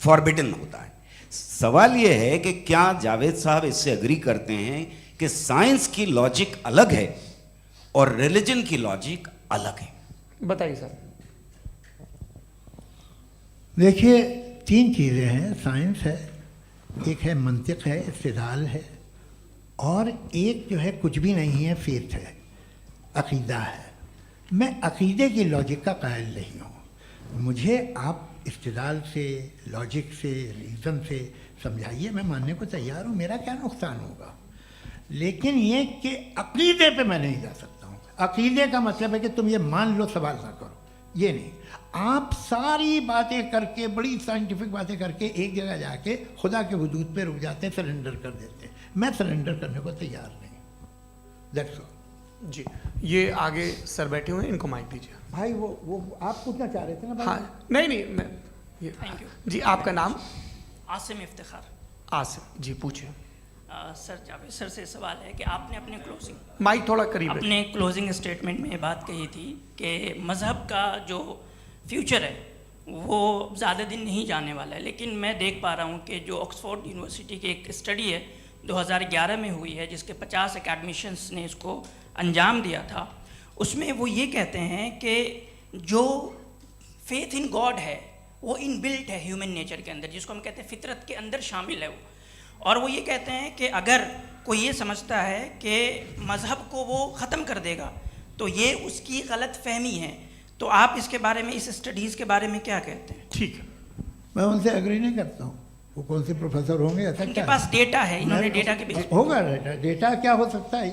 Speaker 8: फॉरबिडन होता है। सवाल ये है कि क्या जावेद साहब इससे एग्री करते हैं कि साइंस की लॉजिक अलग है और रिलीजन की लॉजिक अलग है?
Speaker 2: बताइए सर।
Speaker 3: देखिए, 3 चीज़ें हैं, साइंस है, एक है मंतिक है, इस्तिदलाल है, और एक जो है कुछ भी नहीं है, फेथ है, अकीदा है। मैं अकीदे की लॉजिक का कायल नहीं हूँ। मुझे आप इस्तिदलाल से, लॉजिक से, रीज़न से समझाइए, मैं मानने को तैयार हूँ, मेरा क्या नुकसान होगा। लेकिन ये कि अकीदे पे मैं नहीं जा सकता हूँ। अकीदे का मतलब है कि तुम ये मान लो, सवाल ना करो, ये नहीं। आप सारी बातें करके, बड़ी साइंटिफिक बातें करके एक जगह जाके खुदा के वजूद पे रुक जाते हैं, सरेंडर कर देते हैं। मैं सरेंडर करने को तैयार नहीं। That's all.
Speaker 2: जी, ये आगे सर बैठे हुए हैं, इनको माइक दीजिए।
Speaker 3: भाई वो आप पूछना चाह रहे थे ना भाई?
Speaker 2: हाँ, नहीं मैं ये
Speaker 9: थैंक यू
Speaker 2: जी। आपका नाम?
Speaker 9: आसिम इफ्तिखार।
Speaker 2: आसिफ जी, पूछिए।
Speaker 9: सर, जावेद सर से सवाल है कि आपने अपने
Speaker 2: माइक थोड़ा करीब है।
Speaker 9: अपने क्लोजिंग स्टेटमेंट में बात कही थी कि मज़हब का जो फ्यूचर है वो ज़्यादा दिन नहीं जाने वाला है, लेकिन मैं देख पा रहा हूँ कि जो ऑक्सफोर्ड यूनिवर्सिटी की एक स्टडी है 2011 में हुई है, जिसके 50 एकेडमिशियंस ने इसको अंजाम दिया था, उसमें वो ये कहते हैं कि जो फेथ इन गॉड है वो इनबिल्ट है ह्यूमन नेचर के अंदर, जिसको हम कहते हैं फितरत के अंदर शामिल है वो। और वो ये कहते हैं कि अगर कोई ये समझता है कि मज़हब को वो ख़त्म कर देगा तो ये उसकी गलत फहमी है। तो आप इसके बारे में, इस स्टडीज़ के बारे में क्या कहते हैं?
Speaker 2: ठीक है,
Speaker 3: मैं उनसे एग्री नहीं करता हूँ। वो कौन से प्रोफेसर होंगे, ऐसा
Speaker 9: उनके
Speaker 3: क्या
Speaker 9: पास डेटा है, इन्होंने डेटा के बेस
Speaker 3: होगा। डेटा क्या हो सकता है?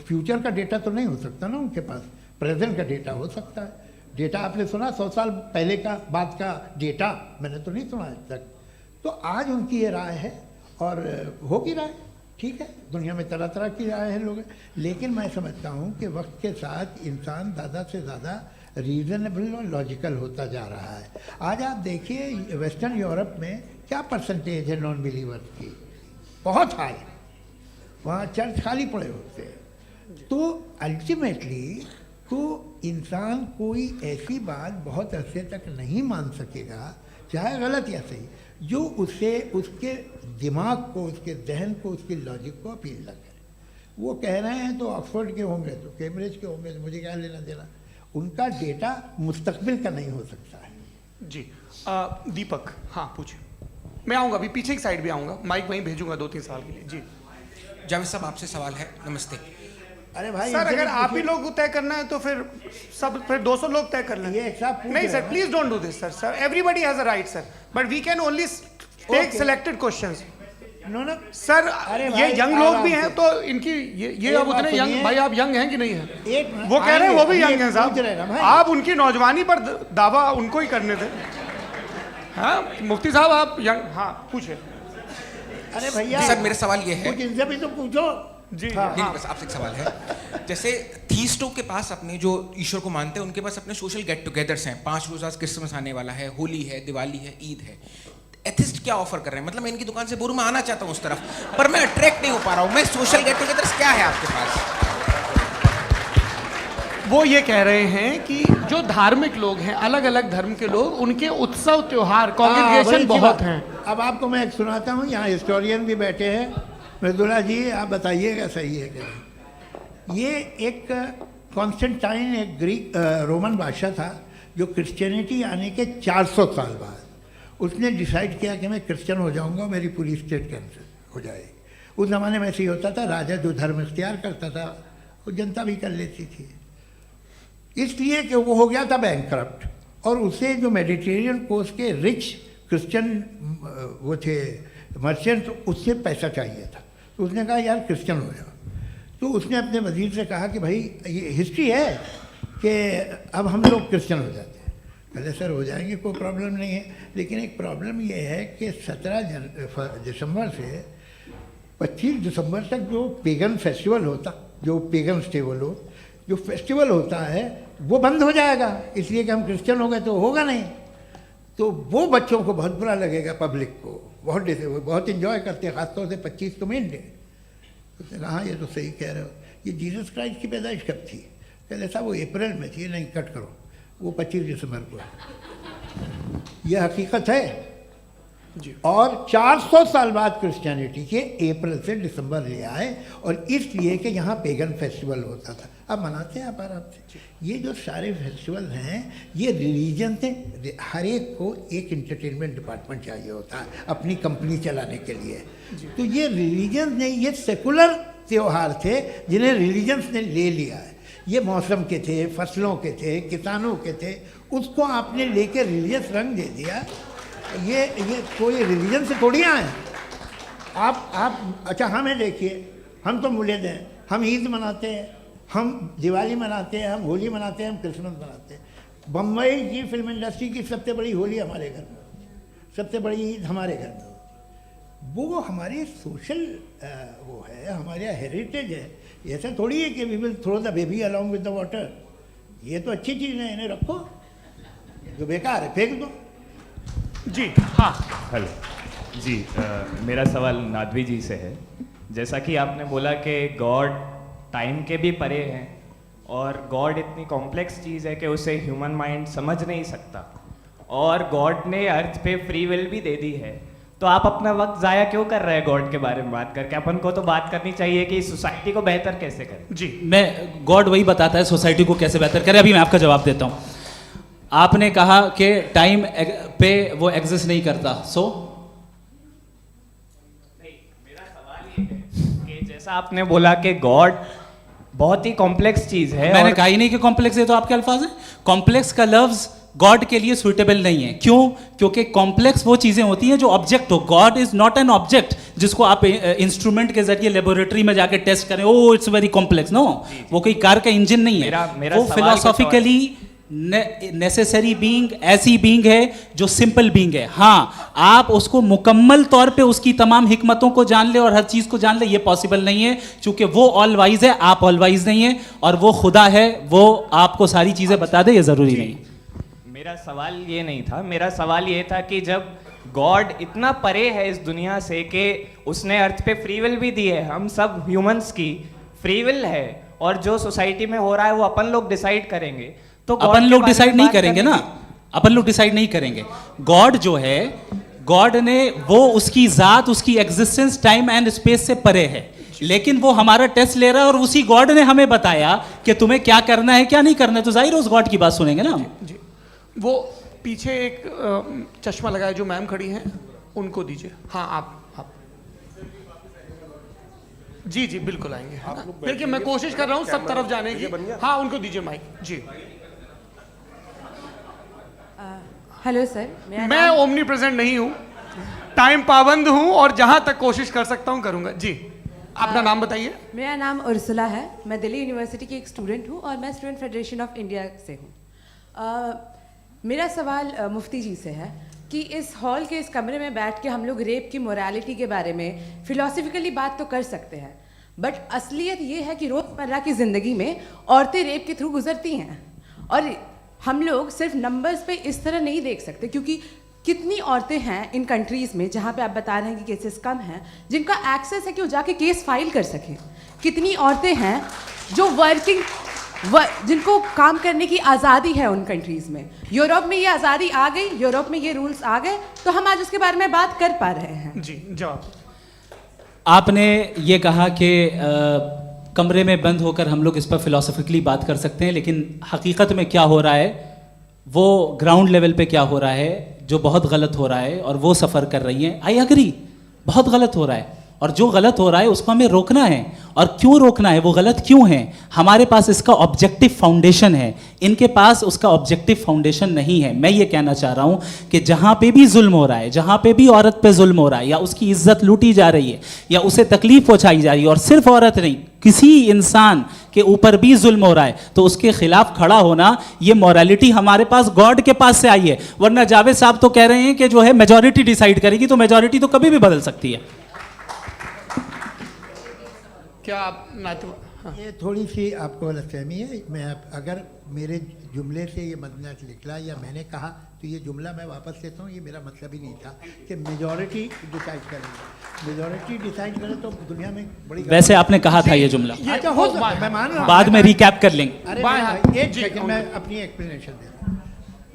Speaker 3: फ्यूचर का डेटा तो नहीं हो सकता ना उनके पास, प्रेजेंट का डेटा हो सकता है। डेटा आपने सुना 100 साल पहले का बाद का डेटा? मैंने तो नहीं सुना आज तक। तो आज उनकी ये राय है और होगी राय, ठीक है। दुनिया में तरह तरह की राय है लोग, लेकिन मैं समझता हूँ कि वक्त के साथ इंसान ज़्यादा से ज़्यादा रीज़नेबल और लॉजिकल होता जा रहा है। आज आप देखिए वेस्टर्न यूरोप में क्या परसेंटेज है नॉन बिलीवर्स की, बहुत हाई। वहाँ चर्च खाली पड़े होते हैं। तो अल्टीमेटली तो इंसान कोई ऐसी बात बहुत अरसे तक नहीं मान सकेगा, चाहे गलत या सही, जो उसे उसके दिमाग को, उसके जहन को, उसके लॉजिक को अपील न करे। वो कह रहे हैं तो ऑक्सफोर्ड के होंगे तो कैम्ब्रिज के होंगे, तो मुझे क्या लेना देना। उनका डेटा मुस्तकबिल का नहीं हो सकता है।
Speaker 2: जी दीपक, हाँ पूछिए। मैं आऊँगा, अभी पीछे की साइड भी आऊँगा, माइक वहीं भेजूंगा 2-3 साल के लिए। जी
Speaker 10: जावेद साहब, आपसे सवाल है। नमस्ते
Speaker 3: अरे भाई
Speaker 2: सर, अगर आप ही लोग तय करना है तो फिर 200 लोग तय कर लें।
Speaker 3: ये एक साथ
Speaker 2: नहीं sir, please don't do this sir. Everybody has a right sir, but we can only take selected questions.
Speaker 3: No
Speaker 2: sir, ये यंग लोग भी हैं तो इनकी ये अब उतने
Speaker 3: सुनिए।
Speaker 2: यंग, भाई आप यंग हैं कि नहीं हैं?
Speaker 3: एक
Speaker 2: वो कह रहे हैं वो भी यंग हैं
Speaker 3: पूछ रहे हैं ना
Speaker 2: साहब,
Speaker 3: भाई।
Speaker 2: आप उनकी नौजवानी पर दावा उनको ही करने दें। हाँ मुफ्ती साहब आप यंग, हाँ पूछे।
Speaker 3: अरे भैया
Speaker 10: सर, मेरा सवाल ये है।
Speaker 3: कुछ इनसे भी तो पूछो
Speaker 2: जी
Speaker 10: नहीं, बस आपसे एक सवाल है। जैसे थीस्टों के पास, अपने जो ईश्वर को मानते हैं, उनके पास अपने सोशल गेट टुगेदर्स हैं। 5 रोज़ा क्रिसमस आने वाला है, होली है, दिवाली है, ईद है। एथिस्ट क्या ऑफर कर रहे हैं? मतलब मैं इनकी दुकान से बोलूं, मैं आना चाहता हूं उस तरफ, पर मैं अट्रैक्ट नहीं हो पा रहा हूं। मैं सोशल गेट टुगेदर्स क्या है आपके पास?
Speaker 2: वो ये कह रहे हैं कि जो धार्मिक लोग हैं, अलग अलग धर्म के लोग, उनके उत्सव त्योहार कॉन्ग्रेगेशन बहुत हैं।
Speaker 3: अब आपको मैं एक सुनाता हूँ, यहाँ हिस्टोरियन भी बैठे हैं। मृदुला जी आप बताइएगा सही है क्या? ये एक कॉन्स्टेंटाइन, एक ग्रीक रोमन बादशाह था, जो क्रिश्चियनिटी आने के 400 साल बाद उसने डिसाइड किया कि मैं क्रिश्चियन हो जाऊंगा, मेरी पूरी स्टेट कैंसिल हो जाएगी। उस ज़माने में ऐसे ही होता था, राजा जो धर्म इख्तियार करता था वो जनता भी कर लेती थी। इसलिए कि वो हो गया था बैंकरप्ट, और उसे जो मेडिटेरियन कोस्ट के रिच क्रिश्चियन वो थे मर्चेंट, उससे पैसा चाहिए था। तो उसने कहा यार क्रिश्चियन हो जाओ। तो उसने अपने वजीर से कहा कि भाई ये हिस्ट्री है कि अब हम लोग क्रिश्चियन हो जाते हैं। पहले सर हो जाएंगे, कोई प्रॉब्लम नहीं है, लेकिन एक प्रॉब्लम ये है कि 17 दिसंबर से 25 दिसंबर तक जो पेगन फेस्टिवल होता, जो पेगन्स थे वो लोग, जो फेस्टिवल होता है वो बंद हो जाएगा, इसलिए कि हम क्रिश्चियन हो गए तो होगा नहीं। तो वो बच्चों को बहुत बुरा लगेगा, पब्लिक को बहुत इन्जॉय करते हैं, ख़ासतौर से 25 को मेन डे। उसने कहा हाँ ये तो सही कह रहे हो। ये जीसस क्राइस्ट की पैदाइश कब थी? कहते साहब वो अप्रैल में थी। नहीं, कट करो, वो 25 दिसंबर को है। यह हकीकत है जी। और 400 साल बाद क्रिश्चियनिटी के अप्रैल से दिसंबर ले आए, और इसलिए कि यहाँ पेगन फेस्टिवल होता था। अब मनाते हैं आप आराम से। ये जो सारे फेस्टिवल हैं ये रिलीजन से, हर एक को एक इंटरटेनमेंट डिपार्टमेंट चाहिए होता है अपनी कंपनी चलाने के लिए। तो ये रिलीजन ने, ये सेकुलर त्यौहार थे जिन्हें रिलीजन्स ने ले लिया है। ये मौसम के थे, फसलों के थे, किसानों के थे, उसको आपने लेके रिलीजियस रंग दे दिया। ये कोई रिलीजन से थोड़ी आए आप। अच्छा हमें देखिए, हम तो मुल्द हैं, हम ईद मनाते हैं, हम दिवाली मनाते हैं, हम होली मनाते हैं, हम क्रिसमस मनाते हैं। बम्बई की फिल्म इंडस्ट्री की सबसे बड़ी होली हमारे घर में, सबसे बड़ी ईद हमारे घर में। वो हमारी सोशल वो है, हमारा हेरिटेज है। ऐसा थोड़ी है कि we will throw the baby along with the water. ये तो अच्छी चीज़ है, इन्हें रखो, जो बेकार है फेंक दो।
Speaker 2: जी हाँ
Speaker 11: हेलो जी, मेरा सवाल नादवी जी से है। जैसा कि आपने बोला कि गॉड टाइम के भी परे हैं, और गॉड इतनी कॉम्प्लेक्स चीज़ है कि उसे ह्यूमन माइंड समझ नहीं सकता, और गॉड ने अर्थ पे फ्री विल भी दे दी है। तो आप अपना वक्त ज़ाया क्यों कर रहे हैं गॉड के बारे में बात करके? अपन को तो बात करनी चाहिए कि सोसाइटी को बेहतर कैसे करें।
Speaker 1: जी, मैं गॉड वही बताता है सोसाइटी को कैसे बेहतर करें। अभी मैं आपका जवाब देता हूँ। आपने कहा कि टाइम पे वो एग्जिस्ट नहीं करता, सो
Speaker 11: मेरा सवाल ये है कि जैसा आपने बोला कि गॉड बहुत ही कॉम्प्लेक्स चीज है,
Speaker 1: मैंने
Speaker 11: और
Speaker 1: कहा ही नहीं कि कॉम्प्लेक्स है, तो आपके अल्फाज हैं। कॉम्प्लेक्स का लफ्ज गॉड के लिए सुइटेबल नहीं है। क्यों? क्योंकि कॉम्प्लेक्स वो चीजें होती हैं जो ऑब्जेक्ट हो। God is not an object जिसको आप इंस्ट्रूमेंट के जरिए लेबोरेटरी में जाके टेस्ट करें, oh it's very complex. No, वो कोई कार का इंजन नहीं है।
Speaker 11: मेरा
Speaker 1: वो
Speaker 11: सवाल
Speaker 1: फिलोसॉफिकली नेसेसरी बीइंग ऐसी बीइंग है जो सिंपल बीइंग है। हाँ, आप उसको मुकम्मल तौर पे उसकी तमाम हिकमतों को जान ले और हर चीज को जान ले, ये पॉसिबल नहीं है, क्योंकि वो ऑल वाइज है, आप ऑल वाइज नहीं है, और वो खुदा है, वो आपको सारी चीजें बता दे, ये जरूरी नहीं है।
Speaker 11: मेरा सवाल ये नहीं था, मेरा सवाल ये था कि जब गॉड इतना परे है इस दुनिया से कि उसने अर्थ पे फ्री विल भी दी है, हम सब ह्यूमंस की फ्री विल है, और जो सोसाइटी में हो रहा है वो अपन लोग डिसाइड करेंगे, तो God
Speaker 1: अपन
Speaker 11: के
Speaker 1: लोग
Speaker 11: बारे में
Speaker 1: डिसाइड नहीं
Speaker 11: बात
Speaker 1: करेंगे
Speaker 11: करने
Speaker 1: ना,
Speaker 11: की-
Speaker 1: अपन लोग डिसाइड नहीं करेंगे। गॉड जो है, गॉड ने वो उसकी जात, उसकी एग्जिस्टेंस टाइम एंड स्पेस से परे है, लेकिन वो हमारा टेस्ट ले रहा है और उसी गॉड ने हमें बताया कि तुम्हें क्या करना है क्या नहीं करना है, तो जाहिर है उस गॉड की बात सुनेंगे ना हम।
Speaker 2: जी, वो पीछे एक चश्मा लगाए जो मैम खड़ी हैं, उनको दीजिए। हाँ, आप जी जी बिल्कुल आएंगे। देखिए, मैं कोशिश कर रहा हूँ सब तरफ जाने की। हाँ, उनको दीजिए माइक। जी,
Speaker 12: हेलो सर,
Speaker 2: मैं ओमनी प्रेजेंट नहीं हूँ, टाइम पाबंद हूँ, और जहां तक कोशिश कर सकता हूँ करूंगा। जी, अपना नाम बताइए।
Speaker 12: मेरा नाम उर्सुला है, मैं दिल्ली यूनिवर्सिटी की एक स्टूडेंट हूँ और मैं स्टूडेंट फेडरेशन ऑफ इंडिया से हूँ। मेरा सवाल मुफ्ती जी से है कि इस हॉल के इस कमरे में बैठ के हम लोग रेप की मोरालिटी के बारे में फिलोसफिकली बात तो कर सकते हैं, बट असलियत ये है कि रोज़मर्रा की ज़िंदगी में औरतें रेप के थ्रू गुजरती हैं, और हम लोग सिर्फ नंबर्स पे इस तरह नहीं देख सकते, क्योंकि कितनी औरतें हैं इन कंट्रीज़ में जहाँ पे आप बता रहे हैं कि केसेस कम हैं, जिनका एक्सेस है कि वो जाके केस फाइल कर सकें। कितनी औरतें हैं जो जिनको काम करने की आज़ादी है उन कंट्रीज़ में। यूरोप में ये आज़ादी आ गई, यूरोप में ये रूल्स आ गए, तो हम आज उसके बारे में बात कर पा रहे हैं।
Speaker 2: जी, जवाब।
Speaker 1: आपने ये कहा कि कमरे में बंद होकर हम लोग इस पर फिलोसफिकली बात कर सकते हैं, लेकिन हकीकत में क्या हो रहा है, वो ग्राउंड लेवल पे क्या हो रहा है, जो बहुत गलत हो रहा है, और वो सफ़र कर रही हैं। आई एग्री, बहुत गलत हो रहा है, और जो गलत हो रहा है उसको हमें रोकना है। और क्यों रोकना है, वो गलत क्यों है? हमारे पास इसका ऑब्जेक्टिव फाउंडेशन है, इनके पास उसका ऑब्जेक्टिव फाउंडेशन नहीं है। मैं ये कहना चाह रहा हूँ कि जहाँ पे भी जुल्म हो रहा है, जहाँ पे भी औरत पे जुल्म हो रहा है, या उसकी इज्जत लूटी जा रही है, या उसे तकलीफ पहुँचाई जा रही है, और सिर्फ औरत नहीं, किसी इंसान के ऊपर भी जुल्म हो रहा है, तो उसके खिलाफ खड़ा होना, ये मॉरलिटी हमारे पास गॉड के पास से आई है। वरना जावेद साहब तो कह रहे हैं कि जो है मेजॉरिटी डिसाइड करेगी, तो मेजॉरिटी तो कभी भी बदल सकती है।
Speaker 2: क्या आप हाँ।
Speaker 3: ये थोड़ी सी आपको गलतफहमी है। मैं अगर मेरे जुमले से ये मदनत निकला या मैंने कहा, तो ये जुमला मैं वापस लेता हूँ, ये मेरा मतलब ही नहीं था कि मेजॉरिटी डिसाइड करेंगे। मेजॉरिटी डिसाइड करे तो दुनिया में बड़ी,
Speaker 1: वैसे आपने कहा था ये जुमला,
Speaker 3: अच्छा हो, मैं मान रहा हूँ,
Speaker 1: बाद में रिकैप कर लेंगे।
Speaker 3: अरे एक सेकंड, मैं अपनी एक्सप्लेनेशन देता हूँ।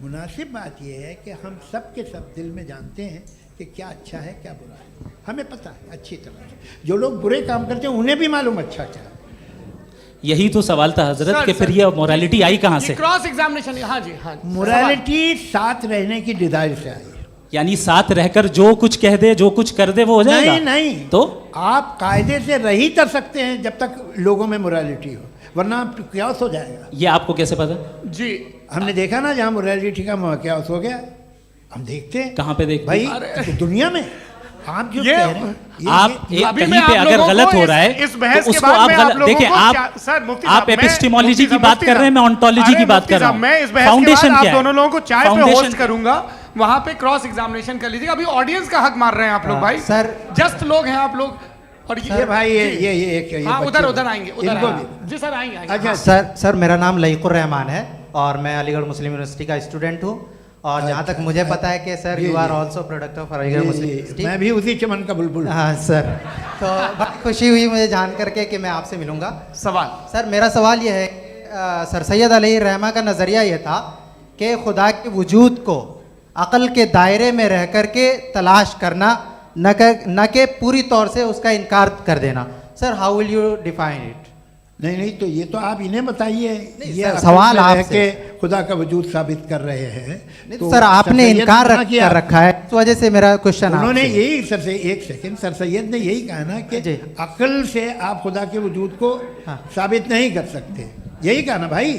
Speaker 3: मुनासिब बात यह है कि हम सब के सब दिल में जानते हैं कि क्या अच्छा है क्या बुरा है, हमें पता है अच्छी तरह से। जो लोग बुरे काम करते हैं उन्हें भी मालूम अच्छा क्या है।
Speaker 1: यही तो सवाल था हजरत कि फिर ये मोरालिटी आई कहाँ से?
Speaker 2: Cross examination. हाँ जी, हाँ,
Speaker 3: मोरालिटी साथ रहने की डिजायर से आई है।
Speaker 1: यानी साथ रहकर जो कुछ कह दे, जो कुछ कर दे, वो हो जाएगा?
Speaker 3: नहीं नहीं,
Speaker 1: तो
Speaker 3: आप कायदे से रह ही कर सकते हैं जब तक लोगों में मोरालिटी हो, वरना क्यास हो जाएगा।
Speaker 1: ये आपको कैसे पता?
Speaker 3: जी, हमने देखा ना, जहाँ मोरालिटी का क्यास हो गया, हम देखते हैं।
Speaker 1: कहाँ पे देखते
Speaker 3: भाई? दुनिया में। आप जो कह रहे हैं,
Speaker 1: आप कहीं पे अगर गलत हो रहा है तो उसको आप गलत देखिए। आप एपिस्टेमोलॉजी की बात कर रहे हैं, मैं ऑन्टोलॉजी की बात कर रहा हूं।
Speaker 2: मैं इस बहस के बाद आप दोनों लोगों को चाय पे होस्ट करूंगा, वहां पे क्रॉस एग्जामिनेशन कर लीजिएगा। अभी ऑडियंस का हक मार रहे हैं आप लोग भाई,
Speaker 3: सर
Speaker 2: जस्ट लोग हैं आप लोग। और ये भाई ये
Speaker 12: हाँ,
Speaker 2: उधर आएंगे, जी सर आएंगे।
Speaker 12: अच्छा सर, मेरा नाम लईकुर रहमान है और मैं अलीगढ़ मुस्लिम यूनिवर्सिटी का स्टूडेंट हूँ, और जहाँ तक मुझे पता है कि sir you are also product of Aligarh Muslim University.
Speaker 3: मैं भी उसी चमन का बुलबुल।
Speaker 12: हाँ सर, तो बड़ी खुशी हुई मुझे जान करके कि मैं आपसे मिलूंगा।
Speaker 2: सवाल
Speaker 12: सर, मेरा सवाल यह है, सर सैयद अलैहि रहमा का नज़रिया यह था कि खुदा के वजूद को अक़ल के दायरे में रह कर के तलाश करना, न कि पूरी तौर से उसका इनकार कर देना। Sir, how will you define it?
Speaker 3: नहीं, तो ये तो आप इन्हें बताइए। ये
Speaker 12: सवाल आपसे।
Speaker 3: खुदा का वजूद साबित कर रहे हैं।
Speaker 13: तो सर आपने
Speaker 3: सर सैयद
Speaker 13: इनकार
Speaker 3: ने किया।
Speaker 13: कर रखा है, इस वजह से मेरा क्वेश्चन
Speaker 3: उन्होंने यही सर से एक सेकंड, सर सैयद ने यही कहा ना कि अक्ल से आप खुदा के वजूद को साबित नहीं कर सकते, यही कहा ना भाई।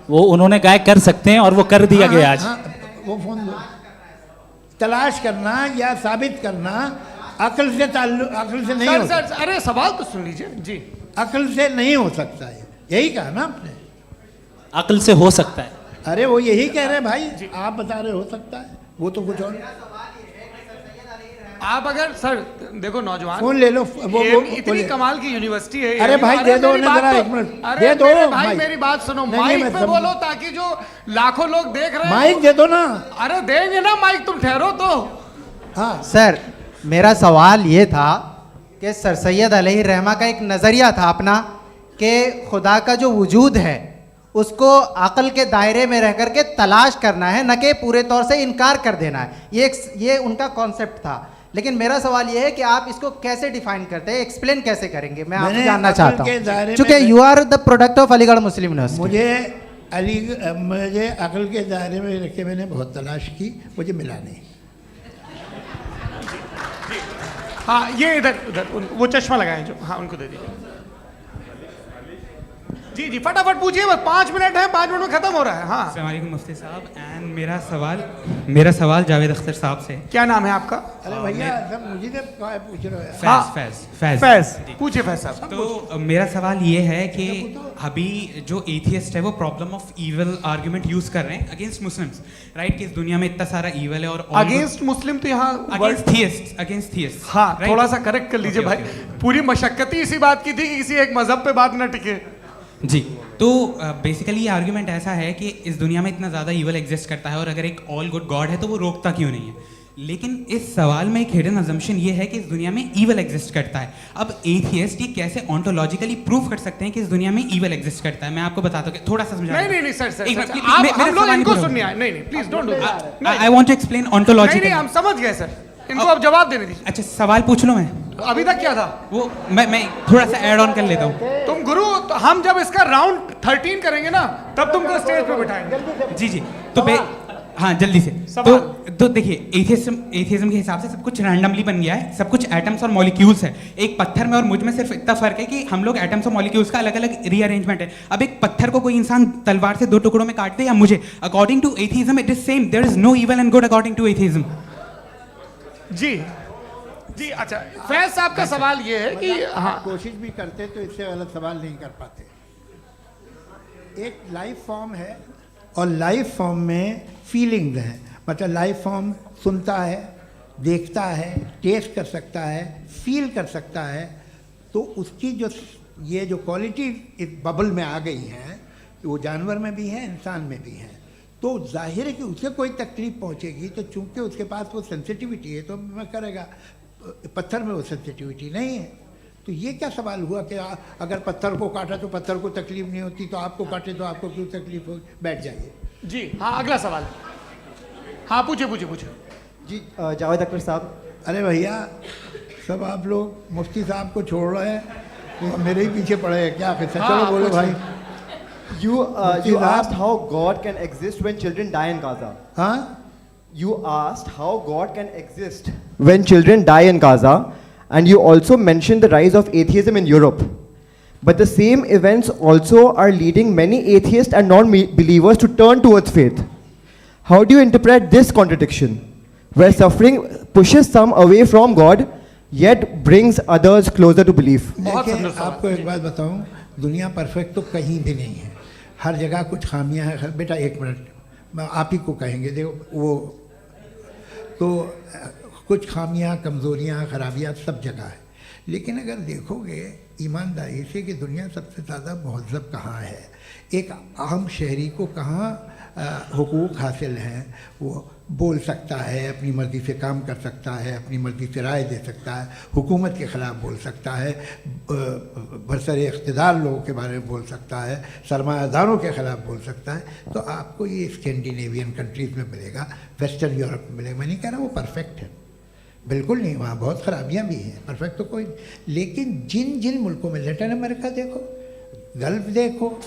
Speaker 1: वो उन्होंने कहा कर सकते हैं और वो कर दिया गया आज।
Speaker 3: वो फोन दो। तलाश करना या साबित करना अक्ल से अक्ल से नहीं हो सकता।
Speaker 2: अरे सवाल तो सुन लीजिए जी।
Speaker 3: अक्ल से नहीं हो सकता है, यही कहा ना आपने।
Speaker 1: अक्ल से हो सकता है।
Speaker 3: अरे वो यही कह रहे हैं भाई, आप बता रहे हो सकता है, वो तो कुछ और।
Speaker 2: आप अगर सर देखो नौजवान
Speaker 3: फोन ले लो, वो
Speaker 2: इतनी कमाल की यूनिवर्सिटी है।
Speaker 3: अरे भाई दे दो उन्हें जरा, एक मिनट दे दो
Speaker 2: भाई, मेरी बात सुनो, माइक पे बोलो ताकि जो लाखों लोग देख रहे हैं।
Speaker 3: माइक दे दो ना।
Speaker 2: अरे देंगे ना माइक, तुम ठहरो तो।
Speaker 3: हाँ
Speaker 13: सर मेरा सवाल ये था कि सर सैयद अलैहिर्रहमा का एक नज़रिया था अपना कि खुदा का जो वजूद है उसको अक़ल के दायरे में रह करके तलाश करना है, न कि पूरे तौर से इनकार कर देना है। ये उनका कॉन्सेप्ट था। लेकिन मेरा सवाल ये है कि आप इसको कैसे डिफाइन करते हैं, एक्सप्लेन कैसे करेंगे, मैं आपसे जानना चाहता हूँ, क्योंकि you are the product of Aligarh Muslim University.
Speaker 3: मुझे अक़ल के दायरे में रख के मैंने बहुत तलाश की, मुझे मिला नहीं।
Speaker 2: हाँ ये इधर उधर वो चश्मा लगाए जो, हाँ उनको दे दीजिए। जी जी फटाफट पूछिए, बस 5 मिनट है, 5 मिनट में खत्म हो रहा है। हाँ
Speaker 14: अस्सलाम वालेकुम मुफ्ती साहब। एंड मेरा सवाल जावेद अख्तर साहब से।
Speaker 2: क्या नाम है आपका?
Speaker 3: अरे भैया सब मुझे पूछ रहे हो।
Speaker 14: फैज
Speaker 2: पूछिए फैज साहब।
Speaker 14: तो मेरा सवाल ये है कि अभी जो एथियस्ट है वो problem of evil argument use कर रहे हैं अगेंस्ट मुस्लिम्स, राइट? कि इस दुनिया में इतना सारा ईविल है और
Speaker 2: अगेंस्ट मुस्लिम तो यहाँ
Speaker 14: अगेंस्ट थियस्ट।
Speaker 2: हाँ थोड़ा सा करेक्ट कर लीजिए भाई, पूरी मशक्कत ही इसी बात की थी कि किसी एक मजहब पे बात ना टिके।
Speaker 14: जी तो बेसिकली ये आर्ग्यूमेंट ऐसा है कि इस दुनिया में इतना ज़्यादा ईवल एग्जिस्ट करता है और अगर एक ऑल गुड गॉड है तो वो रोकता क्यों नहीं है? लेकिन इस सवाल में एक हिडन अजम्पशन ये है कि इस दुनिया में ईवल एग्जिस्ट करता है। अब एथियस्ट ये कैसे ऑन्टोलॉजिकली प्रूव कर सकते हैं कि इस दुनिया में ईवल एग्जिस्ट करता है? मैं आपको बताता हूँ, थोड़ा सा समझा।
Speaker 2: नहीं सर हम लोग इनको सुनने आए। नहीं please don't do that.
Speaker 14: I want to explain ontologically.
Speaker 2: नहीं हम समझ गए सर, इनको अब जवाब देने दीजिए।
Speaker 14: अच्छा सवाल पूछ लो। मैं
Speaker 2: अभी तक क्या था
Speaker 14: वो मैं थोड़ा सा ऐड ऑन कर लेता हूँ।
Speaker 2: तुम गुरु, तो हम जब इसका राउंड 13 करेंगे ना तब तुमको स्टेज पे बिठाएंगे।
Speaker 14: जी तो हाँ जल्दी से। तो देखिए एथियज्म के हिसाब से सब कुछ रैंडमली बन गया है, सब कुछ एटम्स और मॉलिक्यूल्स है। एक पत्थर में और मुझ में सिर्फ इतना फर्क है कि हम लोग एटम्स और मॉलिक्यूल्स का अलग अलग रीअरेंजमेंट है। अब एक पत्थर को कोई इंसान तलवार से 2 टुकड़ों में काट दे या मुझे, according to atheism it is same. There is no evil and good according to atheism.
Speaker 2: जी अच्छा फैज साहब का सवाल ये है कि हाँ
Speaker 3: कोशिश भी करते तो इससे गलत सवाल नहीं कर पाते। एक लाइफ फॉर्म है और लाइफ फॉर्म में फीलिंग्स हैं, मतलब लाइफ फॉर्म सुनता है, देखता है, टेस्ट कर सकता है, फील कर सकता है। तो उसकी जो ये जो क्वालिटी इस बबल में आ गई हैं वो जानवर में भी है, इंसान में भी है। तो जाहिर है कि उसे कोई तकलीफ पहुंचेगी तो चूंकि उसके पास वो सेंसिटिविटी है तो मैं करेगा, पत्थर में वो सेंसिटिविटी नहीं है। तो ये क्या सवाल हुआ कि अगर पत्थर को काटा तो पत्थर को तकलीफ नहीं होती, तो आपको काटे तो आपको क्यों तकलीफ हो? बैठ जाइए
Speaker 2: जी। हाँ अगला सवाल। हाँ पूछे
Speaker 15: जी जावेद अख्तर साहब।
Speaker 3: अरे भैया सब आप लोग मुफ्ती साहब को छोड़ रहे हैं, तो मेरे ही पीछे पड़े हैं क्या? फिर चलो बोलो भाई।
Speaker 15: You asked how God can exist when children die in Gaza.
Speaker 3: हाँ?
Speaker 15: You asked how God can exist when children die in Gaza, and you also mentioned the rise of atheism in Europe. But the same events also are leading many atheists and non-believers to turn towards faith. How do you interpret this contradiction, where suffering pushes some away from God, yet brings others closer to belief?
Speaker 3: देखिए आपको एक बात बताऊं, दुनिया perfect तो कहीं भी नहीं है, हर जगह कुछ खामियां हैं। बेटा एक मिनट आप ही को कहेंगे, देखो वो तो कुछ खामियां, कमज़ोरियां, खराबियां सब जगह है। लेकिन अगर देखोगे ईमानदारी से कि दुनिया सबसे ज़्यादा महज़ब कहाँ है, एक आम शहरी को कहाँ हुकूक हासिल हैं, वो बोल सकता है, अपनी मर्ज़ी से काम कर सकता है, अपनी मर्ज़ी से राय दे सकता है, हुकूमत के ख़िलाफ़ बोल सकता है, बरसरे इक़्तिदार लोगों के बारे में बोल सकता है, सरमायादारों के ख़िलाफ़ बोल सकता है। तो आपको ये स्कैंडिनेवियन कंट्रीज़ में मिलेगा, वेस्टर्न यूरोप में मिलेगा। मैं नहीं कह रहा वो परफेक्ट है, बिल्कुल नहीं, वहाँ बहुत ख़राबियाँ भी हैं, परफेक्ट तो कोई। लेकिन जिन जिन मुल्कों में, लैटिन अमेरिका देखो, गल्फ़ देखो,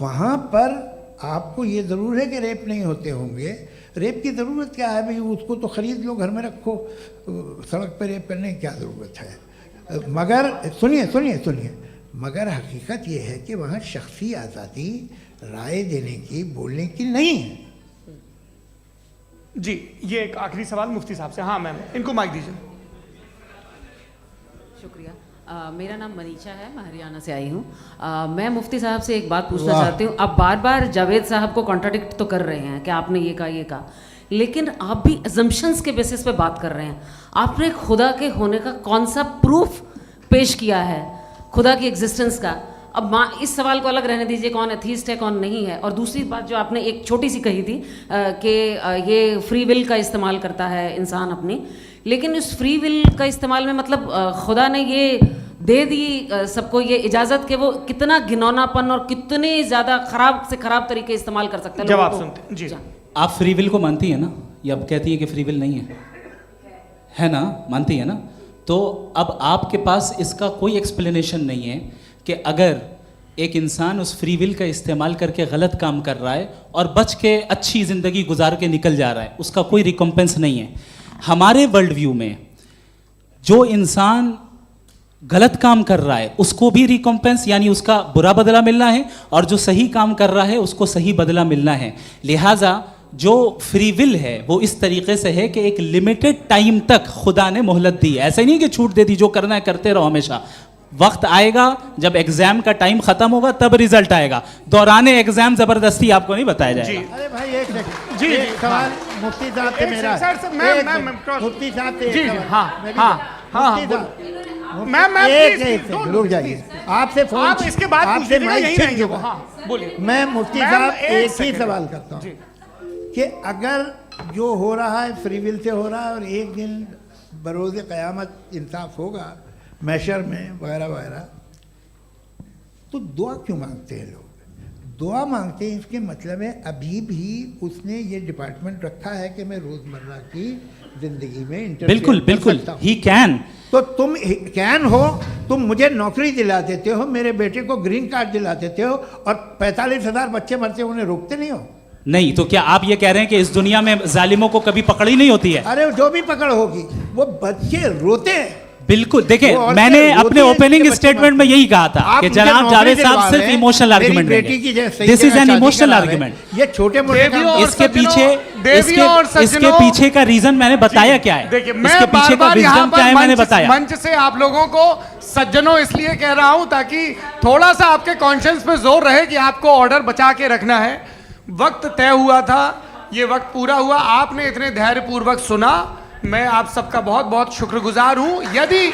Speaker 3: वहाँ पर आपको ये ज़रूर है कि रेप नहीं होते होंगे। रेप की ज़रूरत क्या है भाई? उसको तो ख़रीद लो, घर में रखो, सड़क पर रेप करने की क्या ज़रूरत है? मगर सुनिए, मगर हकीकत ये है कि वहाँ शख्सी आज़ादी राय देने की, बोलने की नहीं है।
Speaker 2: जी, ये एक आखिरी सवाल मुफ्ती साहब से। हाँ मैम, इनको माइक दीजिए।
Speaker 16: शुक्रिया। मेरा नाम मनीषा है, मैं हरियाणा से आई हूँ। मैं मुफ्ती साहब से एक बात पूछना चाहती हूँ। आप बार बार जावेद साहब को कॉन्ट्राडिक्ट तो कर रहे हैं कि आपने ये कहा, लेकिन आप भी अजम्पशंस के बेसिस पे बात कर रहे हैं। आपने खुदा के होने का कौन सा प्रूफ पेश किया है, खुदा की एग्जिस्टेंस का? अब इस सवाल को अलग रहने दीजिए, कौन एथीस्ट है कौन नहीं है। और दूसरी बात जो आपने एक छोटी सी कही थी कि ये फ्री विल का इस्तेमाल करता है इंसान अपनी, लेकिन इस फ्री विल का इस्तेमाल में मतलब खुदा ने ये दे दी सबको ये इजाज़त कि वो कितना घिनौनापन और कितने ज़्यादा ख़राब से ख़राब तरीके इस्तेमाल कर सकता है।
Speaker 2: जवाब सुनते जी।
Speaker 4: आप फ्री विल को मानती है ना, या अब कहती है कि फ्री विल नहीं है ना? मानती है ना? तो अब आपके पास इसका कोई एक्सप्लेनेशन नहीं है कि अगर एक इंसान उस फ्री विल का इस्तेमाल करके गलत काम कर रहा है और बच के अच्छी ज़िंदगी गुजार के निकल जा रहा है, उसका कोई रिकम्पेंस नहीं है। हमारे वर्ल्ड व्यू में जो इंसान गलत काम कर रहा है उसको भी रिकम्पेंस यानी उसका बुरा बदला मिलना है, और जो सही काम कर रहा है उसको सही बदला मिलना है। लिहाजा जो फ्री विल है वो इस तरीके से है कि एक लिमिटेड टाइम तक खुदा ने मोहलत दी है। ऐसा नहीं कि छूट दे दी, जो करना है करते रहो हमेशा। वक्त आएगा जब एग्जाम का टाइम खत्म होगा तब रिजल्ट आएगा। दौराने एग्जाम जबरदस्ती आपको नहीं बताया जाएगा।
Speaker 3: अरे भाई एक सेकंड, जी सवाल मुफ्ती साहब से मेरा, मुफ्ती साहब से एक सवाल, रुक जाइए, आपसे फोन,
Speaker 2: आप इसके बाद
Speaker 3: आपसे माइक छीन चुका।
Speaker 2: बोलिए।
Speaker 3: मैं मुफ्ती साहब एक ही सवाल करता हूँ कि अगर जो हो रहा है फ्री विल से हो रहा है और एक दिन बरोज़ क़यामत इंसाफ होगा मैशर में वगैरह वगैरह, तो दुआ क्यों मांगते हैं लोग? दुआ मांगते हैं इसके मतलब है अभी भी उसने ये डिपार्टमेंट रखा है कि मैं रोज़मर्रा की ज़िंदगी में
Speaker 4: बिल्कुल बिल्कुल ही कैन।
Speaker 3: तो तुम कैन हो, तुम मुझे नौकरी दिला देते हो, मेरे बेटे को ग्रीन कार्ड दिला देते हो, और 45,000 बच्चे मरते हो, उन्हें रोकते नहीं हो।
Speaker 4: नहीं तो क्या आप ये कह रहे हैं कि इस दुनिया में जालिमों को कभी पकड़ ही नहीं होती है?
Speaker 3: अरे जो भी पकड़ होगी वो बच्चे रोते हैं।
Speaker 4: बिल्कुल, देखिए मैंने अपने ओपनिंग स्टेटमेंट में यही कहा था कि जनाब जावेद साहब सिर्फ इमोशनल आर्गुमेंट देंगे। This is an emotional argument.
Speaker 3: ये छोटे मोटे
Speaker 4: इसके पीछे का रीजन मैंने बताया क्या है, इसके पीछे का रीजन क्या है मैंने बताया।
Speaker 2: मंच से आप लोगों को सज्जनों इसलिए कह रहा हूं ताकि थोड़ा सा आपके कॉन्शियंस पे जोर रहे कि आपको ऑर्डर बचा के रखना है। वक्त तय हुआ था, ये वक्त पूरा हुआ, आपने इतने धैर्यपूर्वक सुना, मैं आप सबका बहुत बहुत शुक्रगुजार हूं। यदि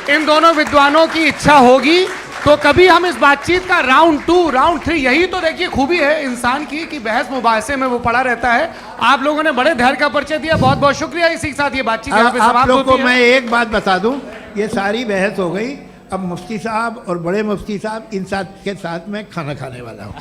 Speaker 2: इन दोनों विद्वानों की इच्छा होगी तो कभी हम इस बातचीत का राउंड 2, राउंड 3, यही तो देखिए खूबी है इंसान की कि बहस मुबाहसे में वो पड़ा रहता है। आप लोगों ने बड़े धैर्य का परिचय दिया, बहुत बहुत शुक्रिया। इसी के साथ ये बातचीत यहाँ पे समाप्त होती है।
Speaker 3: आप लोग को मैं एक बात बता दूं, ये सारी बहस हो गई, अब मुफ्ती साहब और बड़े मुफ्ती साहब इन साथ के साथ मैं खाना खाने वाला हूँ।